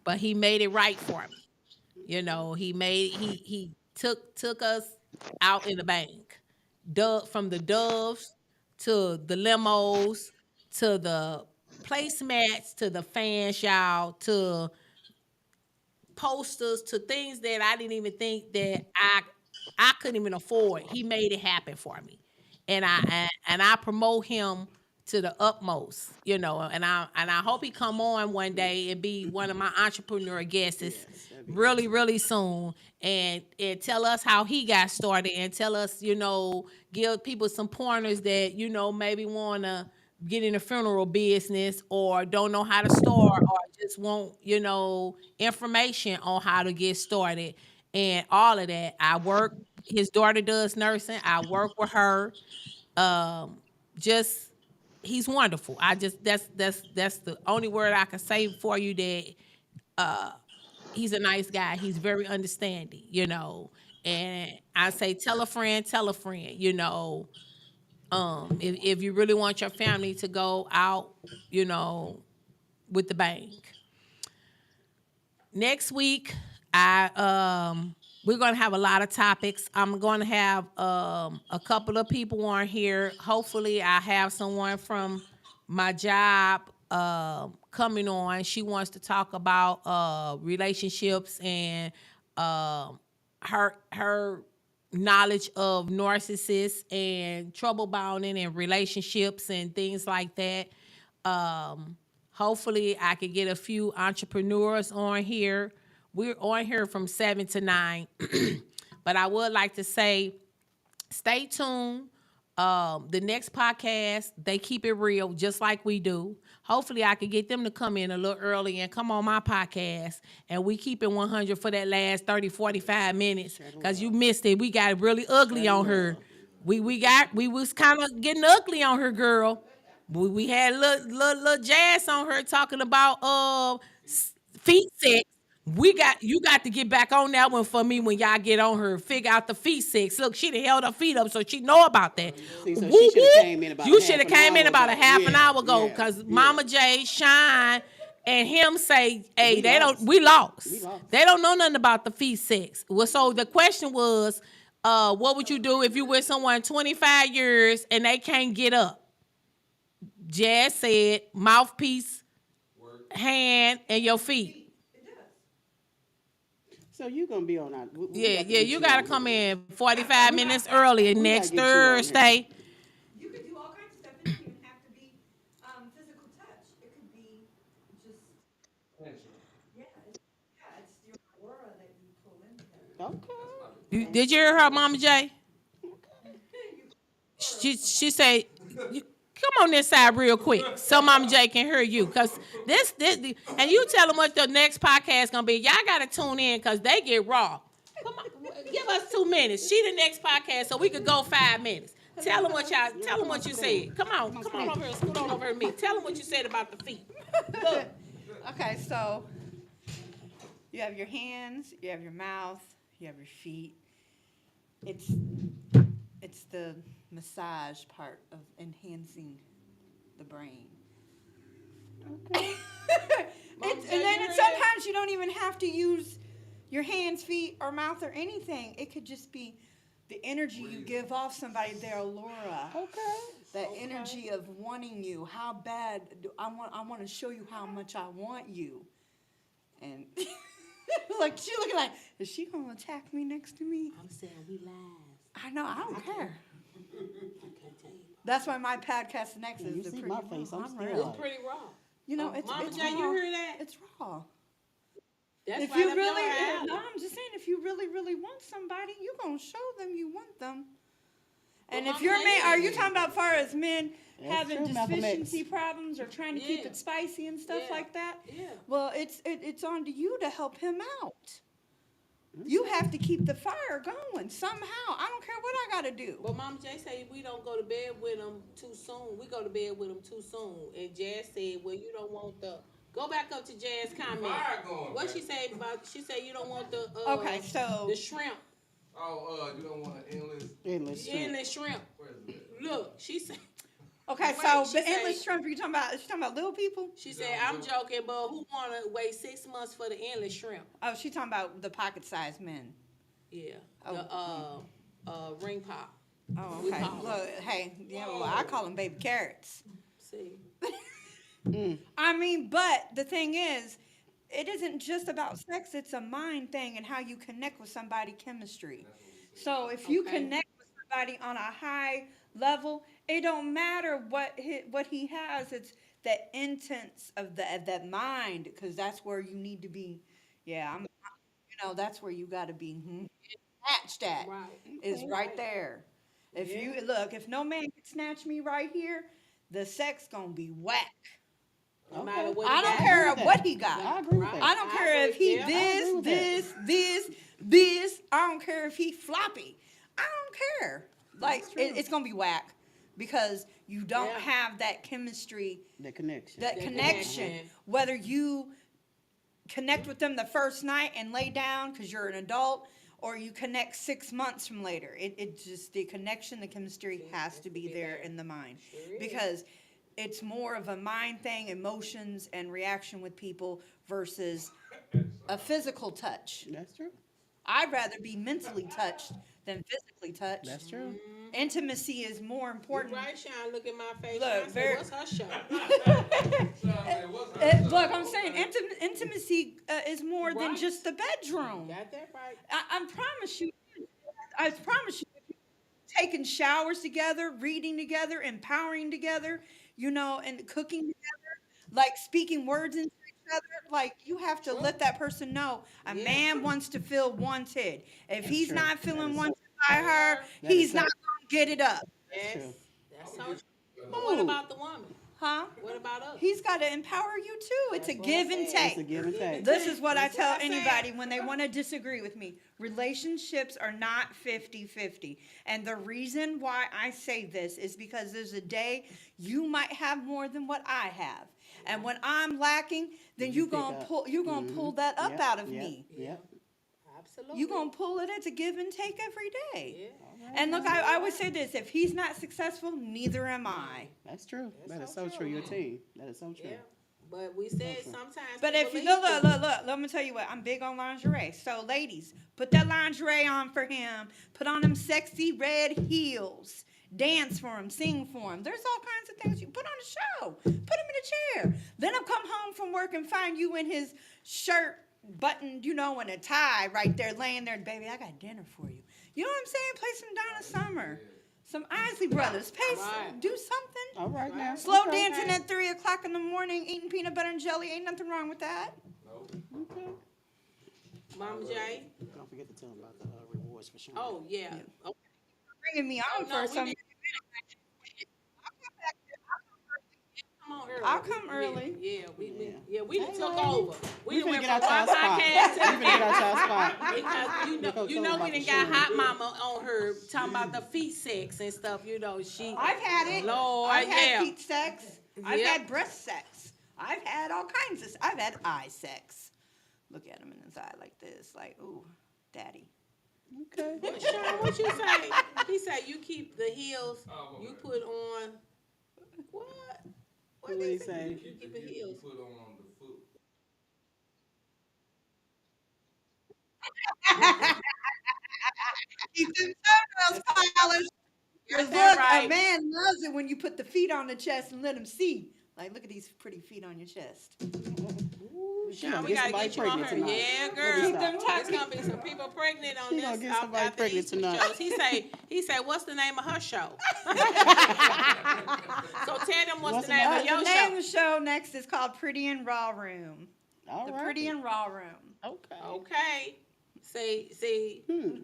but he made it right for me. He took us out in the bank. From the doves to the limos to the placemats to the fans, y'all, to posters, to things that I didn't even think that I couldn't even afford. He made it happen for me, and I promote him to the utmost, and I hope he come on one day and be one of my entrepreneur guests Yes, that'd be really awesome. really soon, and tell us how he got started, and tell us, give people some pointers that maybe want to get in the funeral business or don't know how to start or just want information on how to get started and all of that. His daughter does nursing. I work with her. Just he's wonderful. I just that's the only word I can say for you, that he's a nice guy. He's very understanding, and I say tell a friend, if you really want your family to go out, you know with the bank. Next week, I we're gonna have a lot of topics. I'm gonna have a couple of people on here. Hopefully, I have someone from my job coming on. She wants to talk about relationships and her knowledge of narcissists and trouble bounding and relationships and things like that. Hopefully, I could get a few entrepreneurs on here. We're on here from 7 to 9, but I would like to say, stay tuned. The next podcast, they keep it real, just like we do. Hopefully, I could get them to come in a little early and come on my podcast, and we keep it 100 for that last 30, 45 minutes, Share the because you love. missed it. We got really Share ugly the on her. love. We was kind of getting ugly on her, girl. We had little jazz on her talking about feet sex. You got to get back on that one for me when y'all get on her. Figure out the feet sex. Look, she done held her feet up so she know about that. See, so Woo she should have woo. came in about You a should half have an came in hour about a ago. half an Yeah, hour ago yeah, because yeah. Mama J, Shine, and him say, hey, We they don't lost. we We lost. lost. They don't know nothing about the feet sex. Well, so the question was, what would you do if you with someone 25 years and they can't get up? Jazz said mouthpiece, Work. hand, and your feet. So you gonna be on our? We Yeah, got to yeah, get you you gotta on come here. in 45 minutes earlier We gotta next get you on here. Thursday. You could do all kinds of stuff. It doesn't even have to be physical touch. It could be just yeah, yeah. It's your aura that you pull in there. Okay. Did you hear her, Mama J? Okay. She say, come on this side real quick so Mama J can hear you. Cause this and you tell them what the next podcast gonna be. Y'all gotta tune in cause they get raw. Come on, give us 2 minutes. She the next podcast so we could go 5 minutes. Tell them what y'all. Tell them what you said. Come on over here. Scoot on over to me. Tell them what you said about the feet. Look, Okay, so you have your hands, you have your mouth, you have your feet. It's it's the massage part of enhancing the brain. Okay. And then sometimes you don't even have to use your hands, feet, or mouth or anything. It could just be the energy you give off somebody, their aura. Okay. That energy of wanting you. How bad do I want to show you how much I want you. And like she looking like, is she gonna attack me next to me? I'm saying we live. I know, I don't care. I can't tell you. That's why my podcast next You is the see pretty my raw. face, I'm still real. like- Pretty raw. You know, it's Mama it's J, raw. you hear that? It's raw. That's If right you up really, your alley. no, I'm just saying, if you really, really want somebody, you gonna show them you want them. And Well, if you're Mama man, J are you said- talking about far as men That's having true, Malcolm X. deficiency problems or trying to keep Yeah. it spicy and stuff Yeah. like that? Yeah. Well, it's on to you to help him out. You have to keep the fire going somehow. I don't care what I gotta do. But Mama J say we don't go to bed with them too soon. We go to bed with them too soon. And Jazz said, well, you don't want the. Go back up to Jazz comment. Fire going, What man. she say about? She said you don't want the. Okay, so the shrimp, You don't want an endless. Endless shrimp. endless shrimp. Where's it? Look, she said. okay, Wait, so she the endless say- shrimp. Are you talking about? Is she talking about little people? She said I'm joking, but who wanna wait 6 months for the endless shrimp? Oh, she talking about the pocket-sized men. Yeah. Oh. The ring pop. Oh, We okay. call 'em. Look, hey, yeah, well, I call them baby carrots. See. I mean, but the thing is, it isn't just about sex, it's a mind thing and how you connect with somebody chemistry. So if you Okay. connect with somebody on a high level, it don't matter what he has, it's the intents of that mind, because that's where you need to be. Yeah, that's where you got to be snatched at. Right. Is right there. If you look, if no man can snatch me right here, the sex gonna be whack. No matter what. I he don't got. care with that. what he got. I agree with that. I don't care if he Yeah, I this, agree with that. this. I don't care if he floppy. I don't care. Like That's true. it's gonna be whack because you don't Yeah. have that chemistry, The connection. that The connection. connection. Whether you connect with them the first night and lay down because you're an adult, or you connect 6 months from later. It just the connection, the chemistry has to be there in the mind Sure is. because it's more of a mind thing, emotions and reaction with people versus a physical touch. That's true. I'd rather be mentally touched than physically touched. That's true. Intimacy is more You important. right, Sean. Look at my face. Look, Sean said, very- what's her show? Look, I'm saying intimacy is more than Right. just the bedroom. Got that right. I promise you, if you taking showers together, reading together, empowering together, and cooking together, like speaking words into each other, like you have to let that person know a Yeah. man wants to feel wanted. If he's true. not That feeling is- wanted by her, That he's is not gonna get it up, Yes. true. That's so true. But what Ooh. about the woman? huh? What about us? He's got to empower you too. It's a That's what give I and said. take. It's a give and take. This is what I That's tell what I said. anybody when they want to disagree with me. Relationships are not 50-50. And the reason why I say this is because there's a day you might have more than what I have. And Right. when I'm lacking, then You pick up. you gonna Mm-hmm. pull that up Yep. out of Yep. me. Yeah. Yep. You Absolutely. gonna pull it. It's a give and take every day. Yeah. All right And look, now. I always say this: if he's not successful, neither am I. That's true. That's That is so so true. true. Your team. That is so true. Yeah. But we So said true. sometimes But people if you leave look, people. let me tell you what, I'm big on lingerie. So, ladies, put that lingerie on for him. Put on them sexy red heels. Dance for him, sing for him. There's all kinds of things you put on a show. Put him in a chair. Let him come home from work and find you in his shirt buttoned, and a tie right there, laying there. Baby, I got dinner for you. You know what I'm saying? Play some Donna Summer, some Isley Brothers. Right. Do something. All right now. Right. Slow Okay. dancing at 3 o'clock in the morning, eating peanut butter and jelly. Ain't nothing wrong with that. Nope. Okay. Mama J. Don't forget to tell them about the rewards for Sean. Oh yeah. Yeah. Oh, Bringing me oh on no, for we some. need come on I'll early. come early. Yeah. We done Hey, took lady. over. We We done finna went get from out one y'all spot. podcast We to the finna get out next. y'all spot. Because Nicole, you tell them know about we the done got Sean. hot mama on her talking about the feet sex and stuff. She I've had it. Lord, I've had yeah. feet sex. I've Yep. had breast sex. I've had all kinds of. I've had eye sex. Look at him in his eye like this, like, ooh, daddy. Okay. What Sean, what you say? He said you keep the heels Oh, you okay. put on what? What What did do he you say? say? You You keep keep the the heel you heels. put on the foot. Keep them toenails That's polished. Got Because that look, a right. man loves it when you put the feet on the chest and let him see. Like, look at these pretty feet on your chest. Ooh, she gonna Sean, we get gotta somebody get you on pregnant her. tonight. Yeah, Let me girl. Keep stop. them It's tight. gonna be some people pregnant on She gonna this get somebody after pregnant these two tonight. shows. He said, what's the name of her show? So tell them what's What's the the name name? of The your name show. of the show next is called Pretty and Raw Room. All The right. Pretty and Raw Room. Okay. Okay. See, Okay.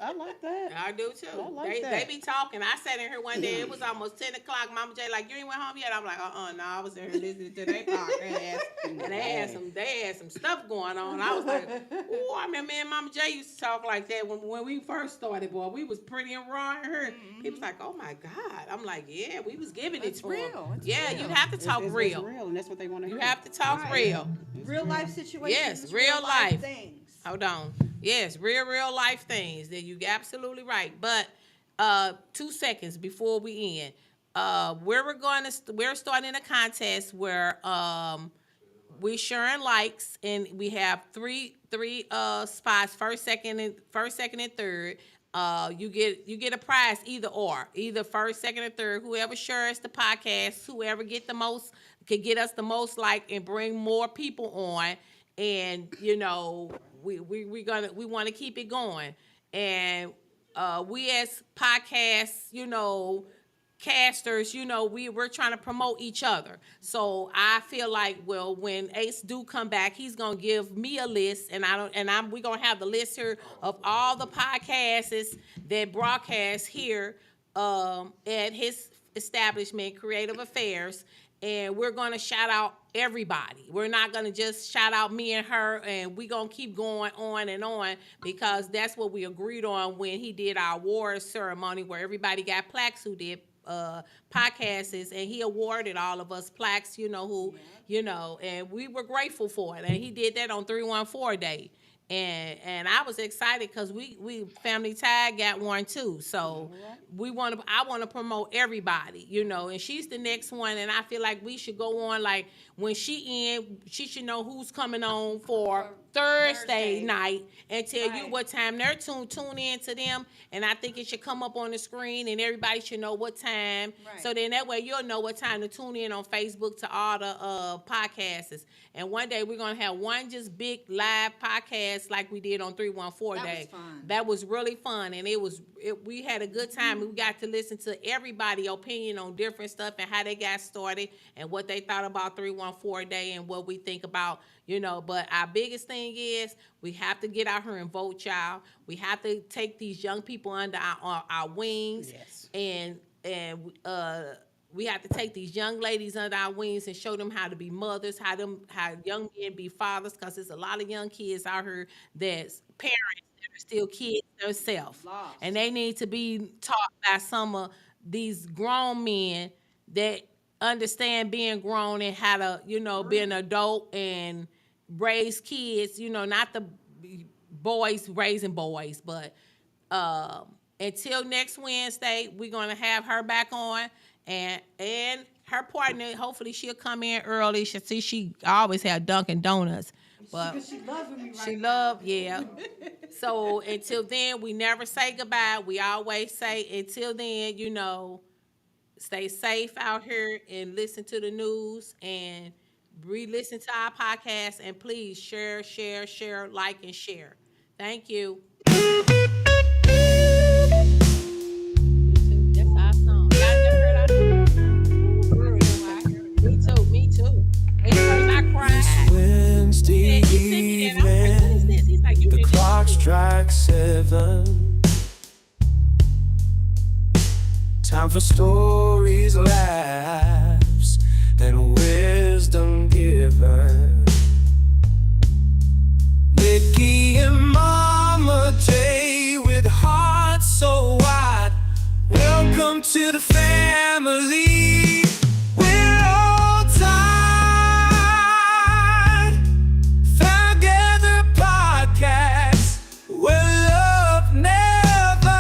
I like that. I do too. I like They that. be talking. I sat in here one day. It was almost 10 o'clock. Mama J like, you ain't went home yet. I'm like, no, I was in here listening to their podcast, and they had some stuff going on. I was like, ooh, I remember me and Mama J used to talk like that when we first started. Boy, we was pretty and raw in her. People's like, oh my God. I'm like, yeah, we was giving it It's to them. real. It's Yeah, real. you have to talk It's real. real, and that's what they want to You hear. have to talk Right. real. It's Real life real. situations, Yes, real life. things. Hold on. Yes, real life things. That you absolutely right. But 2 seconds before we end, we're starting a contest where we sharing likes, and we have three spots, first, second, and third. You get a prize, either first, second, or third. Whoever shares the podcast, whoever get the most, can get us the most like and bring more people on. And we want to keep it going. And we as podcasts, casters, we're trying to promote each other. So I feel like, well, when Ace do come back, he's gonna give me a list, and we're gonna have the list here of all the podcasts that broadcast here at his establishment, Creative Affairs, and we're gonna shout out everybody. We're not gonna just shout out me and her, and we're gonna keep going on and on, because that's what we agreed on when he did our awards ceremony, where everybody got plaques who did podcasts, and he awarded all of us plaques, and we were grateful for it. And he did that on 314 Day. And I was excited because we Family Tag got one too. So I want to promote everybody, and she's the next one, and I feel like we should go on, like, when she should know who's coming on for Thursday Thursday. night, and tell you Right. what time they're tune in to them. And I think it should come up on the screen, and everybody should know what time. Right. So then that way you'll know what time to tune in on Facebook to all the podcasts. And one day we're gonna have one just big live podcast like we did on 314 That Day. was fun. That was really fun, and we had a good time. We got to listen to everybody's opinion on different stuff and how they got started and what they thought about 314 Day and what we think about. But our biggest thing is we have to get out here and vote, y'all. We have to take these young people under our wings. Yes. And we have to take these young ladies under our wings and show them how to be mothers, how young men be fathers, because there's a lot of young kids out here that's parents that are still kids themselves, and Lost. they need to be taught by some of these grown men that understand being grown and how to, be an adult and raise kids, not the boys raising boys, but until next Wednesday, we're gonna have her back on, and her partner. Hopefully, she'll come in early. She always had Dunkin' Donuts, but Because she loving me she right now. love, yeah. So until then, we never say goodbye. We always say until then, stay safe out here and listen to the news and re-listen to our podcast, and please share, share, share, like, and share. Thank you. Me too. That's our song. Y'all never heard our song? Girl, I heard it. Me too. Me too. At first, I This cried. Wednesday He sent me that. I was like, "What is this?" evening, He's like, "You the need to listen clock to it." strikes 7. Time for stories loud.